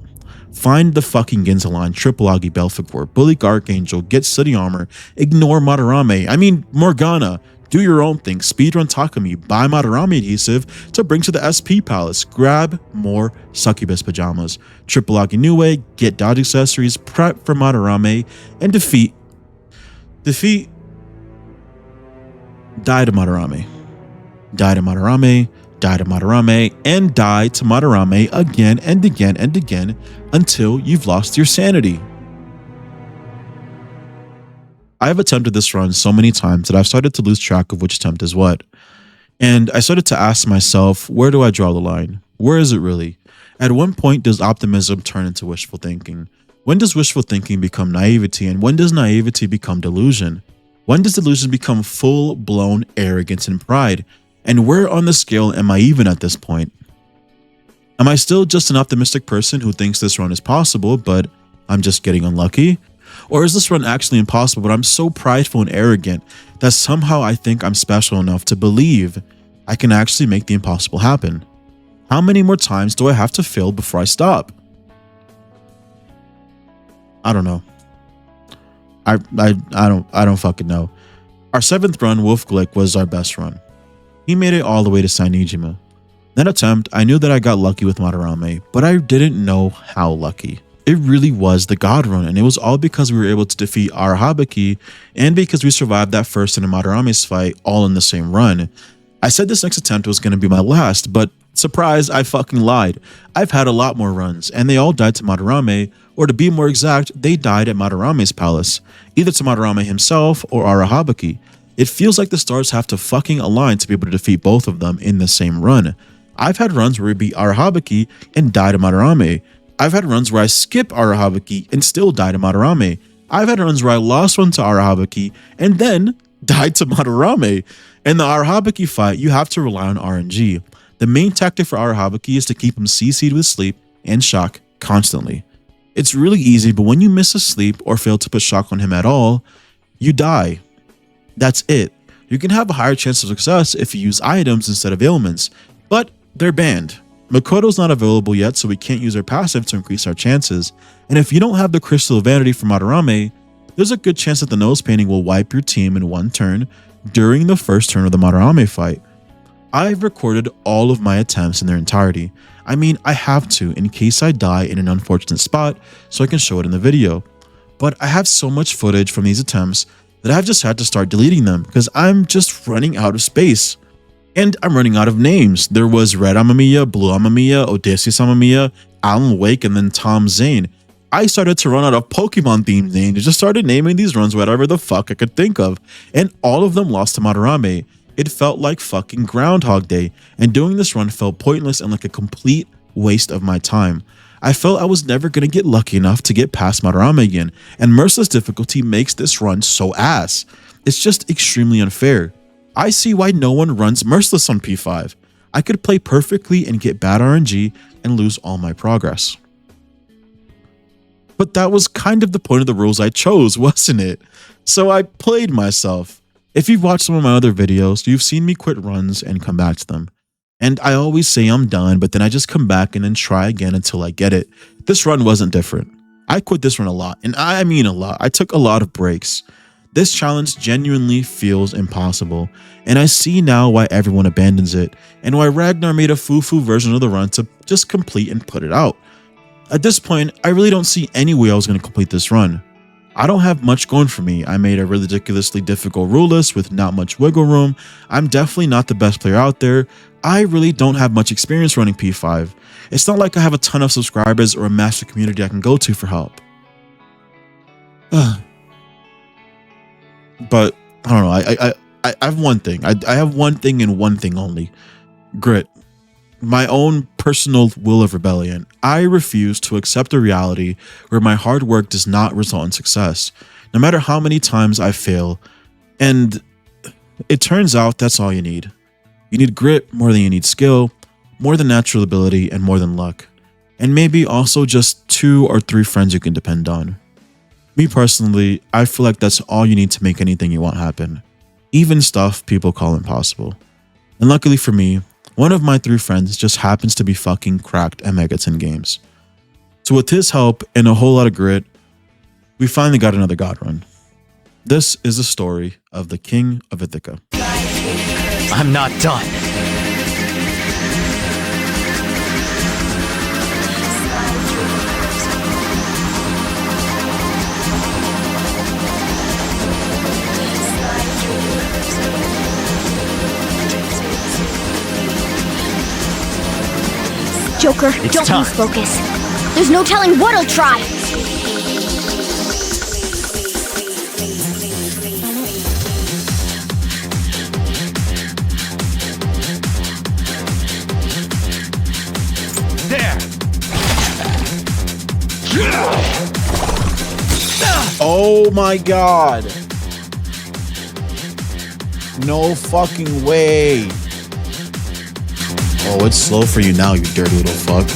Find the fucking Ginza line, triple Agi Belphegor, bully Archangel, get city armor, ignore Morgana, do your own thing, speedrun Takumi, buy Madarame adhesive to bring to the SP Palace, grab more Succubus pajamas, triple Agi Nue, get dodge accessories, prep for Madarame, and defeat, die to Madarame. Die to Madarame, die to Madarame, and die to Madarame again and again and again until you've lost your sanity. I have attempted this run so many times that I've started to lose track of which attempt is what. And I started to ask myself, where do I draw the line? Where is it really? At one point, does optimism turn into wishful thinking? When does wishful thinking become naivety? And when does naivety become delusion? When does delusion become full-blown arrogance and pride? And where on the scale am I even at this point? Am I still just an optimistic person who thinks this run is possible, but I'm just getting unlucky? Or is this run actually impossible, but I'm so prideful and arrogant that somehow I think I'm special enough to believe I can actually make the impossible happen? How many more times do I have to fail before I stop? I don't know. I don't fucking know. Our 7th run, Wolf Glick, was our best run. He made it all the way to Sainijima. That attempt, I knew that I got lucky with Madarame, but I didn't know how lucky. It really was the God run, and it was all because we were able to defeat Arahabaki and because we survived that first and Madarame's fight all in the same run. I said this next attempt was going to be my last, but surprise, I fucking lied. I've had a lot more runs, and they all died to Madarame, or to be more exact, they died at Madarame's palace, either to Madarame himself or Arahabaki. It feels like the stars have to fucking align to be able to defeat both of them in the same run. I've had runs where we beat Arahabaki and die to Madarame. I've had runs where I skip Arahabaki and still die to Madarame. I've had runs where I lost one to Arahabaki and then died to Madarame. In the Arahabaki fight, you have to rely on RNG. The main tactic for Arahabaki is to keep him CC'd with sleep and shock constantly. It's really easy, but when you miss a sleep or fail to put shock on him at all, you die. That's it. You can have a higher chance of success if you use items instead of ailments, but they're banned. Makoto's not available yet, so we can't use our passive to increase our chances. And if you don't have the Crystal of Vanity from Madarame, there's a good chance that the nose painting will wipe your team in one turn during the first turn of the Madarame fight. I've recorded all of my attempts in their entirety. I mean, I have to in case I die in an unfortunate spot so I can show it in the video. But I have so much footage from these attempts that I've just had to start deleting them because I'm just running out of space. And I'm running out of names. There was Red Amamiya, Blue Amamiya, Odysseus Amamiya, Alan Wake, and then Tom Zane. I started to run out of Pokemon themed names and just started naming these runs whatever the fuck I could think of. And all of them lost to Madarame. It felt like fucking Groundhog Day, and doing this run felt pointless and like a complete waste of my time. I felt I was never going to get lucky enough to get past Madarame again, and Merciless difficulty makes this run so ass. It's just extremely unfair. I see why no one runs Merciless on P5. I could play perfectly and get bad RNG and lose all my progress. But that was kind of the point of the rules I chose, wasn't it? So I played myself. If you've watched some of my other videos, you've seen me quit runs and come back to them. And I always say I'm done, but then I just come back and then try again until I get it. This run wasn't different. I quit this run a lot, and I mean a lot. I took a lot of breaks. This challenge genuinely feels impossible, and I see now why everyone abandons it, and why Ragnar made a foo-foo version of the run to just complete and put it out. At this point, I really don't see any way I was going to complete this run. I don't have much going for me. I made a ridiculously difficult rule list with not much wiggle room. I'm definitely not the best player out there. I really don't have much experience running P5. It's not like I have a ton of subscribers or a massive community I can go to for help. But I don't know. I have one thing. I have one thing and one thing only. Grit. My own personal will of rebellion. I refuse to accept a reality where my hard work does not result in success, no matter how many times I fail. And it turns out that's all you need. You need grit more than you need skill, more than natural ability, and more than luck. And maybe also just 2 or 3 friends you can depend on. Me personally, I feel like that's all you need to make anything you want happen. Even stuff people call impossible. And luckily for me, one of my 3 friends just happens to be fucking cracked at Megaton games. So with his help and a whole lot of grit, we finally got another God run. This is the story of the King of Ithaca. I'm not done. Joker, don't lose focus. There's no telling what he'll try. There. Oh my god. No fucking way. Oh, it's slow for you now, you dirty little fuck.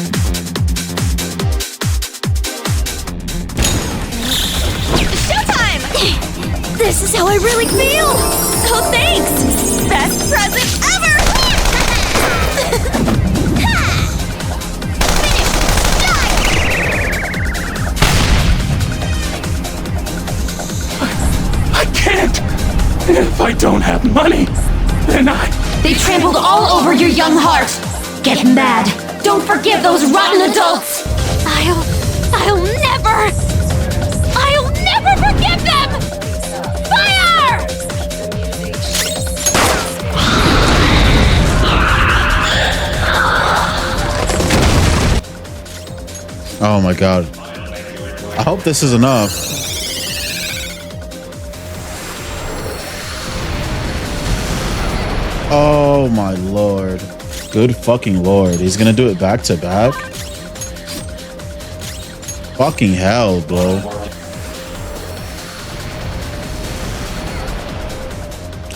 Showtime! This is how I really feel! So thanks! Best present ever! I can't! And if I don't have money, then They trampled all over your young heart! Get mad! Don't forgive those rotten adults! I'll never forgive them! Fire! Oh my god. I hope this is enough. Oh my lord. Good fucking lord. He's gonna do it back to back? Fucking hell, bro.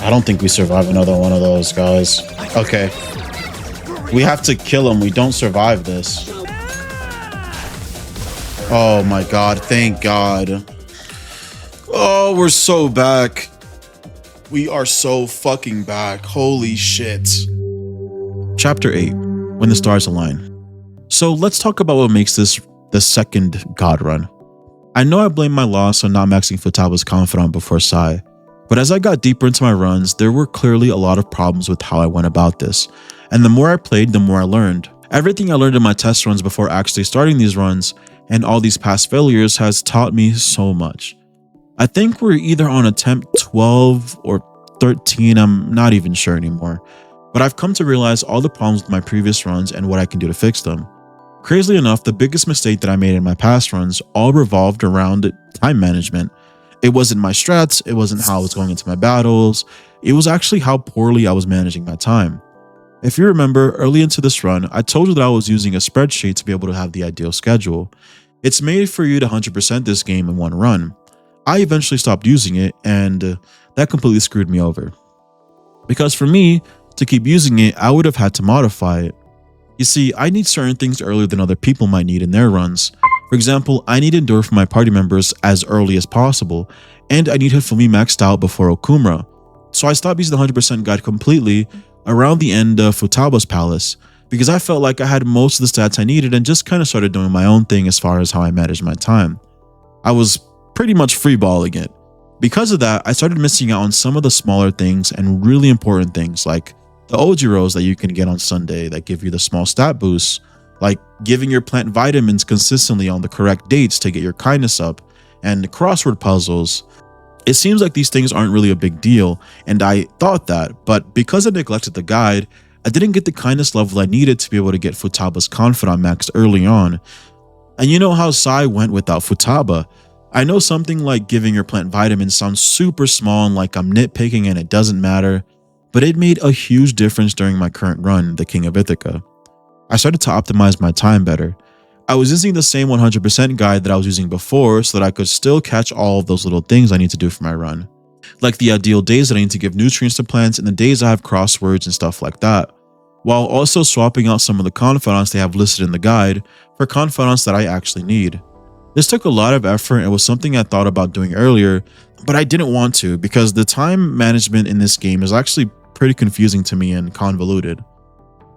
I don't think we survive another one of those, guys. Okay. We have to kill him. We don't survive this. Oh my god. Thank god. Oh, we're so back. We are so fucking back. Holy shit. Chapter 8. When the Stars Align. So let's talk about what makes this the second God run. I know I blame my loss on not maxing Futaba's Confidant before Sai, but as I got deeper into my runs, there were clearly a lot of problems with how I went about this. And the more I played, the more I learned. Everything I learned in my test runs before actually starting these runs and all these past failures has taught me so much. I think we're either on attempt 12 or 13, I'm not even sure anymore. But I've come to realize all the problems with my previous runs and what I can do to fix them. Crazily enough, the biggest mistake that I made in my past runs all revolved around time management. It wasn't my strats, it wasn't how I was going into my battles, it was actually how poorly I was managing my time. If you remember, early into this run, I told you that I was using a spreadsheet to be able to have the ideal schedule. It's made for you to 100% this game in one run. I eventually stopped using it, and that completely screwed me over. Because for me, to keep using it, I would have had to modify it. You see, I need certain things earlier than other people might need in their runs. For example, I need Endure for my party members as early as possible, and I need Hifumi maxed out before Okumura. So I stopped using the 100% guide completely around the end of Futaba's Palace, because I felt like I had most of the stats I needed and just kind of started doing my own thing as far as how I managed my time. I was pretty much freeballing it. Because of that, I started missing out on some of the smaller things and really important things like the Ojiros that you can get on Sunday that give you the small stat boosts, like giving your plant vitamins consistently on the correct dates to get your kindness up, and crossword puzzles. It seems like these things aren't really a big deal, and I thought that, but because I neglected the guide, I didn't get the kindness level I needed to be able to get Futaba's Confidant maxed early on. And you know how Sai went without Futaba. I know something like giving your plant vitamins sounds super small and like I'm nitpicking and it doesn't matter, but it made a huge difference during my current run, the King of Ithaca. I started to optimize my time better. I was using the same 100% guide that I was using before so that I could still catch all of those little things I need to do for my run. Like the ideal days that I need to give nutrients to plants and the days I have crosswords and stuff like that, while also swapping out some of the confidants they have listed in the guide for confidants that I actually need. This took a lot of effort and was something I thought about doing earlier, but I didn't want to because the time management in this game is actually pretty confusing to me and convoluted.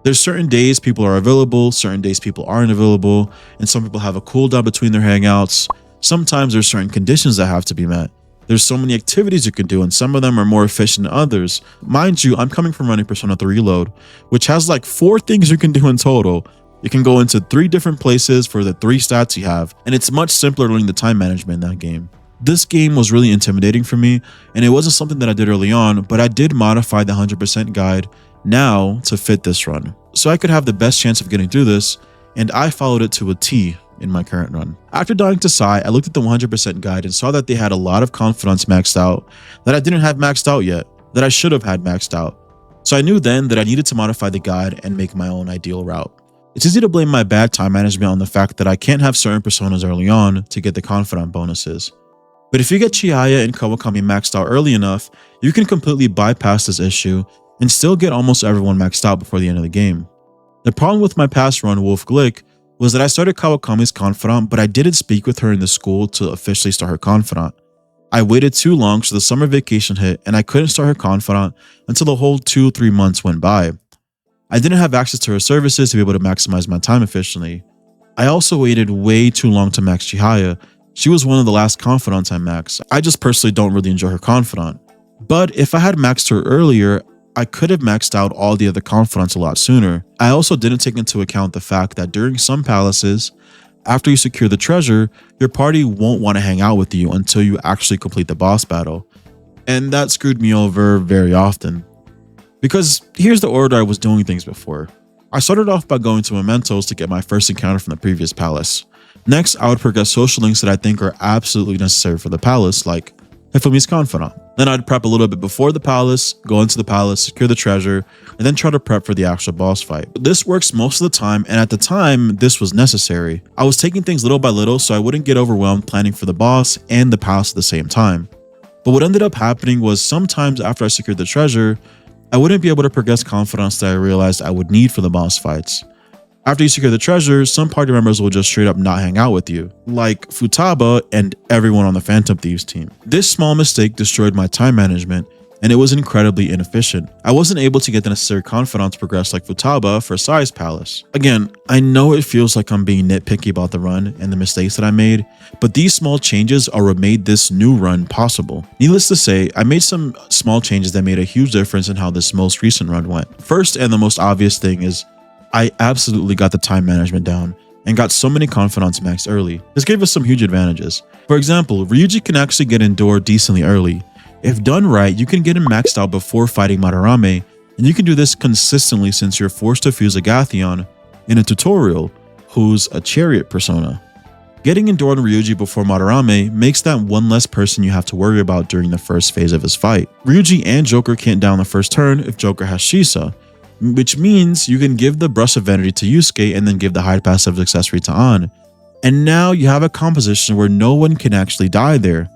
There's certain days people are available, certain days people aren't available, and some people have a cooldown between their hangouts. Sometimes there's certain conditions that have to be met. There's so many activities you can do, and some of them are more efficient than others. Mind you, I'm coming from running Persona 3 Reload, which has like 4 things you can do in total. You can go into 3 different places for the 3 stats you have, and it's much simpler learning the time management in that game. This game was really intimidating for me, and it wasn't something that I did early on, but I did modify the 100% guide now to fit this run, so I could have the best chance of getting through this, and I followed it to a T in my current run. After dying to Sai, I looked at the 100% guide and saw that they had a lot of confidants maxed out that I didn't have maxed out yet, that I should have had maxed out. So I knew then that I needed to modify the guide and make my own ideal route. It's easy to blame my bad time management on the fact that I can't have certain personas early on to get the confidant bonuses. But if you get Chihaya and Kawakami maxed out early enough, you can completely bypass this issue and still get almost everyone maxed out before the end of the game. The problem with my past run, Wolf Glick, was that I started Kawakami's Confidant, but I didn't speak with her in the school to officially start her Confidant. I waited too long so the summer vacation hit and I couldn't start her Confidant until the whole 2-3 months went by. I didn't have access to her services to be able to maximize my time efficiently. I also waited way too long to max Chihaya. She was one of the last Confidants I maxed. I just personally don't really enjoy her Confidant. But if I had maxed her earlier, I could have maxed out all the other confidants a lot sooner. I also didn't take into account the fact that during some palaces, after you secure the treasure, your party won't want to hang out with you until you actually complete the boss battle. And that screwed me over very often. Because here's the order I was doing things before. I started off by going to Mementos to get my first encounter from the previous palace. Next, I would progress social links that I think are absolutely necessary for the palace, like Hifumi's Confidant. Then I'd prep a little bit before the palace, go into the palace, secure the treasure, and then try to prep for the actual boss fight. This works most of the time, and at the time, this was necessary. I was taking things little by little so I wouldn't get overwhelmed planning for the boss and the palace at the same time. But what ended up happening was sometimes after I secured the treasure, I wouldn't be able to progress confidants that I realized I would need for the boss fights. After you secure the treasure, some party members will just straight up not hang out with you, like Futaba and everyone on the Phantom Thieves team. This small mistake destroyed my time management, and it was incredibly inefficient. I wasn't able to get the necessary confidant to progress like Futaba for Sai's palace. Again, I know it feels like I'm being nitpicky about the run and the mistakes that I made, but these small changes are what made this new run possible. Needless to say, I made some small changes that made a huge difference in how this most recent run went. First, and the most obvious thing, is I absolutely got the time management down and got so many confidants maxed early. This gave us some huge advantages. For example, Ryuji can actually get Endure decently early. If done right, you can get him maxed out before fighting Madarame, and you can do this consistently since you're forced to fuse Agathion in a tutorial, who's a chariot persona. Getting Endure on Ryuji before Madarame makes that one less person you have to worry about during the first phase of his fight. Ryuji and Joker can't down the first turn if Joker has Shisa, which means you can give the Brush of Vanity to Yusuke and then give the hide passive accessory to An. And now you have a composition where no one can actually die there,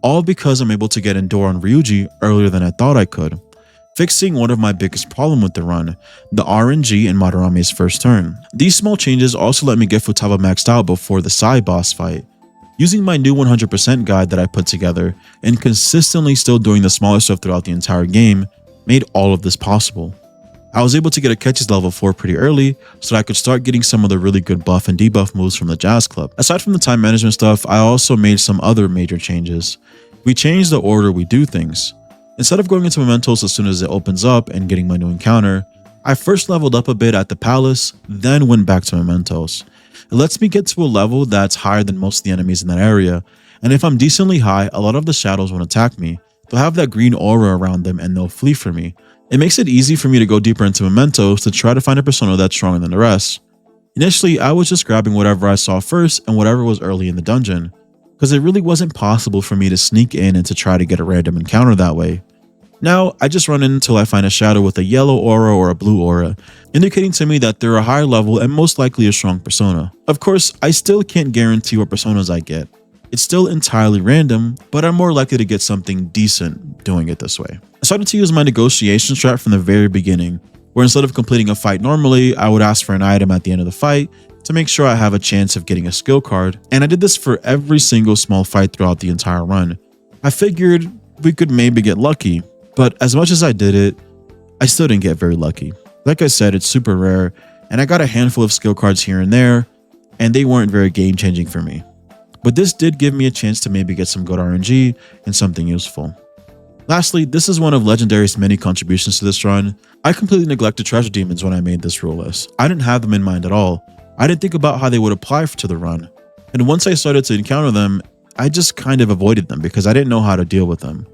all because I'm able to get Endure on Ryuji earlier than I thought I could, fixing one of my biggest problems with the run, the RNG in Madarame's first turn. These small changes also let me get Futaba maxed out before the Sai boss fight. Using my new 100% guide that I put together and consistently still doing the smaller stuff throughout the entire game made all of this possible. I was able to get a Catches level 4 pretty early so that I could start getting some of the really good buff and debuff moves from the Jazz Club. Aside from the time management stuff, I also made some other major changes. We changed the order we do things. Instead of going into Mementos as soon as it opens up and getting my new encounter, I first leveled up a bit at the palace, then went back to Mementos. It lets me get to a level that's higher than most of the enemies in that area, and if I'm decently high, a lot of the shadows won't attack me. They'll have that green aura around them and they'll flee from me. It makes it easy for me to go deeper into mementos to try to find a persona that's stronger than the rest. Initially, I was just grabbing whatever I saw first and whatever was early in the dungeon, because it really wasn't possible for me to sneak in and to try to get a random encounter that way. Now, I just run in until I find a shadow with a yellow aura or a blue aura, indicating to me that they're a higher level and most likely a strong persona. Of course, I still can't guarantee what personas I get. It's still entirely random, but I'm more likely to get something decent doing it this way. I started to use my negotiation strat from the very beginning, where instead of completing a fight normally, I would ask for an item at the end of the fight to make sure I have a chance of getting a skill card, and I did this for every single small fight throughout the entire run. I figured we could maybe get lucky, but as much as I did it, I still didn't get very lucky. Like I said, it's super rare, and I got a handful of skill cards here and there, and they weren't very game-changing for me. But this did give me a chance to maybe get some good RNG and something useful. Lastly, this is one of Legendary's many contributions to this run. I completely neglected treasure demons when I made this rule list. I didn't have them in mind at all. I didn't think about how they would apply to the run. And once I started to encounter them, I just kind of avoided them because I didn't know how to deal with them.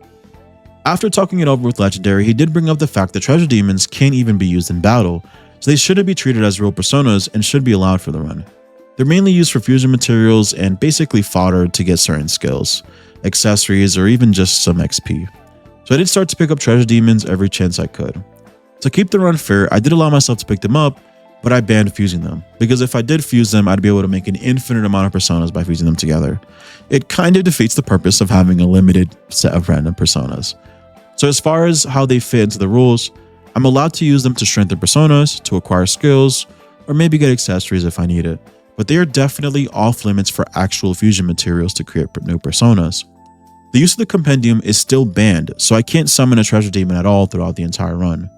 After talking it over with Legendary, he did bring up the fact that treasure demons can't even be used in battle, so they shouldn't be treated as real personas and should be allowed for the run. They're mainly used for fusion materials and basically fodder to get certain skills, accessories, or even just some XP. So I did start to pick up treasure demons every chance I could. To keep the run fair, I did allow myself to pick them up, but I banned fusing them, because if I did fuse them, I'd be able to make an infinite amount of personas by fusing them together. It kind of defeats the purpose of having a limited set of random personas. So as far as how they fit into the rules, I'm allowed to use them to strengthen personas, to acquire skills, or maybe get accessories if I need it. But they are definitely off limits for actual fusion materials to create new personas. The use of the compendium is still banned, so I can't summon a treasure demon at all throughout the entire run.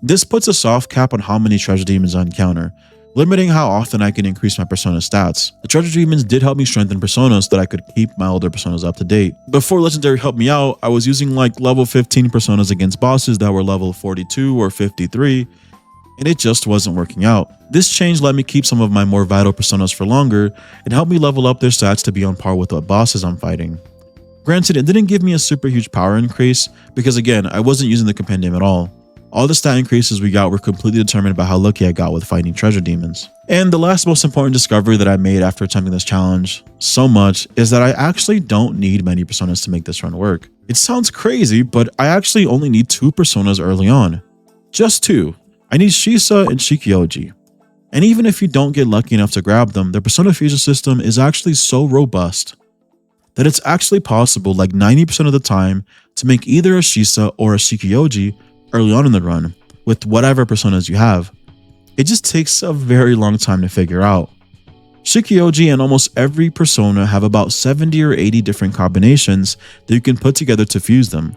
This puts a soft cap on how many treasure demons I encounter, limiting how often I can increase my persona stats. The treasure demons did help me strengthen personas so that I could keep my older personas up to date. Before Legendary helped me out, I was using like level 15 personas against bosses that were level 42 or 53, and it just wasn't working out. This change let me keep some of my more vital personas for longer and helped me level up their stats to be on par with the bosses I'm fighting. Granted, it didn't give me a super huge power increase because again, I wasn't using the compendium at all. All the stat increases we got were completely determined by how lucky I got with fighting treasure demons. And the last most important discovery that I made after attempting this challenge so much is that I actually don't need many personas to make this run work. It sounds crazy, but I actually only need 2 personas early on. Just 2. I need Shisa and Shikioji. And even if you don't get lucky enough to grab them, the persona fusion system is actually so robust that it's actually possible like 90% of the time to make either a Shisa or a Shikioji early on in the run with whatever personas you have. It just takes a very long time to figure out. Shikioji and almost every persona have about 70 or 80 different combinations that you can put together to fuse them.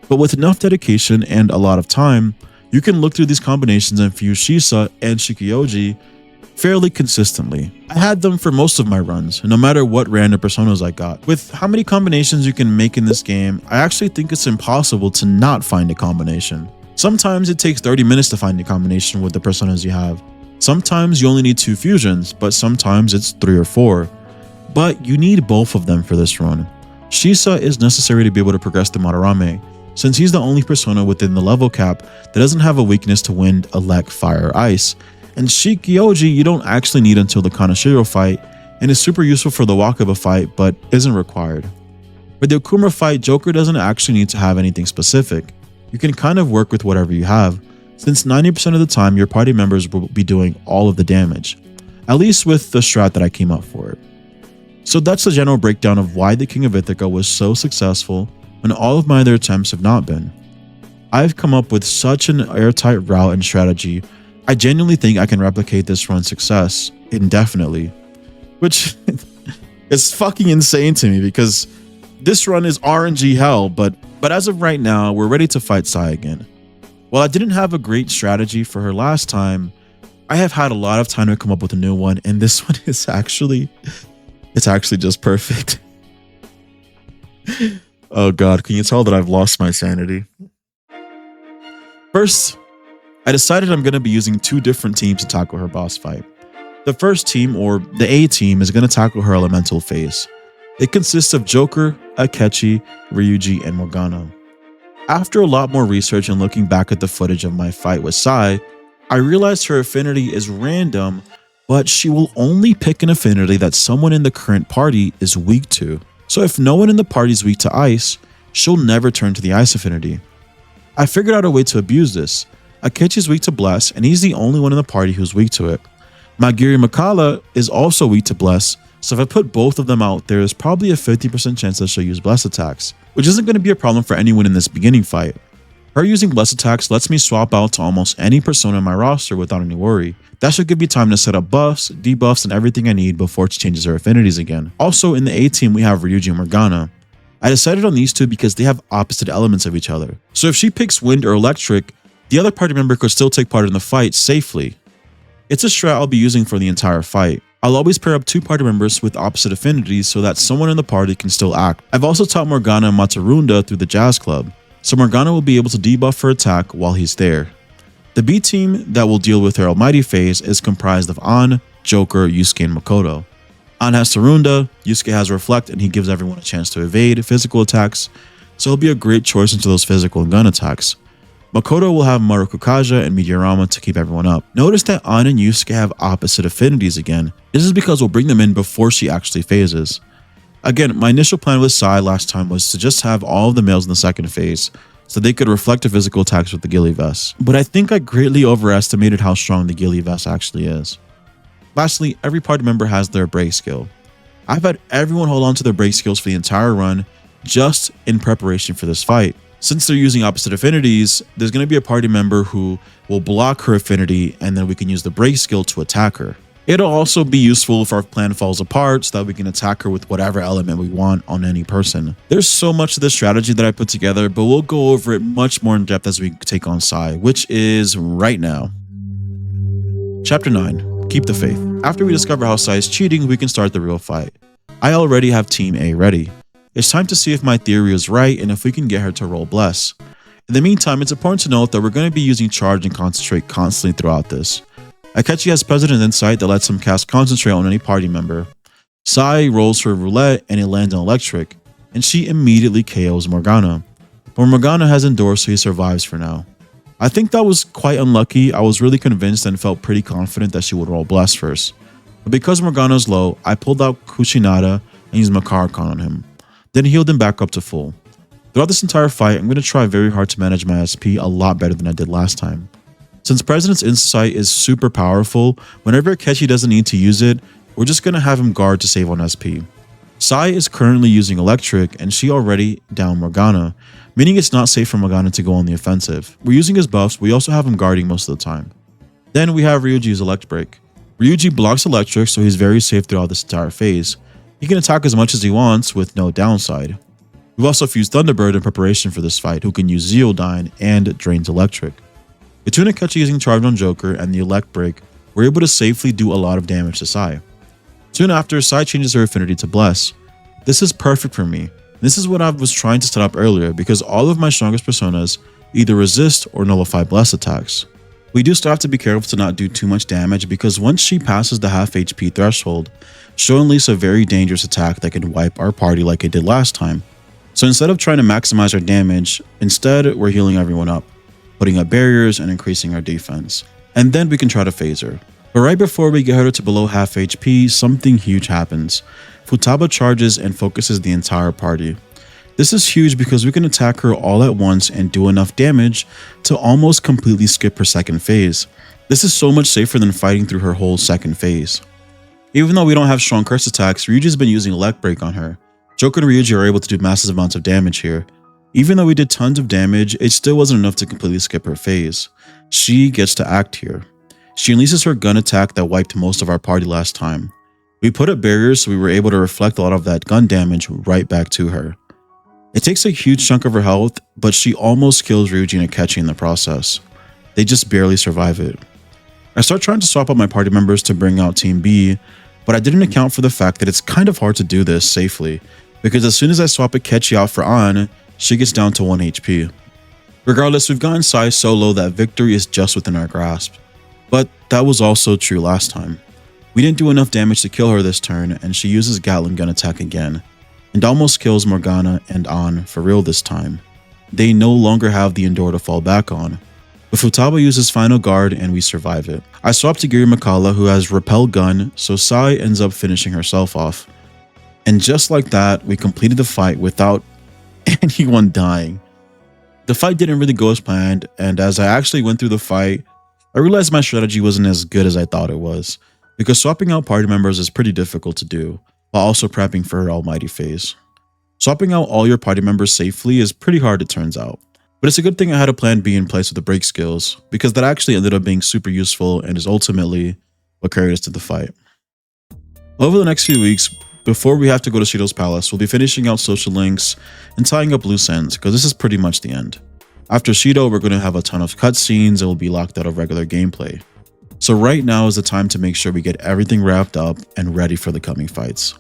But with enough dedication and a lot of time, you can look through these combinations and fuse Shisa and Shikioji fairly consistently. I had them for most of my runs, no matter what random personas I got. With how many combinations you can make in this game, I actually think it's impossible to not find a combination. Sometimes it takes 30 minutes to find a combination with the personas you have. Sometimes you only need 2 fusions, but sometimes it's 3 or 4. But you need both of them for this run. Shisa is necessary to be able to progress the Madarame, since he's the only persona within the level cap that doesn't have a weakness to wind, elect, fire, or ice. And Shikioji you don't actually need until the Kanashiro fight, and is super useful for the Wakaba fight, but isn't required. For the Okuma fight, Joker doesn't actually need to have anything specific. You can kind of work with whatever you have, since 90% of the time your party members will be doing all of the damage, at least with the strat that I came up for it. So that's the general breakdown of why the King of Ithaca was so successful when all of my other attempts have not been. I've come up with such an airtight route and strategy, I genuinely think I can replicate this run's success indefinitely, which is fucking insane to me because this run is RNG hell, but as of right now, we're ready to fight Sai again. While I didn't have a great strategy for her last time, I have had a lot of time to come up with a new one, and this one is actually just perfect. Oh god, can you tell that I've lost my sanity? First, I decided I'm going to be using 2 different teams to tackle her boss fight. The first team, or the A team, is going to tackle her elemental phase. It consists of Joker, Akechi, Ryuji, and Morgana. After a lot more research and looking back at the footage of my fight with Sai, I realized her affinity is random, but she will only pick an affinity that someone in the current party is weak to. So if no one in the party is weak to ice, she'll never turn to the ice affinity. I figured out a way to abuse this. Akechi is weak to Bless, and he's the only one in the party who's weak to it. Magiri Makala is also weak to Bless, so if I put both of them out, there is probably a 50% chance that she'll use Bless attacks, which isn't going to be a problem for anyone in this beginning fight. Her using Bless attacks lets me swap out to almost any persona in my roster without any worry. That should give me time to set up buffs, debuffs, and everything I need before she changes her affinities again. Also, in the A team, we have Ryuji and Morgana. I decided on these two because they have opposite elements of each other. So if she picks wind or electric, the other party member could still take part in the fight safely. It's a strat I'll be using for the entire fight. I'll always pair up two party members with opposite affinities so that someone in the party can still act. I've also taught Morgana and Matarunda through the Jazz Club, so Morgana will be able to debuff her attack while he's there. The B team that will deal with her Almighty phase is comprised of An, Joker, Yusuke, and Makoto. An has Tarunda, Yusuke has Reflect, and he gives everyone a chance to evade physical attacks, so he'll be a great choice into those physical and gun attacks. Makoto will have Marukukaja and Meteorama to keep everyone up. Notice that An and Yusuke have opposite affinities again. This is because we'll bring them in before she actually phases. Again, my initial plan with Sai last time was to just have all of the males in the second phase, so they could reflect the physical attacks with the Ghillie Vest. But I think I greatly overestimated how strong the Ghillie Vest actually is. Lastly, every party member has their break skill. I've had everyone hold on to their break skills for the entire run, just in preparation for this fight. Since they're using opposite affinities, there's going to be a party member who will block her affinity, and then we can use the break skill to attack her. It'll also be useful if our plan falls apart so that we can attack her with whatever element we want on any person. There's so much of this strategy that I put together, but we'll go over it much more in depth as we take on Sai, which is right now. Chapter 9. Keep the Faith. After we discover how Sai is cheating, we can start the real fight. I already have Team A ready. It's time to see if my theory is right and if we can get her to roll Bless. In the meantime, it's important to note that we're going to be using Charge and Concentrate constantly throughout this. Akechi has President Insight that lets him cast Concentrate on any party member. Sai rolls her Roulette and it lands on Electric, and she immediately KOs Morgana. But Morgana has Endure, so he survives for now. I think that was quite unlucky. I was really convinced and felt pretty confident that she would roll Bless first. But because Morgana's low, I pulled out Kushinada and used Makarkon on him. Then healed him back up to full. Throughout this entire fight, I'm going to try very hard to manage my SP a lot better than I did last time. Since President's Insight is super powerful, whenever Akechi doesn't need to use it, we're just going to have him guard to save on SP. Sai is currently using Electric, and she already downed Morgana, meaning it's not safe for Morgana to go on the offensive. We're using his buffs, we also have him guarding most of the time. Then we have Ryuji's Elect Break. Ryuji blocks Electric, so he's very safe throughout this entire phase. He can attack as much as he wants with no downside. We've also fused Thunderbird in preparation for this fight, who can use Zeodyne and drains Electric. Between Akechi using Charge on Joker and the Elect Break, we're able to safely do a lot of damage to Sai. Soon after, Sai changes her affinity to Bless. This is perfect for me. This is what I was trying to set up earlier because all of my strongest personas either resist or nullify Bless attacks. We do still have to be careful to not do too much damage because once she passes the half HP threshold, she'll unleash a very dangerous attack that can wipe our party like it did last time. So instead of trying to maximize our damage, instead we're healing everyone up, putting up barriers and increasing our defense. And then we can try to phase her. But right before we get her to below half HP, something huge happens. Futaba charges and focuses the entire party. This is huge because we can attack her all at once and do enough damage to almost completely skip her second phase. This is so much safer than fighting through her whole second phase. Even though we don't have strong curse attacks, Ryuji's been using Elect Break on her. Joker and Ryuji are able to do massive amounts of damage here. Even though we did tons of damage, it still wasn't enough to completely skip her phase. She gets to act here. She unleashes her gun attack that wiped most of our party last time. We put up barriers so we were able to reflect a lot of that gun damage right back to her. It takes a huge chunk of her health, but she almost kills Ryuji and Akechi in the process. They just barely survive it. I start trying to swap out my party members to bring out Team B, but I didn't account for the fact that it's kind of hard to do this safely, because as soon as I swap Akechi out for An, she gets down to 1 HP. Regardless, we've gotten Sai so low that victory is just within our grasp. But that was also true last time. We didn't do enough damage to kill her this turn, and she uses Gatling gun attack again. and almost kills Morgana and An for real this time. They no longer have the Endure to fall back on, but Futaba uses final guard and we survive it. I swap to Giri Makala, who has repel gun, so Sai ends up finishing herself off. And just like that, we completed the fight without anyone dying. The fight didn't really go as planned, and as I actually went through the fight, I realized my strategy wasn't as good as I thought it was, because swapping out party members is pretty difficult to do, while also prepping for her almighty phase. Swapping out all your party members safely is pretty hard, it turns out. But it's a good thing I had a plan B in place with the break skills, because that actually ended up being super useful and is ultimately what carried us to the fight. Over the next few weeks, before we have to go to Shido's palace, we'll be finishing out social links and tying up loose ends, because this is pretty much the end. After Shido, we're going to have a ton of cutscenes and we'll be locked out of regular gameplay. So right now is the time to make sure we get everything wrapped up and ready for the coming fights.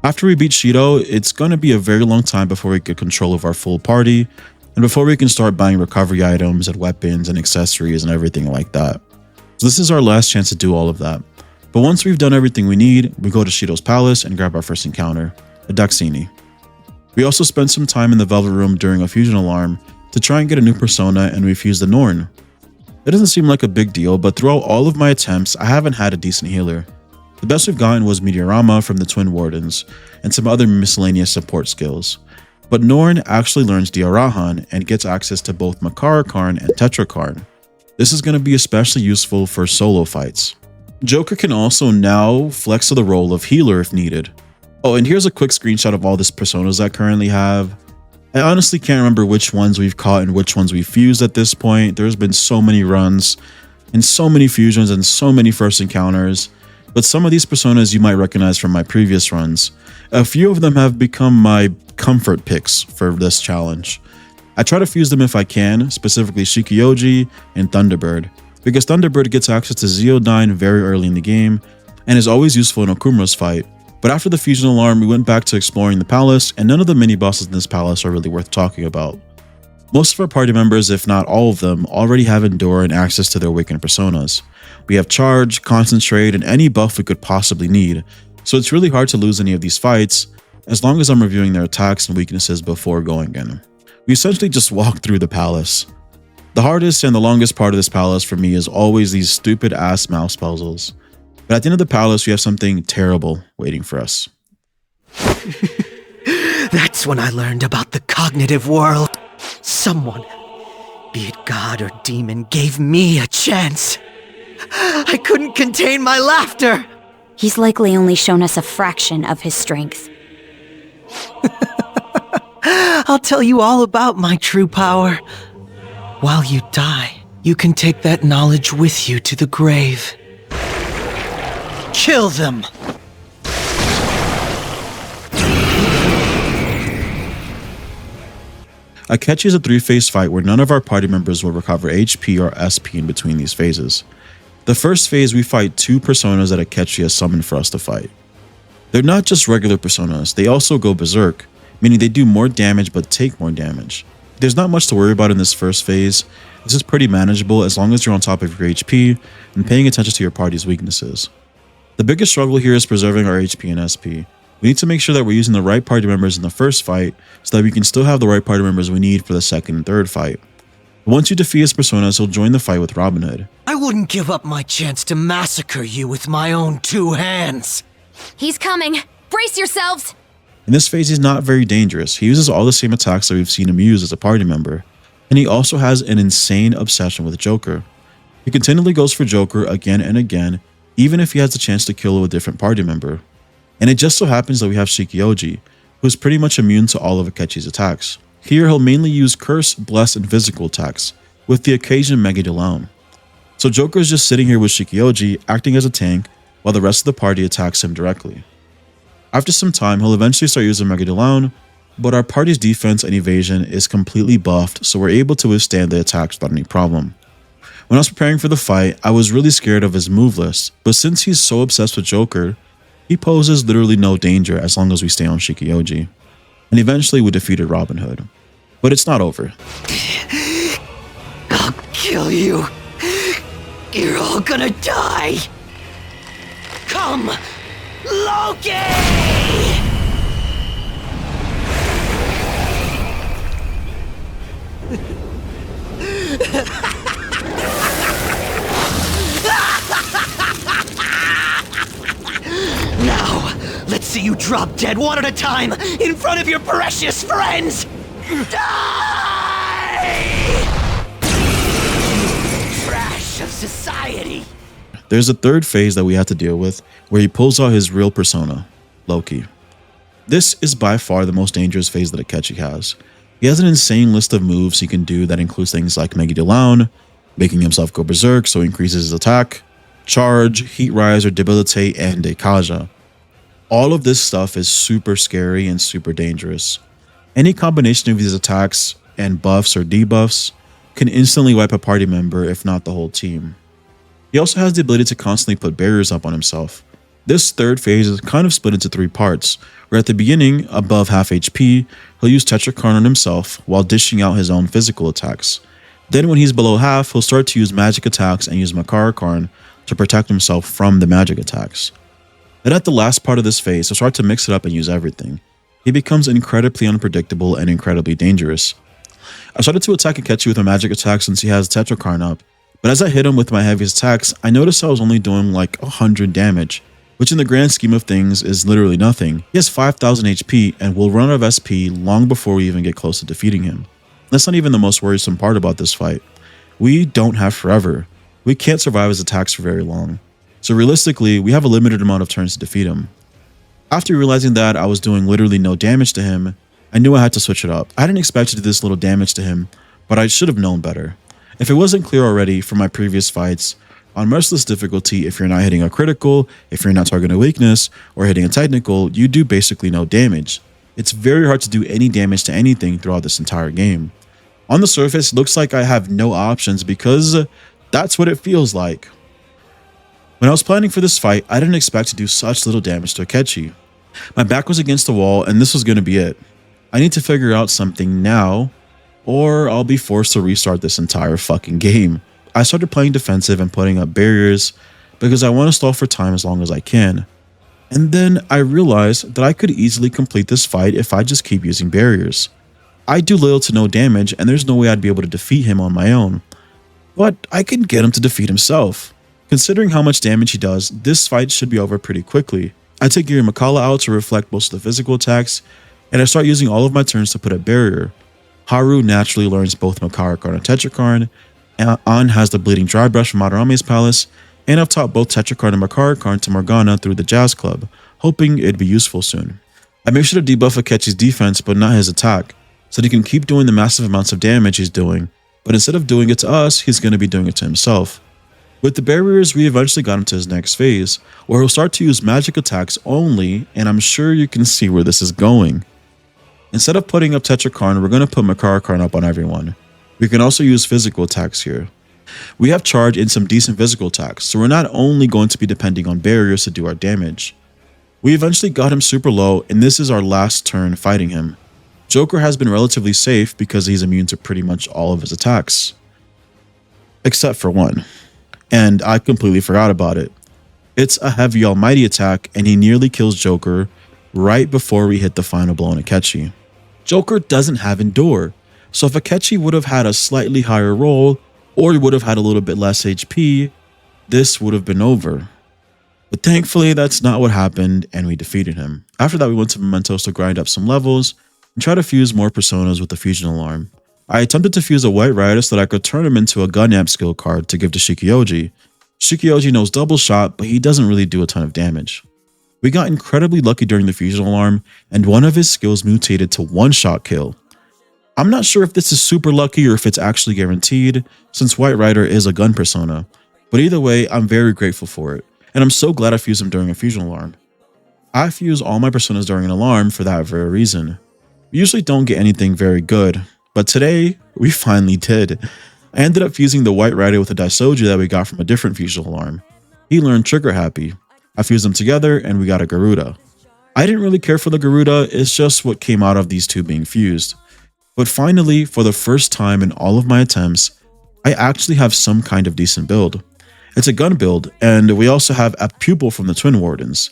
After we beat Shido, it's going to be a very long time before we get control of our full party, and before we can start buying recovery items and weapons and accessories and everything like that. So this is our last chance to do all of that. But once we've done everything we need, we go to Shido's palace and grab our first encounter, a Daxini. We also spend some time in the Velvet Room during a fusion alarm to try and get a new persona, and we fuse the Noone. It doesn't seem like a big deal, but throughout all of my attempts, I haven't had a decent healer. The best we've gotten was Meteorama from the Twin Wardens, and some other miscellaneous support skills. But Noone actually learns Diarahan and gets access to both Makara Karn and Tetra Karn. This is going to be especially useful for solo fights. Joker can also now flex to the role of healer if needed. Oh, and here's a quick screenshot of all these personas I currently have. I honestly can't remember which ones we've caught and which ones we've fused at this point. There's been so many runs, and so many fusions, and so many first encounters. But some of these personas you might recognize from my previous runs. A few of them have become my comfort picks for this challenge. I try to fuse them if I can, specifically Shikioji and Thunderbird, because Thunderbird gets access to Zeodyne very early in the game, and is always useful in Okumura's fight. But after the fusion alarm, we went back to exploring the palace, and none of the mini-bosses in this palace are really worth talking about. Most of our party members, if not all of them, already have Endure and access to their awakened personas. We have Charge, Concentrate, and any buff we could possibly need, so it's really hard to lose any of these fights, as long as I'm reviewing their attacks and weaknesses before going in. We essentially just walk through the palace. The hardest and the longest part of this palace for me is always these stupid ass mouse puzzles. But at the end of the palace, we have something terrible waiting for us. That's when I learned about the cognitive world. Someone, be it God or demon, gave me a chance. I couldn't contain my laughter. He's likely only shown us a fraction of his strength. I'll tell you all about my true power. While you die, you can take that knowledge with you to the grave. Kill them! Akechi is a 3-phase fight where none of our party members will recover HP or SP in between these phases. The first phase, we fight 2 personas that Akechi has summoned for us to fight. They're not just regular personas, they also go berserk, meaning they do more damage but take more damage. There's not much to worry about in this first phase. This is pretty manageable as long as you're on top of your HP and paying attention to your party's weaknesses. The biggest struggle here is preserving our HP and SP. We need to make sure that we're using the right party members in the first fight so that we can still have the right party members we need for the second and third fight. But once you defeat his personas, he'll join the fight with Robin Hood. I wouldn't give up my chance to massacre you with my own 2 hands. He's coming! Brace yourselves! In this phase, he's not very dangerous. He uses all the same attacks that we've seen him use as a party member, and he also has an insane obsession with Joker. He continually goes for Joker again and again, even if he has the chance to kill a different party member. And it just so happens that we have Shikioji, who is pretty much immune to all of Akechi's attacks. Here, he'll mainly use Curse, Bless, and physical attacks, with the occasion Mega Dilaun. So Joker is just sitting here with Shikioji, acting as a tank, while the rest of the party attacks him directly. After some time, he'll eventually start using Mega Dilaun, but our party's defense and evasion is completely buffed, so we're able to withstand the attacks without any problem. When I was preparing for the fight, I was really scared of his move list, but since he's so obsessed with Joker, he poses literally no danger as long as we stay on Shikioji. And eventually we defeated Robin Hood. But it's not over. I'll kill you. You're all gonna die. Come, Loki! Let's see you drop dead one at a time in front of your precious friends! Die! Trash of society! There's a third phase that we have to deal with where he pulls out his real persona, Loki. This is by far the most dangerous phase that Akechi has. He has an insane list of moves he can do that includes things like Mega Noone, making himself go berserk so he increases his attack, charge, heat rise or debilitate, and Dekaja. All of this stuff is super scary and super dangerous. Any combination of these attacks and buffs or debuffs can instantly wipe a party member, if not the whole team. He also has the ability to constantly put barriers up on himself. This third phase is kind of split into 3 parts, where at the beginning, above half HP, he'll use Tetrakarn on himself while dishing out his own physical attacks. Then when he's below half, he'll start to use magic attacks and use Makarakarn to protect himself from the magic attacks. Then at the last part of this phase, he'll start to mix it up and use everything. He becomes incredibly unpredictable and incredibly dangerous. I started to attack Akechi with a magic attack since he has Tetrakarn up, but as I hit him with my heaviest attacks, I noticed I was only doing like 100 damage, which in the grand scheme of things is literally nothing. He has 5000 HP and will run out of SP long before we even get close to defeating him. That's not even the most worrisome part about this fight. We don't have forever. We can't survive his attacks for very long. So realistically, we have a limited amount of turns to defeat him. After realizing that I was doing literally no damage to him, I knew I had to switch it up. I didn't expect to do this little damage to him, but I should have known better. If it wasn't clear already from my previous fights, on Merciless difficulty, if you're not hitting a critical, if you're not targeting a weakness, or hitting a technical, you do basically no damage. It's very hard to do any damage to anything throughout this entire game. On the surface, it looks like I have no options because that's what it feels like. When I was planning for this fight, I didn't expect to do such little damage to Akechi. My back was against the wall and this was going to be it. I need to figure out something now, or I'll be forced to restart this entire fucking game. I started playing defensive and putting up barriers because I want to stall for time as long as I can. And then I realized that I could easily complete this fight if I just keep using barriers. I do little to no damage and there's no way I'd be able to defeat him on my own. But I can get him to defeat himself. Considering how much damage he does, this fight should be over pretty quickly. I take Yuri Makala out to reflect most of the physical attacks, and I start using all of my turns to put a barrier. Haru naturally learns both Makarakarn and Tetrakarn, An has the Bleeding Dry Brush from Madarame's palace, and I've taught both Tetrakarn and Makarakarn to Morgana through the Jazz Club, hoping it'd be useful soon. I make sure to debuff Akechi's defense but not his attack, so that he can keep doing the massive amounts of damage he's doing, but instead of doing it to us, he's going to be doing it to himself. With the barriers, we eventually got him to his next phase, where he'll start to use magic attacks only, and I'm sure you can see where this is going. Instead of putting up Tetrakarn, we're going to put Makarakarn up on everyone. We can also use physical attacks here. We have charge and some decent physical attacks, so we're not only going to be depending on barriers to do our damage. We eventually got him super low, and this is our last turn fighting him. Joker has been relatively safe because he's immune to pretty much all of his attacks. Except for one. And I completely forgot about it. It's a heavy almighty attack, and he nearly kills Joker right before we hit the final blow on Akechi. Joker doesn't have Endure, so if Akechi would have had a slightly higher roll, or he would have had a little bit less HP, this would have been over. But thankfully that's not what happened, and we defeated him. After that we went to Mementos to grind up some levels, and try to fuse more personas with the fusion alarm. I attempted to fuse a White Rider so that I could turn him into a gun amp skill card to give to Shikioji. Shikioji knows double shot, but he doesn't really do a ton of damage. We got incredibly lucky during the fusion alarm, and one of his skills mutated to one-shot kill. I'm not sure if this is super lucky or if it's actually guaranteed, since White Rider is a gun persona, but either way, I'm very grateful for it, and I'm so glad I fused him during a fusion alarm. I fuse all my personas during an alarm for that very reason. We usually don't get anything very good, but today, we finally did. I ended up fusing the White Rider with a Daisoji that we got from a different fusion alarm. He learned Trigger Happy. I fused them together and we got a Garuda. I didn't really care for the Garuda, it's just what came out of these two being fused. But finally, for the first time in all of my attempts, I actually have some kind of decent build. It's a gun build, and we also have a pupil from the Twin Wardens.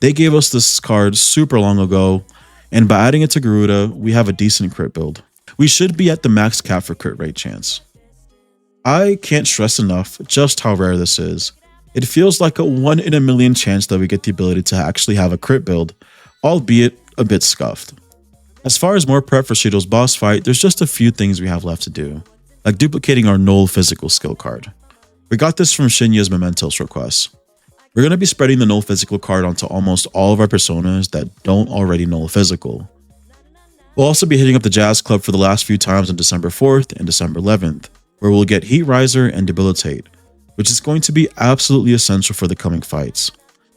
They gave us this card super long ago, and by adding it to Garuda, we have a decent crit build. We should be at the max cap for crit rate chance. I can't stress enough just how rare this is. It feels like a 1 in a million chance that we get the ability to actually have a crit build, albeit a bit scuffed. As far as more prep for Shido's boss fight, there's just a few things we have left to do, like duplicating our null physical skill card. We got this from Shinya's Mementos request. We're going to be spreading the null physical card onto almost all of our personas that don't already null physical. We'll also be hitting up the Jazz Club for the last few times on December 4th and December 11th, where we'll get Heat Riser and Debilitate, which is going to be absolutely essential for the coming fights.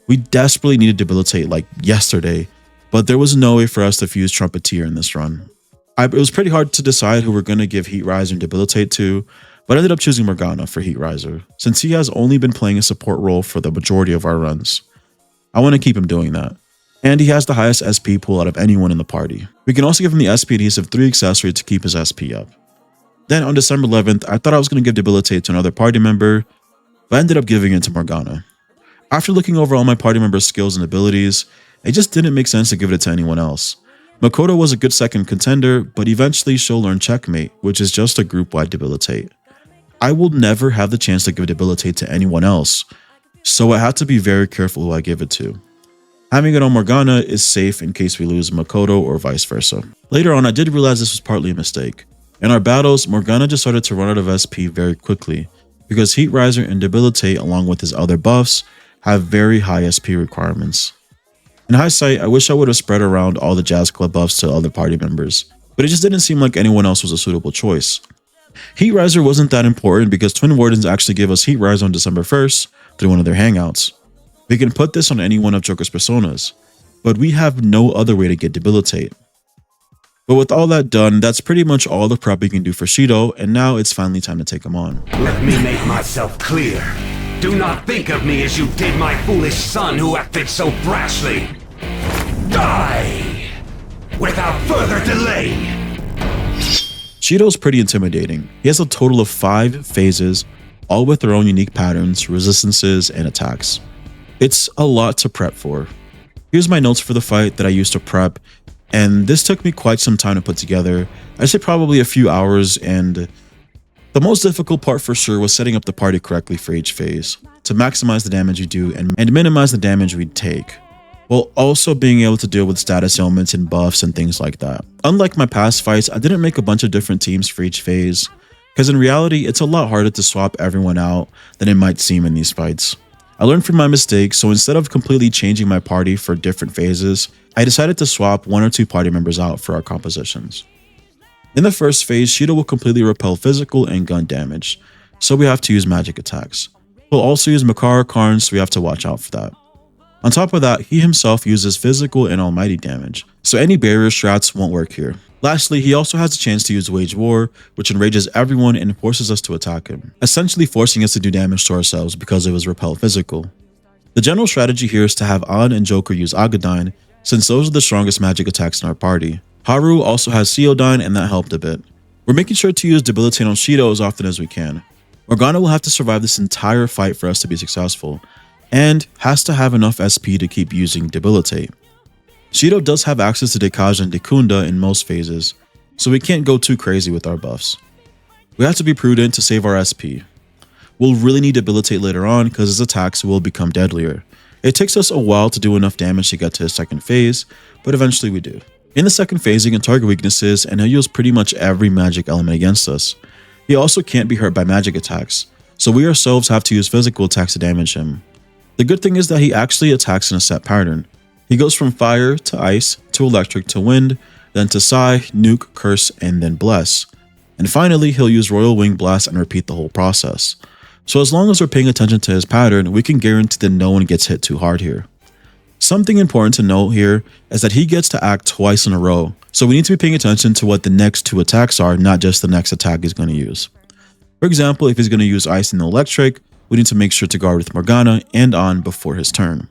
We desperately needed Debilitate like yesterday, but there was no way for us to fuse Trumpeteer in this run. It was pretty hard to decide who we're going to give Heat Riser and Debilitate to, but I ended up choosing Morgana for Heat Riser, since he has only been playing a support role for the majority of our runs. I want to keep him doing that. And he has the highest SP pool out of anyone in the party. We can also give him the SP adhesive 3 accessory to keep his SP up. Then on December 11th, I thought I was going to give Debilitate to another party member, but I ended up giving it to Morgana. After looking over all my party members' skills and abilities, it just didn't make sense to give it to anyone else. Makoto was a good second contender, but eventually she'll learn Checkmate, which is just a group-wide Debilitate. I will never have the chance to give Debilitate to anyone else, so I had to be very careful who I give it to. Having it on Morgana is safe in case we lose Makoto or vice versa. Later on, I did realize this was partly a mistake. In our battles, Morgana just started to run out of SP very quickly, because Heat Riser and Debilitate, along with his other buffs, have very high SP requirements. In hindsight, I wish I would have spread around all the Jazz Club buffs to other party members, but it just didn't seem like anyone else was a suitable choice. Heat Riser wasn't that important because Twin Wardens actually gave us Heat Riser on December 1st through one of their hangouts. We can put this on any one of Joker's personas, but we have no other way to get Debilitate. But with all that done, that's pretty much all the prep we can do for Shido, and now it's finally time to take him on. Let me make myself clear. Do not think of me as you did my foolish son who acted so brashly. Die! Without further delay! Shido's pretty intimidating. He has a total of 5 phases, all with their own unique patterns, resistances, and attacks. It's a lot to prep for. Here's my notes for the fight that I used to prep, and this took me quite some time to put together. I'd say probably a few hours, and the most difficult part for sure was setting up the party correctly for each phase, to maximize the damage you do and minimize the damage we take, while also being able to deal with status ailments and buffs and things like that. Unlike my past fights, I didn't make a bunch of different teams for each phase, because in reality, it's a lot harder to swap everyone out than it might seem in these fights. I learned from my mistakes, so instead of completely changing my party for different phases, I decided to swap 1 or 2 party members out for our compositions. In the first phase, Shido will completely repel physical and gun damage, so we have to use magic attacks. We'll also use Makara Karn, so we have to watch out for that. On top of that, he himself uses physical and almighty damage, so any barrier strats won't work here. Lastly, he also has a chance to use Wage War, which enrages everyone and forces us to attack him, essentially forcing us to do damage to ourselves because of his repel physical. The general strategy here is to have An and Joker use Agadine, since those are the strongest magic attacks in our party. Haru also has Seodyne, and that helped a bit. We're making sure to use Debilitate on Shido as often as we can. Morgana will have to survive this entire fight for us to be successful, and has to have enough SP to keep using Debilitate. Shido does have access to Dekaja and Dekunda in most phases, so we can't go too crazy with our buffs. We have to be prudent to save our SP. We'll really need Debilitate later on because his attacks will become deadlier. It takes us a while to do enough damage to get to his second phase, but eventually we do. In the second phase, he can target weaknesses and he'll use pretty much every magic element against us. He also can't be hurt by magic attacks, so we ourselves have to use physical attacks to damage him. The good thing is that he actually attacks in a set pattern. He goes from fire to ice to electric to wind, then to Psy, Nuke, Curse, and then Bless. And finally, he'll use Royal Wing Blast and repeat the whole process. So as long as we're paying attention to his pattern, we can guarantee that no one gets hit too hard here. Something important to note here is that he gets to act twice in a row, so we need to be paying attention to what the next 2 attacks are, not just the next attack he's going to use. For example, if he's going to use Ice and Electric, we need to make sure to guard with Morgana and An before his turn.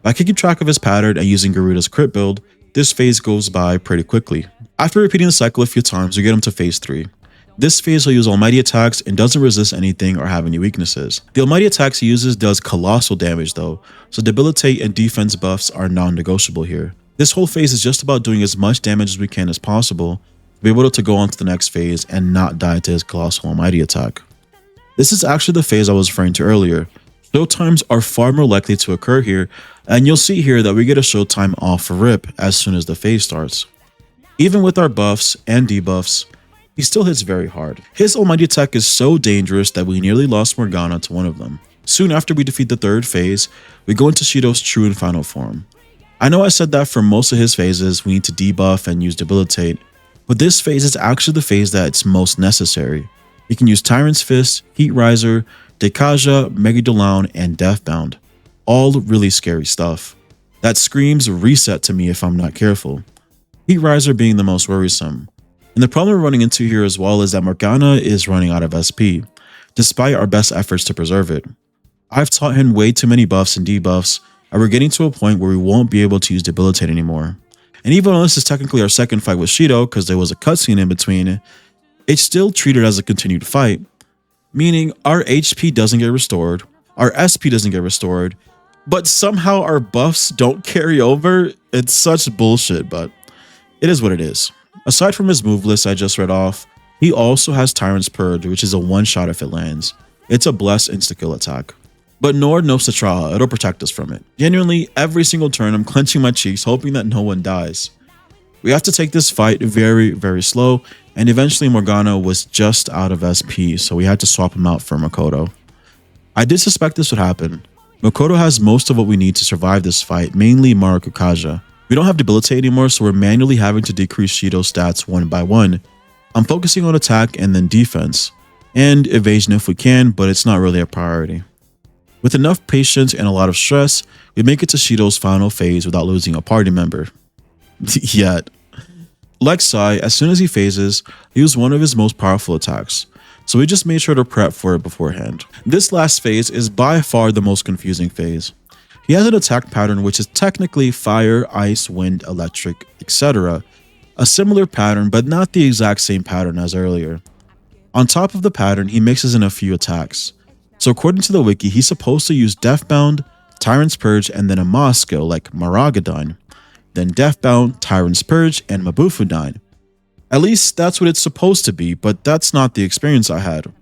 By keeping track of his pattern and using Garuda's crit build, this phase goes by pretty quickly. After repeating the cycle a few times, we get him to phase 3. This phase will use almighty attacks and doesn't resist anything or have any weaknesses. The almighty attacks he uses does colossal damage though, so debilitate and defense buffs are non-negotiable here. This whole phase is just about doing as much damage as we can as possible to be able to go on to the next phase and not die to his colossal almighty attack. This is actually the phase I was referring to earlier. Showtimes are far more likely to occur here, and you'll see here that we get a showtime off rip as soon as the phase starts. Even with our buffs and debuffs, he still hits very hard. His almighty attack is so dangerous that we nearly lost Morgana to one of them. Soon after we defeat the third phase, we go into Shido's true and final form. I know I said that for most of his phases we need to debuff and use debilitate, but this phase is actually the phase that it's most necessary. You can use Tyrant's Fist, Heat Riser, Dekaja, Megadolaun, and Deathbound. All really scary stuff. That screams reset to me if I'm not careful. Heat Riser being the most worrisome. And the problem we're running into here as well is that Morgana is running out of SP, despite our best efforts to preserve it. I've taught him way too many buffs and debuffs, and we're getting to a point where we won't be able to use debilitate anymore. And even though this is technically our second fight with Shido, because there was a cutscene in between, it's still treated as a continued fight, meaning our HP doesn't get restored, our SP doesn't get restored, but somehow our buffs don't carry over. It's such bullshit, but it is what it is. Aside from his move list I just read off, he also has Tyrant's Purge, which is a one-shot if it lands. It's a blessed insta-kill attack. But noone no Satraha, it'll protect us from it. Genuinely, every single turn I'm clenching my cheeks hoping that no one dies. We have to take this fight very, very slow, and eventually Morgana was just out of SP, so we had to swap him out for Makoto. I did suspect this would happen. Makoto has most of what we need to survive this fight, mainly Marakukaja. We don't have debilitate anymore, so we're manually having to decrease Shido's stats one by one. I'm focusing on attack and then defense, and evasion if we can, but it's not really a priority. With enough patience and a lot of stress, we make it to Shido's final phase without losing a party member. Yet. Like Sai, as soon as he phases, he used one of his most powerful attacks, so we just made sure to prep for it beforehand. This last phase is by far the most confusing phase. He has an attack pattern which is technically fire, ice, wind, electric, etc. A similar pattern, but not the exact same pattern as earlier. On top of the pattern, he mixes in a few attacks. So according to the wiki, he's supposed to use Deathbound, Tyrant's Purge, and then a Moss skill like Maragadine. Then Deathbound, Tyrant's Purge, and Mabufudine. At least that's what it's supposed to be, but that's not the experience I had.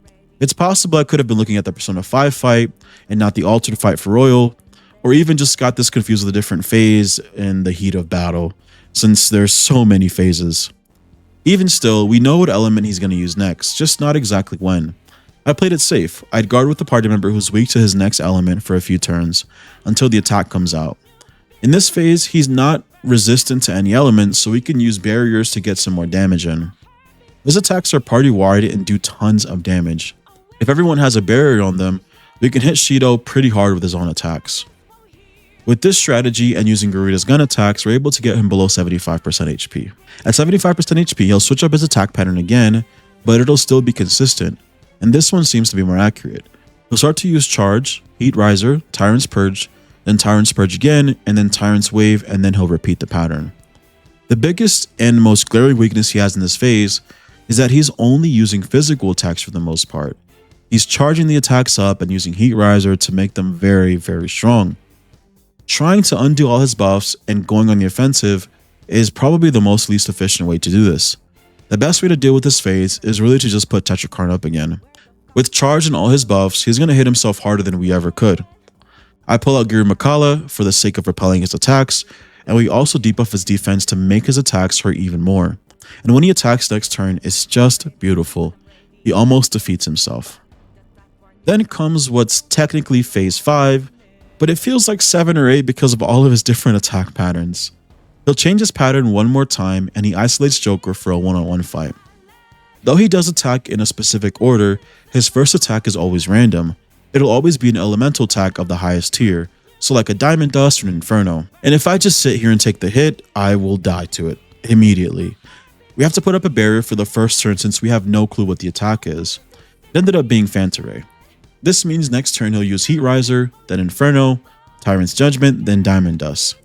It's possible I could have been looking at the Persona 5 fight and not the altered fight for Royal, or even just got this confused with a different phase in the heat of battle, since there's so many phases. Even still, we know what element he's going to use next, just not exactly when. I played it safe. I'd guard with the party member who's weak to his next element for a few turns, until the attack comes out. In this phase, he's not resistant to any element, so we can use barriers to get some more damage in. His attacks are party wide and do tons of damage. If everyone has a barrier on them, we can hit Shido pretty hard with his own attacks. With this strategy and using Garuda's gun attacks, we're able to get him below 75% HP. At 75% HP, he'll switch up his attack pattern again, but it'll still be consistent, and this one seems to be more accurate. He'll start to use Charge, Heat Riser, Tyrant's Purge, then Tyrant's Purge again, and then Tyrant's Wave, and then he'll repeat the pattern. The biggest and most glaring weakness he has in this phase is that he's only using physical attacks for the most part. He's charging the attacks up and using Heat Riser to make them very, very strong. Trying to undo all his buffs and going on the offensive is probably the most least efficient way to do this. The best way to deal with this phase is really to just put Tetrakarn up again. With Charge and all his buffs, he's going to hit himself harder than we ever could. I pull out Giri Makala for the sake of repelling his attacks, and we also debuff his defense to make his attacks hurt even more. And when he attacks next turn, it's just beautiful. He almost defeats himself. Then comes what's technically phase 5, but it feels like 7 or 8 because of all of his different attack patterns. He'll change his pattern one more time and he isolates Joker for a one-on-one fight. Though he does attack in a specific order, his first attack is always random. It'll always be an elemental attack of the highest tier, so like a Diamond Dust or an Inferno. And if I just sit here and take the hit, I will die to it immediately. We have to put up a barrier for the first turn since we have no clue what the attack is. It ended up being Phanta Ray. This means next turn he'll use Heat Riser, then Inferno, Tyrant's Judgment, then Diamond Dust.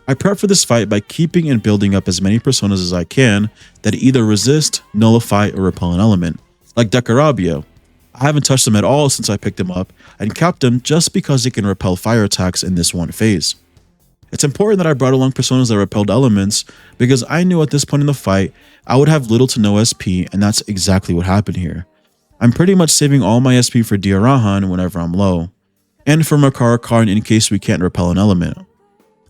I prep for this fight by keeping and building up as many personas as I can that either resist, nullify, or repel an element, like Decarabio. I haven't touched him at all since I picked him up and kept him just because he can repel fire attacks in this one phase. It's important that I brought along personas that repelled elements because I knew at this point in the fight I would have little to no SP, and that's exactly what happened here. I'm pretty much saving all my SP for Diarahan whenever I'm low. and for Makara in case we can't repel an element.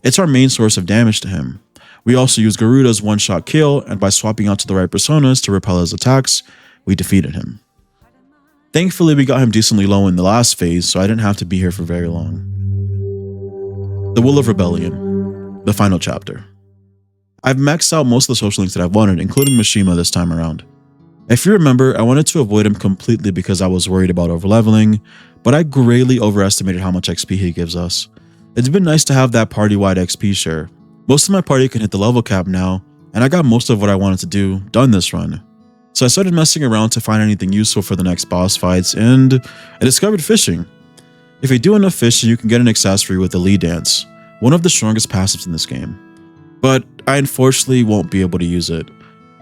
It's our main source of damage to him. We also use Garuda's one-shot kill, and by swapping out to the right personas to repel his attacks, we defeated him. Thankfully, we got him decently low in the last phase, so I didn't have to be here for very long. The Will of Rebellion, the final chapter. I've maxed out most of the social links that I've wanted, including Mishima this time around. If you remember, I wanted to avoid him completely because I was worried about overleveling, but I greatly overestimated how much XP he gives us. It's been nice to have that party-wide XP share. Most of my party can hit the level cap now, and I got most of what I wanted to do done this run. So I started messing around to find anything useful for the next boss fights, and I discovered fishing. If you do enough fishing, you can get an accessory with the lead dance, one of the strongest passives in this game. But I unfortunately won't be able to use it.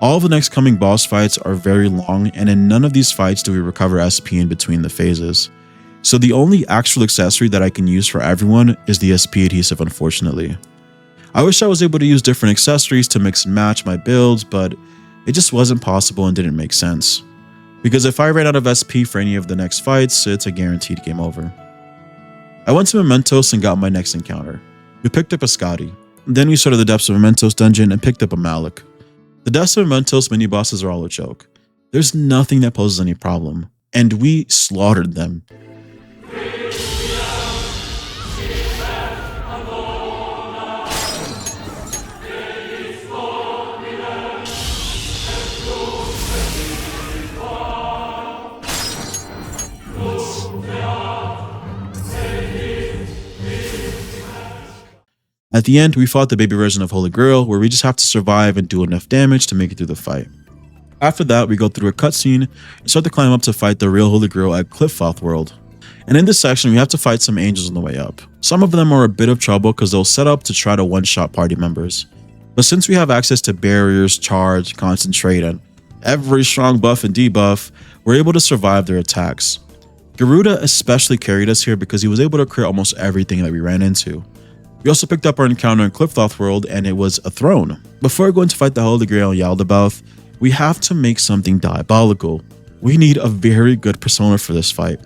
All of the next coming boss fights are very long, and in none of these fights do we recover SP in between the phases. So the only actual accessory that I can use for everyone is the SP adhesive, unfortunately. I wish I was able to use different accessories to mix and match my builds, but it just wasn't possible and didn't make sense. Because if I ran out of SP for any of the next fights, it's a guaranteed game over. I went to Mementos and got my next encounter. We picked up a Scotty. Then we started the Depths of Mementos dungeon and picked up a Malik. The Depths of Mementos mini-bosses are all a joke. There's nothing that poses any problem, and we slaughtered them. At the end, we fought the baby version of Holy Grail, where we just have to survive and do enough damage to make it through the fight. After that, we go through a cutscene and start to climb up to fight the real Holy Grail at Cliffoth World. And in this section, we have to fight some angels on the way up. Some of them are a bit of trouble because they'll set up to try to one-shot party members. But since we have access to barriers, charge, concentrate, and every strong buff and debuff, we're able to survive their attacks. Garuda especially carried us here because he was able to clear almost everything that we ran into. We also picked up our encounter in Cliffoth World, and it was a throne. Before going to fight the Holy Grail in Yaldabaoth, we have to make something diabolical. We need a very good persona for this fight.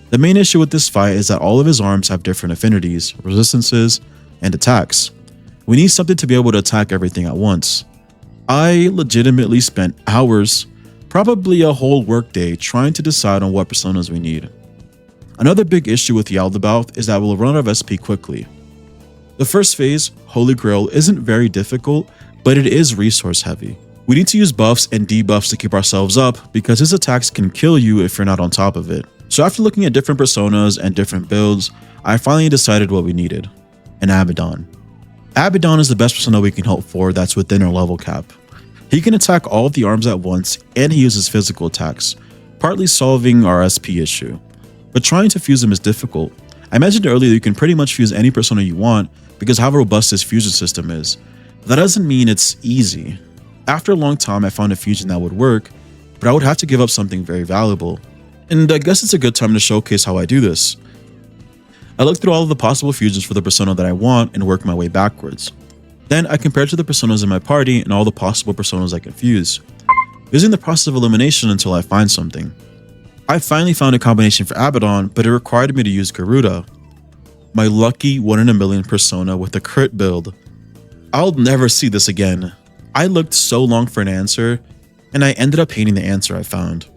The main issue with this fight is that all of his arms have different affinities, resistances, and attacks. We need something to be able to attack everything at once. I legitimately spent hours, probably a whole workday, trying to decide on what personas we need. Another big issue with Yaldabaoth is that we'll run out of SP quickly. The first phase, Holy Grail, isn't very difficult, but it is resource heavy. We need to use buffs and debuffs to keep ourselves up because his attacks can kill you if you're not on top of it. So after looking at different personas and different builds, I finally decided what we needed: an Abaddon. Abaddon is the best persona we can hope for that's within our level cap. He can attack all of the arms at once, and he uses physical attacks, partly solving our SP issue. But trying to fuse him is difficult. I mentioned earlier you can pretty much fuse any persona you want because of how robust this fusion system is. That doesn't mean it's easy. After a long time, I found a fusion that would work, but I would have to give up something very valuable. And I guess it's a good time to showcase how I do this. I looked through all of the possible fusions for the persona that I want and work my way backwards. Then I compared to the personas in my party and all the possible personas I can fuse, using the process of elimination until I find something. I finally found a combination for Abaddon, but it required me to use Garuda, my lucky 1 in a million persona with a crit build. I'll never see this again. I looked so long for an answer, and I ended up hating the answer I found.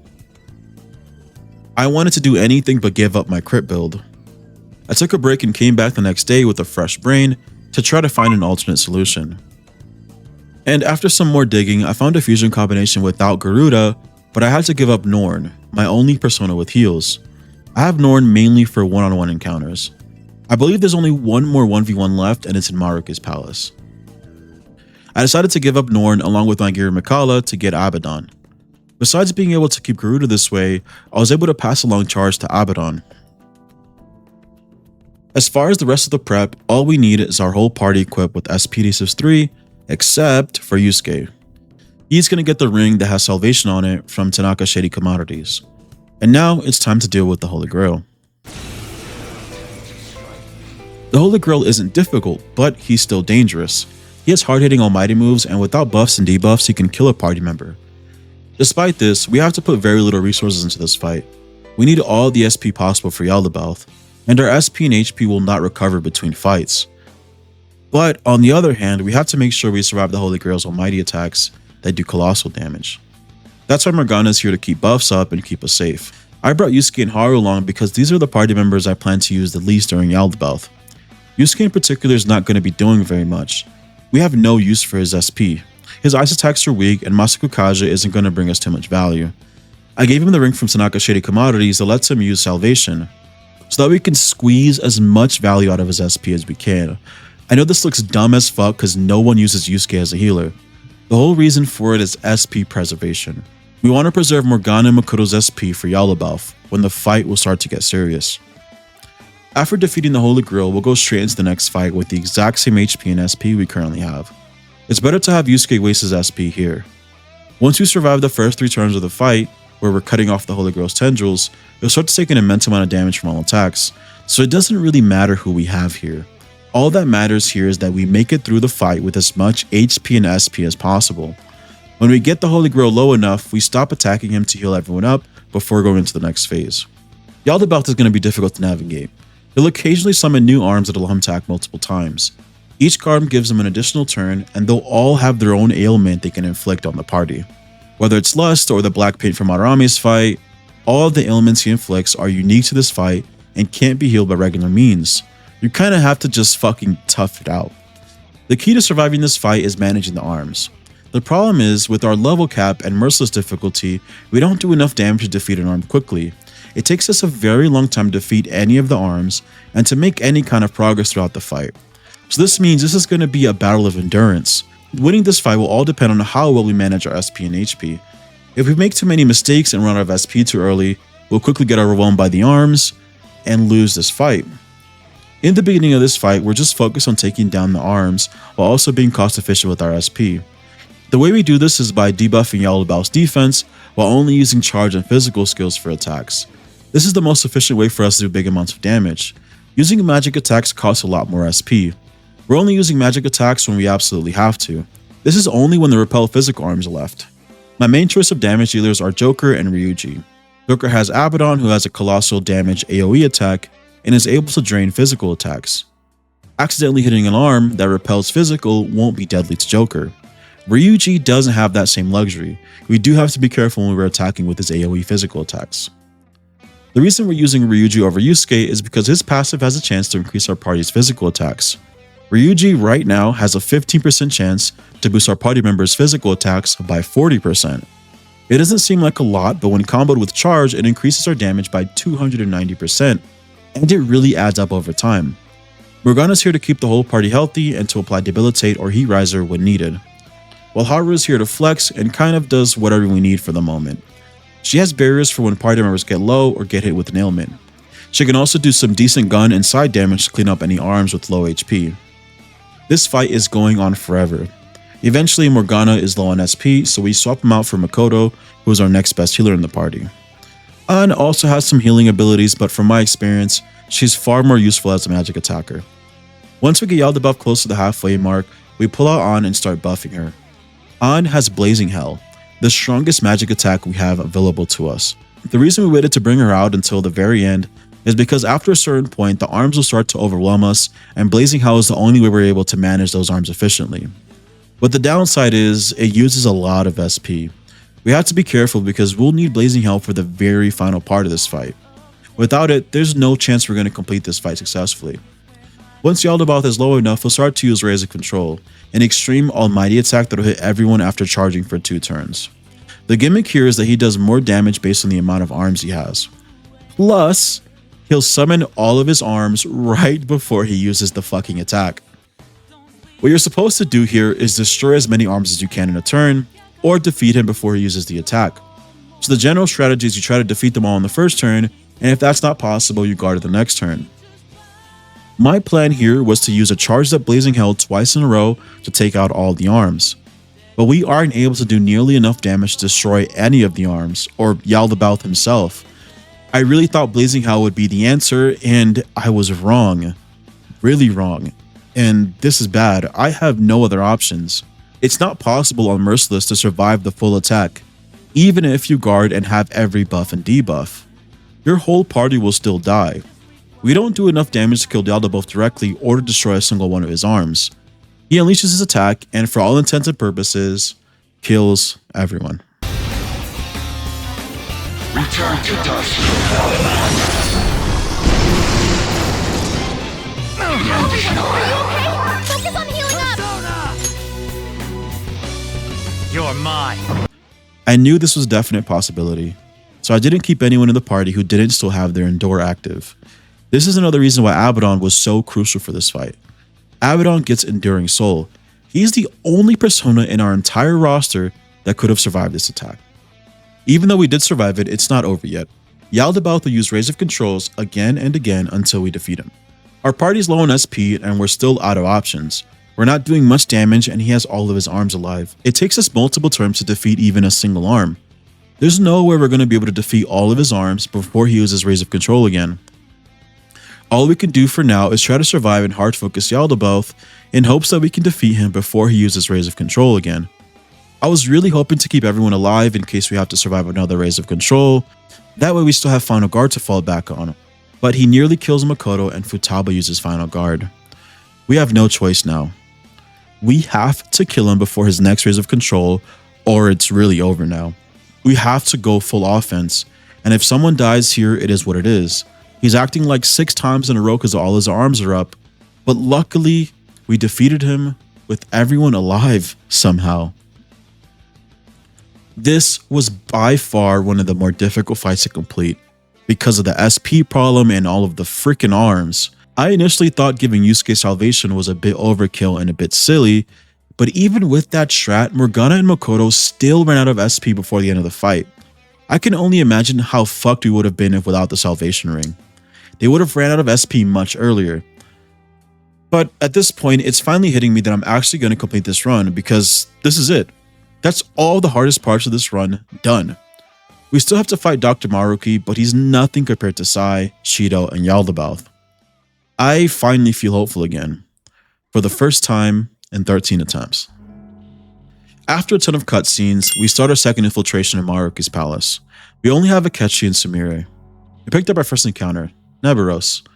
I wanted to do anything but give up my crit build. I took a break and came back the next day with a fresh brain to try to find an alternate solution. And after some more digging, I found a fusion combination without Garuda, but I had to give up Noone, my only persona with heals. I have Noone mainly for one-on-one encounters. I believe there's only one more 1v1 left, and it's in Maruka's palace. I decided to give up Noone along with my gear Mikala to get Abaddon. Besides being able to keep Garuda this way, I was able to pass along charge to Abaddon. As far as the rest of the prep, all we need is our whole party equipped with SP adhesives 3, except for Yusuke. He's going to get the ring that has salvation on it from Tanaka Shady Commodities. And now it's time to deal with the Holy Grail. The Holy Grail isn't difficult, but he's still dangerous. He has hard-hitting almighty moves, and without buffs and debuffs, he can kill a party member. Despite this, we have to put very little resources into this fight. We need all the SP possible for Yaldabaoth. and our SP and HP will not recover between fights. But on the other hand, we have to make sure we survive the Holy Grail's almighty attacks that do colossal damage. That's why Morgana is here to keep buffs up and keep us safe. I brought Yusuke and Haru along because these are the party members I plan to use the least during Yaldabaoth. Yusuke in particular is not going to be doing very much. We have no use for his SP. His ice attacks are weak and Masaku Kaja isn't going to bring us too much value. I gave him the ring from Tanaka Shady Commodities that lets him use Salvation, so that we can squeeze as much value out of his SP as we can. I know this looks dumb as fuck because no one uses Yusuke as a healer. The whole reason for it is SP preservation. We want to preserve Morgana and Makoto's SP for Yaldabaoth, when the fight will start to get serious. After defeating the Holy Grail, we'll go straight into the next fight with the exact same HP and SP we currently have. It's better to have Yusuke waste his SP here. Once we survive the first 3 turns of the fight, where we're cutting off the Holy Grail's tendrils, you'll start to take an immense amount of damage from all attacks, so it doesn't really matter who we have here. All that matters here is that we make it through the fight with as much HP and SP as possible. When we get the Holy Grail low enough, we stop attacking him to heal everyone up before going into the next phase. Yaldabaoth is going to be difficult to navigate. He'll occasionally summon new arms that allow him to attack multiple times. Each arm gives him an additional turn, and they'll all have their own ailment they can inflict on the party. Whether it's Lust or the black paint from Arami's fight, all of the ailments he inflicts are unique to this fight and can't be healed by regular means. You kinda have to just fucking tough it out. The key to surviving this fight is managing the arms. The problem is, with our level cap and merciless difficulty, we don't do enough damage to defeat an arm quickly. It takes us a very long time to defeat any of the arms and to make any kind of progress throughout the fight. So this means this is going to be a battle of endurance. Winning this fight will all depend on how well we manage our SP and HP. If we make too many mistakes and run out of SP too early, we'll quickly get overwhelmed by the arms and lose this fight. In the beginning of this fight, we're just focused on taking down the arms while also being cost efficient with our SP. The way we do this is by debuffing Yaldabaoth's defense while only using charge and physical skills for attacks. This is the most efficient way for us to do big amounts of damage. Using magic attacks costs a lot more SP. We're only using magic attacks when we absolutely have to. This is only when the repel physical arms are left. My main choice of damage dealers are Joker and Ryuji. Joker has Abaddon, who has a colossal damage AoE attack and is able to drain physical attacks. Accidentally hitting an arm that repels physical won't be deadly to Joker. Ryuji doesn't have that same luxury. We do have to be careful when we're attacking with his AoE physical attacks. The reason we're using Ryuji over Yusuke is because his passive has a chance to increase our party's physical attacks. Ryuji right now has a 15% chance to boost our party members' physical attacks by 40%. It doesn't seem like a lot, but when comboed with charge, it increases our damage by 290%, and it really adds up over time. Morgana's here to keep the whole party healthy and to apply Debilitate or Heat Riser when needed, while Haru is here to flex and kind of does whatever we need for the moment. She has barriers for when party members get low or get hit with an ailment. She can also do some decent gun and side damage to clean up any arms with low HP. This fight is going on forever. Eventually Morgana is low on SP, so we swap him out for Makoto, who is our next best healer in the party. An also has some healing abilities, but from my experience, she's far more useful as a magic attacker. Once we get Yaldabaoth close to the halfway mark, we pull out An and start buffing her. An has Blazing Hell, the strongest magic attack we have available to us. The reason we waited to bring her out until the very end is because after a certain point, the arms will start to overwhelm us, and Blazing Hell is the only way we're able to manage those arms efficiently. But the downside is, it uses a lot of SP. We have to be careful because we'll need Blazing Hell for the very final part of this fight. Without it, there's no chance we're going to complete this fight successfully. Once Yaldabaoth is low enough, we'll start to use Rays of Control, an extreme almighty attack that will hit everyone after charging for 2 turns. The gimmick here is that he does more damage based on the amount of arms he has. Plus, he'll summon all of his arms right before he uses the fucking attack. What you're supposed to do here is destroy as many arms as you can in a turn, or defeat him before he uses the attack. So the general strategy is you try to defeat them all in the first turn, and if that's not possible, you guard the next turn. My plan here was to use a charged up Blazing Hell twice in a row to take out all the arms. But we aren't able to do nearly enough damage to destroy any of the arms, or Yaldabaoth himself. I really thought Blazing Hell would be the answer, and I was wrong. Really wrong. And this is bad. I have no other options. It's not possible on Merciless to survive the full attack, even if you guard and have every buff and debuff. Your whole party will still die. We don't do enough damage to kill Yaldabaoth directly or to destroy a single one of his arms. He unleashes his attack and for all intents and purposes, kills everyone. Return to dust. Focus on healing up! You're mine. I knew this was a definite possibility, so I didn't keep anyone in the party who didn't still have their Endure active. This is another reason why Abaddon was so crucial for this fight. Abaddon gets Enduring Soul. He's the only persona in our entire roster that could have survived this attack. Even though we did survive it, it's not over yet. Yaldabaoth will use Rays of Controls again and again until we defeat him. Our party's low on SP and we're still out of options. We're not doing much damage and he has all of his arms alive. It takes us multiple turns to defeat even a single arm. There's no way we're going to be able to defeat all of his arms before he uses Rays of Control again. All we can do for now is try to survive and hard focus Yaldabaoth in hopes that we can defeat him before he uses Rays of Control again. I was really hoping to keep everyone alive in case we have to survive another Rays of Control. That way we still have Final Guard to fall back on. But he nearly kills Makoto and Futaba uses Final Guard. We have no choice now. We have to kill him before his next Rays of Control or it's really over now. We have to go full offense, and if someone dies here, it is what it is. He's acting like 6 times in a row because all his arms are up, but luckily, we defeated him with everyone alive somehow. This was by far one of the more difficult fights to complete because of the SP problem and all of the freaking arms. I initially thought giving Yusuke Salvation was a bit overkill and a bit silly, but even with that strat, Morgana and Makoto still ran out of SP before the end of the fight. I can only imagine how fucked we would have been if without the Salvation Ring. They would have ran out of SP much earlier. But at this point, it's finally hitting me that I'm actually going to complete this run because this is it. That's all the hardest parts of this run done. We still have to fight Dr. Maruki, but he's nothing compared to Sai, Shido, and Yaldabaoth. I finally feel hopeful again, for the first time in 13 attempts. After a ton of cutscenes, we start our second infiltration of Maruki's palace. We only have Akechi and Sumire. We picked up our first encounter, Neberos.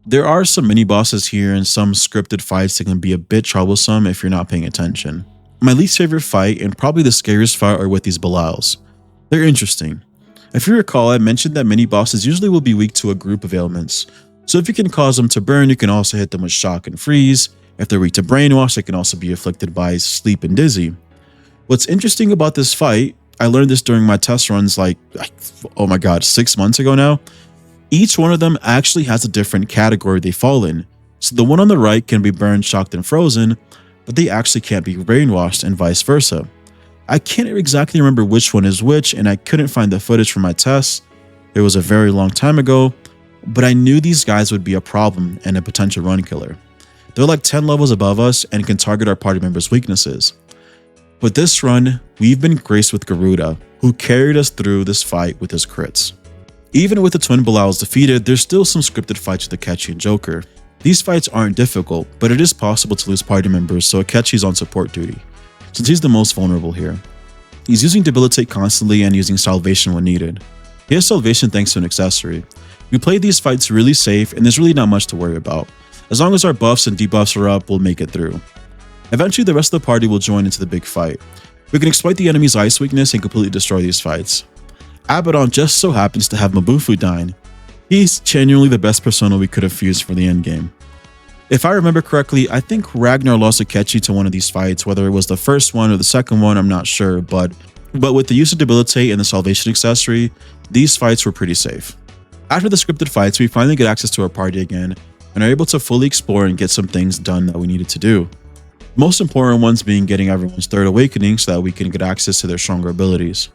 There are some mini-bosses here and some scripted fights that can be a bit troublesome if you're not paying attention. My least favorite fight and probably the scariest fight are with these Belials. They're interesting. If you recall, I mentioned that mini-bosses usually will be weak to a group of ailments. So if you can cause them to burn, you can also hit them with shock and freeze. If they're weak to brainwash, they can also be afflicted by sleep and dizzy. What's interesting about this fight, I learned this during my test runs like, oh my god, 6 months ago now. Each one of them actually has a different category they fall in. So the one on the right can be burned, shocked, and frozen, but they actually can't be brainwashed and vice versa. I can't exactly remember which one is which, and I couldn't find the footage from my tests. It was a very long time ago, but I knew these guys would be a problem and a potential run killer. They're like 10 levels above us and can target our party members' weaknesses. But this run, we've been graced with Garuda, who carried us through this fight with his crits. Even with the twin Belials defeated, there's still some scripted fights with Akechi and Joker. These fights aren't difficult, but it is possible to lose party members, so Akechi's on support duty, since he's the most vulnerable here. He's using Debilitate constantly and using Salvation when needed. He has Salvation thanks to an accessory. We played these fights really safe and there's really not much to worry about. As long as our buffs and debuffs are up, we'll make it through. Eventually the rest of the party will join into the big fight. We can exploit the enemy's ice weakness and completely destroy these fights. Abaddon just so happens to have Mabufu dying. He's genuinely the best persona we could have fused for the endgame. If I remember correctly, I think Ragnar lost Akechi to one of these fights, whether it was the first one or the second one, I'm not sure, but with the use of Debilitate and the Salvation accessory, these fights were pretty safe. After the scripted fights, we finally get access to our party again and are able to fully explore and get some things done that we needed to do. Most important ones being getting everyone's third awakening so that we can get access to their stronger abilities,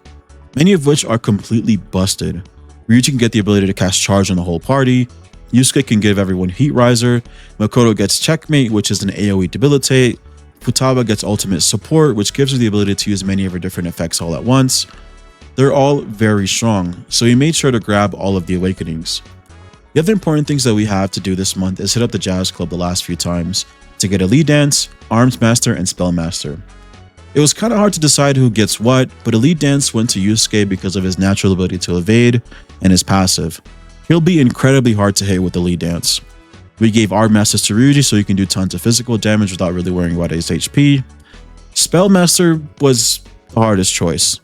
many of which are completely busted. Ryuji can get the ability to cast charge on the whole party, Yusuke can give everyone Heat Riser, Makoto gets Checkmate, which is an AoE Debilitate, Futaba gets Ultimate Support, which gives her the ability to use many of her different effects all at once. They're all very strong, so we made sure to grab all of the awakenings. The other important things that we have to do this month is hit up the Jazz Club the last few times to get a Lead Dance, Arms Master, and Spell Master. It was kind of hard to decide who gets what, but Elite Dance went to Yusuke because of his natural ability to evade and his passive. He'll be incredibly hard to hit with the lead dance. We gave our masters to Ryuji so he can do tons of physical damage without really worrying about his HP. Spellmaster was the hardest choice.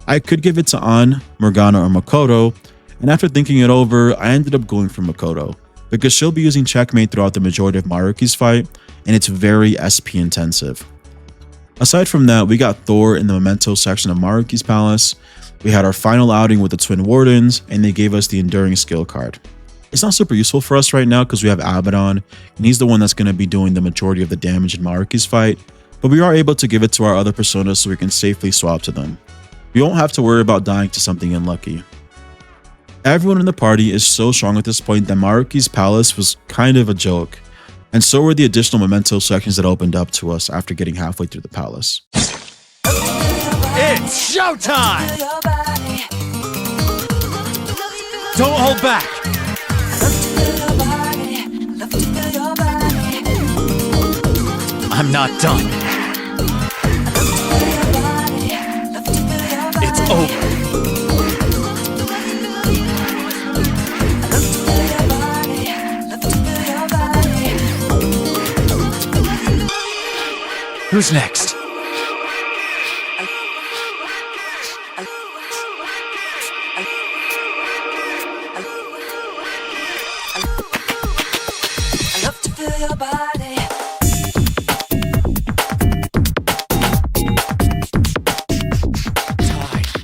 I could give it to An, Morgana, or Makoto, and after thinking it over, I ended up going for Makoto, because she'll be using checkmate throughout the majority of Maruki's fight, and it's very SP intensive. Aside from that, we got Thor in the Memento section of Maruki's Palace. We had our final outing with the Twin Wardens, and they gave us the Enduring skill card. It's not super useful for us right now because we have Abaddon, and he's the one that's going to be doing the majority of the damage in Maruki's fight, but we are able to give it to our other personas so we can safely swap to them. We won't have to worry about dying to something unlucky. Everyone in the party is so strong at this point that Maruki's Palace was kind of a joke, and so were the additional Memento sections that opened up to us after getting halfway through the palace. It's showtime! Don't hold back! I'm not done. It's over. Who's next?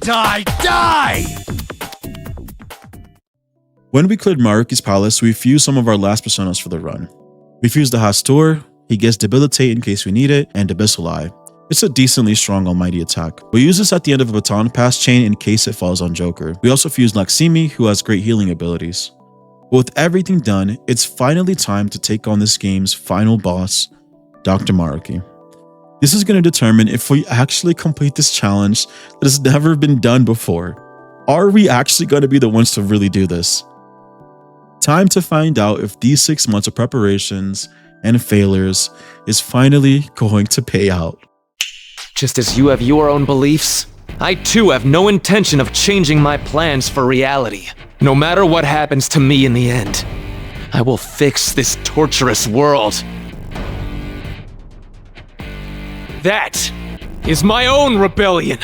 Die! When we cleared Maruki's Palace, we fused some of our last personas for the run. We fused the Hastur, he gets Debilitate in case we need it, and Abyssal Eye. It's a decently strong almighty attack. We use this at the end of a baton pass chain in case it falls on Joker. We also fused Lakshmi, who has great healing abilities. But with everything done, it's finally time to take on this game's final boss, Dr. Maruki. This is going to determine if we actually complete this challenge that has never been done before. Are we actually going to be the ones to really do this? Time to find out if these 6 months of preparations and failures is finally going to pay out. Just as you have your own beliefs, I too have no intention of changing my plans for reality. No matter what happens to me in the end, I will fix this torturous world. That is my own rebellion.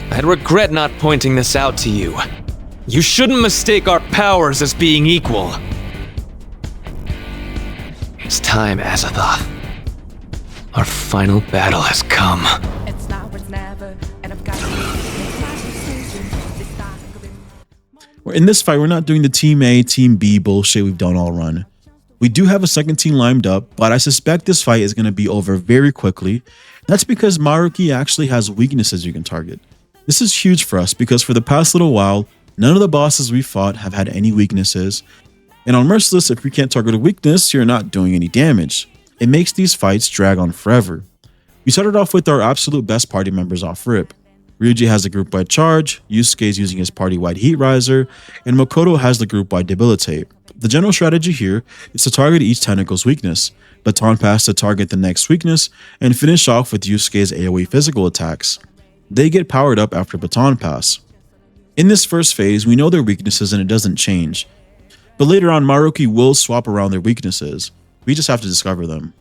I'd regret not pointing this out to you. You shouldn't mistake our powers as being equal. It's time, Azathoth. Our final battle has come. In this fight, we're not doing the Team A, Team B bullshit we've done all run. We do have a second team lined up, but I suspect this fight is going to be over very quickly. That's because Maruki actually has weaknesses you can target. This is huge for us because for the past little while, none of the bosses we fought have had any weaknesses. And on Merciless, if we can't target a weakness, you're not doing any damage. It makes these fights drag on forever. We started off with our absolute best party members off rip. Ryuji has the group-wide charge, Yusuke is using his party-wide heat riser, and Makoto has the group-wide debilitate. The general strategy here is to target each tentacle's weakness, baton pass to target the next weakness, and finish off with Yusuke's AoE physical attacks. They get powered up after baton pass. In this first phase, we know their weaknesses and it doesn't change. But later on, Maruki will swap around their weaknesses. We just have to discover them.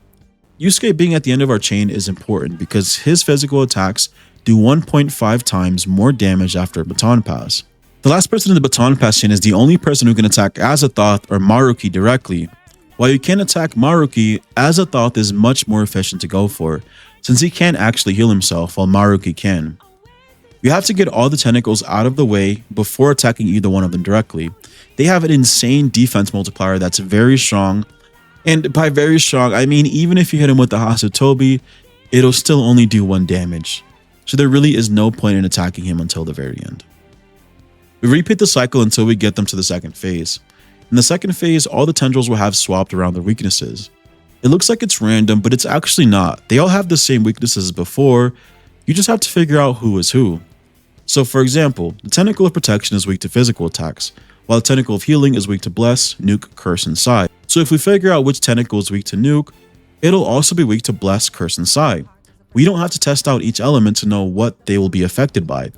Yusuke being at the end of our chain is important because his physical attacks do 1.5 times more damage after a baton pass. The last person in the baton pass chain is the only person who can attack Azathoth or Maruki directly. While you can attack Maruki, Azathoth is much more efficient to go for, since he can't actually heal himself while Maruki can. You have to get all the tentacles out of the way before attacking either one of them directly. They have an insane defense multiplier that's very strong, and by very strong, I mean even if you hit him with the Hasutobi, it'll still only do 1 damage. So there really is no point in attacking him until the very end. We repeat the cycle until we get them to the second phase. In the second phase, all the tendrils will have swapped around their weaknesses. It looks like it's random, but it's actually not. They all have the same weaknesses as before. You just have to figure out who is who. So for example, the Tentacle of Protection is weak to physical attacks, while the Tentacle of Healing is weak to Bless, Nuke, Curse, and Psy. So if we figure out which tentacle is weak to Nuke, it'll also be weak to Bless, Curse, and Psy. We don't have to test out each element to know what they will be affected by.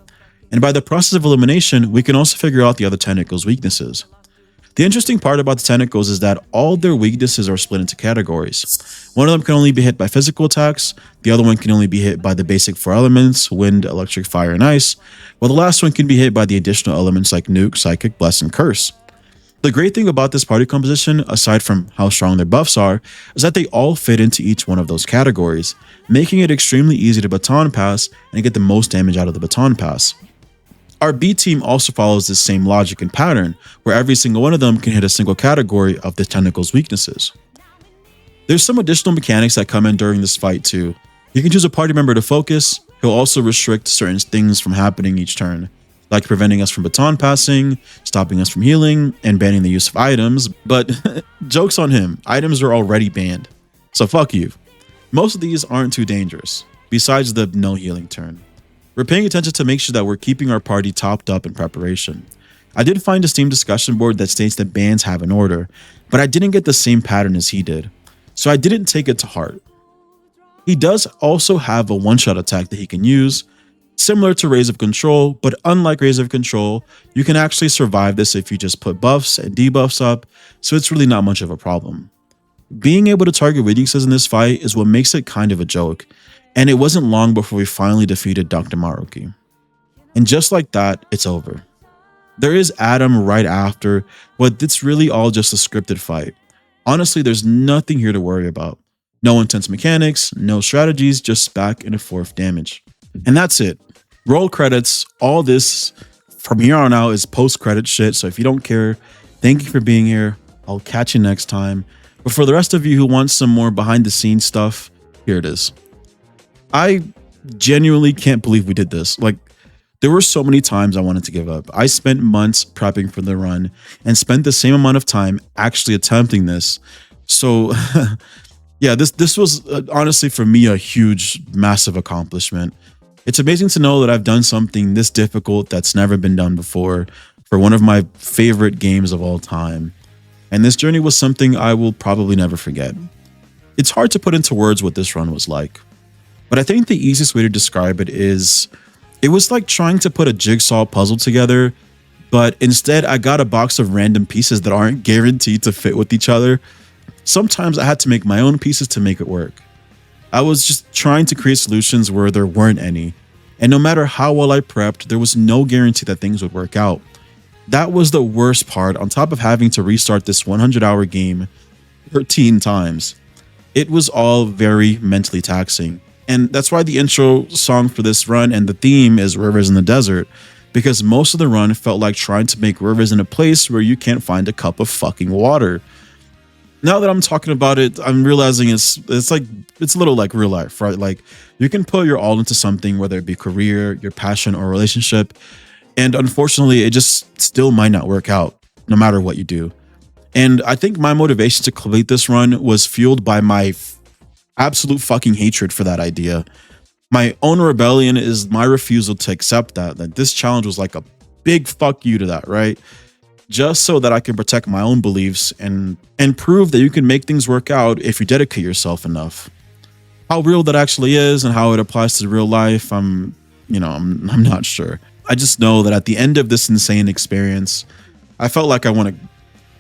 And by the process of elimination, we can also figure out the other tentacle's weaknesses. The interesting part about the tentacles is that all their weaknesses are split into categories. One of them can only be hit by physical attacks, the other one can only be hit by the basic 4 elements, wind, electric, fire, and ice, while the last one can be hit by the additional elements like nuke, psychic, bless, and curse. The great thing about this party composition, aside from how strong their buffs are, is that they all fit into each one of those categories, making it extremely easy to baton pass and get the most damage out of the baton pass. Our B team also follows this same logic and pattern, where every single one of them can hit a single category of the tentacle's weaknesses. There's some additional mechanics that come in during this fight too. You can choose a party member to focus. He'll also restrict certain things from happening each turn, like preventing us from baton passing, stopping us from healing, and banning the use of items, but joke's on him, items are already banned, so fuck you. Most of these aren't too dangerous, besides the no healing turn. We're paying attention to make sure that we're keeping our party topped up in preparation. I did find a Steam discussion board that states that bans have an order, but I didn't get the same pattern as he did, so I didn't take it to heart. He does also have a one-shot attack that he can use, similar to Rays of Control, but unlike Rays of Control, you can actually survive this if you just put buffs and debuffs up, so it's really not much of a problem. Being able to target weaknesses in this fight is what makes it kind of a joke, and it wasn't long before we finally defeated Dr. Maruki. And just like that, it's over. There is Adam right after, but it's really all just a scripted fight. Honestly, there's nothing here to worry about. No intense mechanics, no strategies, just back and forth damage. And that's it. Roll credits. All this from here on out is post-credit shit, so if you don't care, thank you for being here. I'll catch you next time. But for the rest of you who want some more behind-the-scenes stuff, here it is. I genuinely can't believe we did this. Like, there were so many times I wanted to give up. I spent months prepping for the run and spent the same amount of time actually attempting this. So yeah, this was honestly for me a huge, massive accomplishment. It's amazing to know that I've done something this difficult that's never been done before for one of my favorite games of all time. And this journey was something I will probably never forget. It's hard to put into words what this run was like, but I think the easiest way to describe it is it was like trying to put a jigsaw puzzle together, but instead I got a box of random pieces that aren't guaranteed to fit with each other. Sometimes I had to make my own pieces to make it work. I was just trying to create solutions where there weren't any, and no matter how well I prepped, there was no guarantee that things would work out. That was the worst part, on top of having to restart this 100-hour game 13 times. It was all very mentally taxing. And that's why the intro song for this run and the theme is Rivers in the Desert, because most of the run felt like trying to make rivers in a place where you can't find a cup of fucking water. Now that I'm talking about it, I'm realizing it's a little like real life, right? Like, you can put your all into something, whether it be career, your passion, or relationship, and unfortunately, it just still might not work out, no matter what you do. And I think my motivation to complete this run was fueled by my absolute fucking hatred for that idea. My own rebellion is my refusal to accept that this challenge was like a big fuck you to that, right? Just so that I can protect my own beliefs and prove that you can make things work out if you dedicate yourself enough. How real that actually is and how it applies to real life, I'm not sure. I just know that at the end of this insane experience, I felt like I won a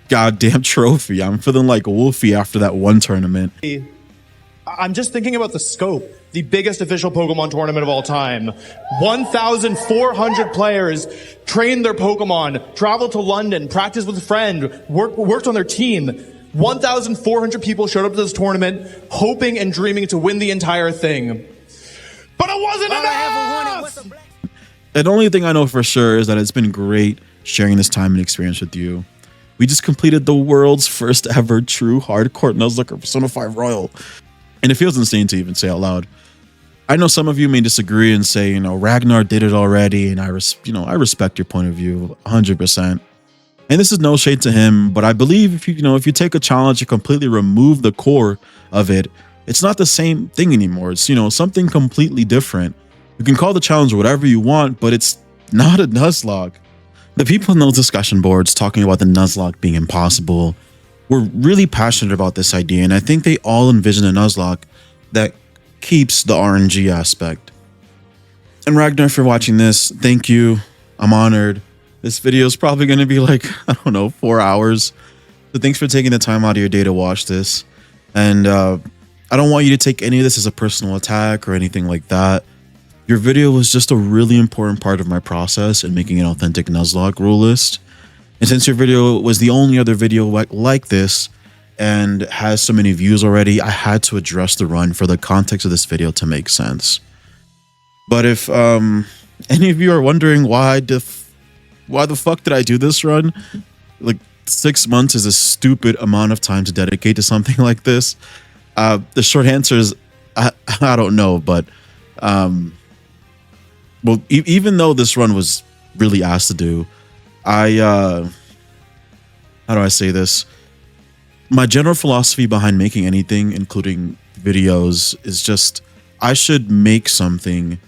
goddamn trophy. I'm feeling like Wolfie after that one tournament. I'm just thinking about the scope. The biggest official Pokemon tournament of all time. 1,400 players trained their Pokemon, traveled to London, practiced with a friend, worked on their team. 1,400 people showed up to this tournament, hoping and dreaming to win the entire thing. But it wasn't enough! And the only thing I know for sure is that it's been great sharing this time and experience with you. We just completed the world's first ever true hardcore Nuzlocke Persona 5 Royal. And it feels insane to even say out loud. I know some of you may disagree and say, Ragnar did it already, and I respect your point of view 100%. And this is no shade to him, but I believe if you take a challenge and completely remove the core of it, it's not the same thing anymore. It's something completely different. You can call the challenge whatever you want, but it's not a Nuzlocke. The people in those discussion boards talking about the Nuzlocke being impossible were really passionate about this idea, and I think they all envision a Nuzlocke that keeps the RNG aspect. And Ragnar, if you're watching this, thank you. I'm honored. This video is probably going to be like, I don't know, 4 hours. So thanks for taking the time out of your day to watch this. And I don't want you to take any of this as a personal attack or anything like that. Your video was just a really important part of my process in making an authentic Nuzlocke rule list. And since your video was the only other video like this and has so many views already, I had to address the run for the context of this video to make sense. But if any of you are wondering why the fuck did I do this run? Like 6 months is a stupid amount of time to dedicate to something like this. The short answer is I don't know, but well, even though this run was really asked to do, how do I say this? My general philosophy behind making anything, including videos, is just I should make something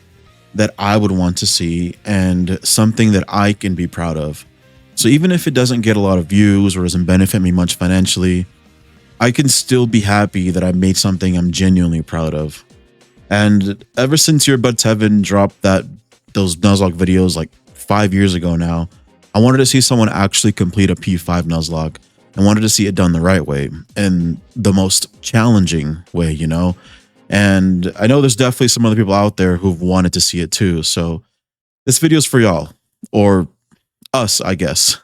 that I would want to see and something that I can be proud of. So even if it doesn't get a lot of views or doesn't benefit me much financially, I can still be happy that I made something I'm genuinely proud of. And ever since Your Bud Tevin dropped those Nuzlocke videos like 5 years ago now, I wanted to see someone actually complete a P5 Nuzlocke and wanted to see it done the right way and the most challenging way, you know? And I know there's definitely some other people out there who've wanted to see it too. So this video is for y'all, or us, I guess.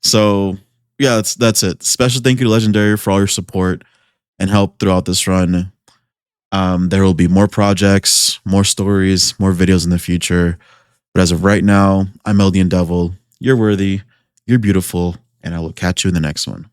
So yeah, that's it. Special thank you to Legendary for all your support and help throughout this run. There will be more projects, more stories, more videos in the future. But as of right now, I'm Eldian Devil. You're worthy, you're beautiful, and I will catch you in the next one.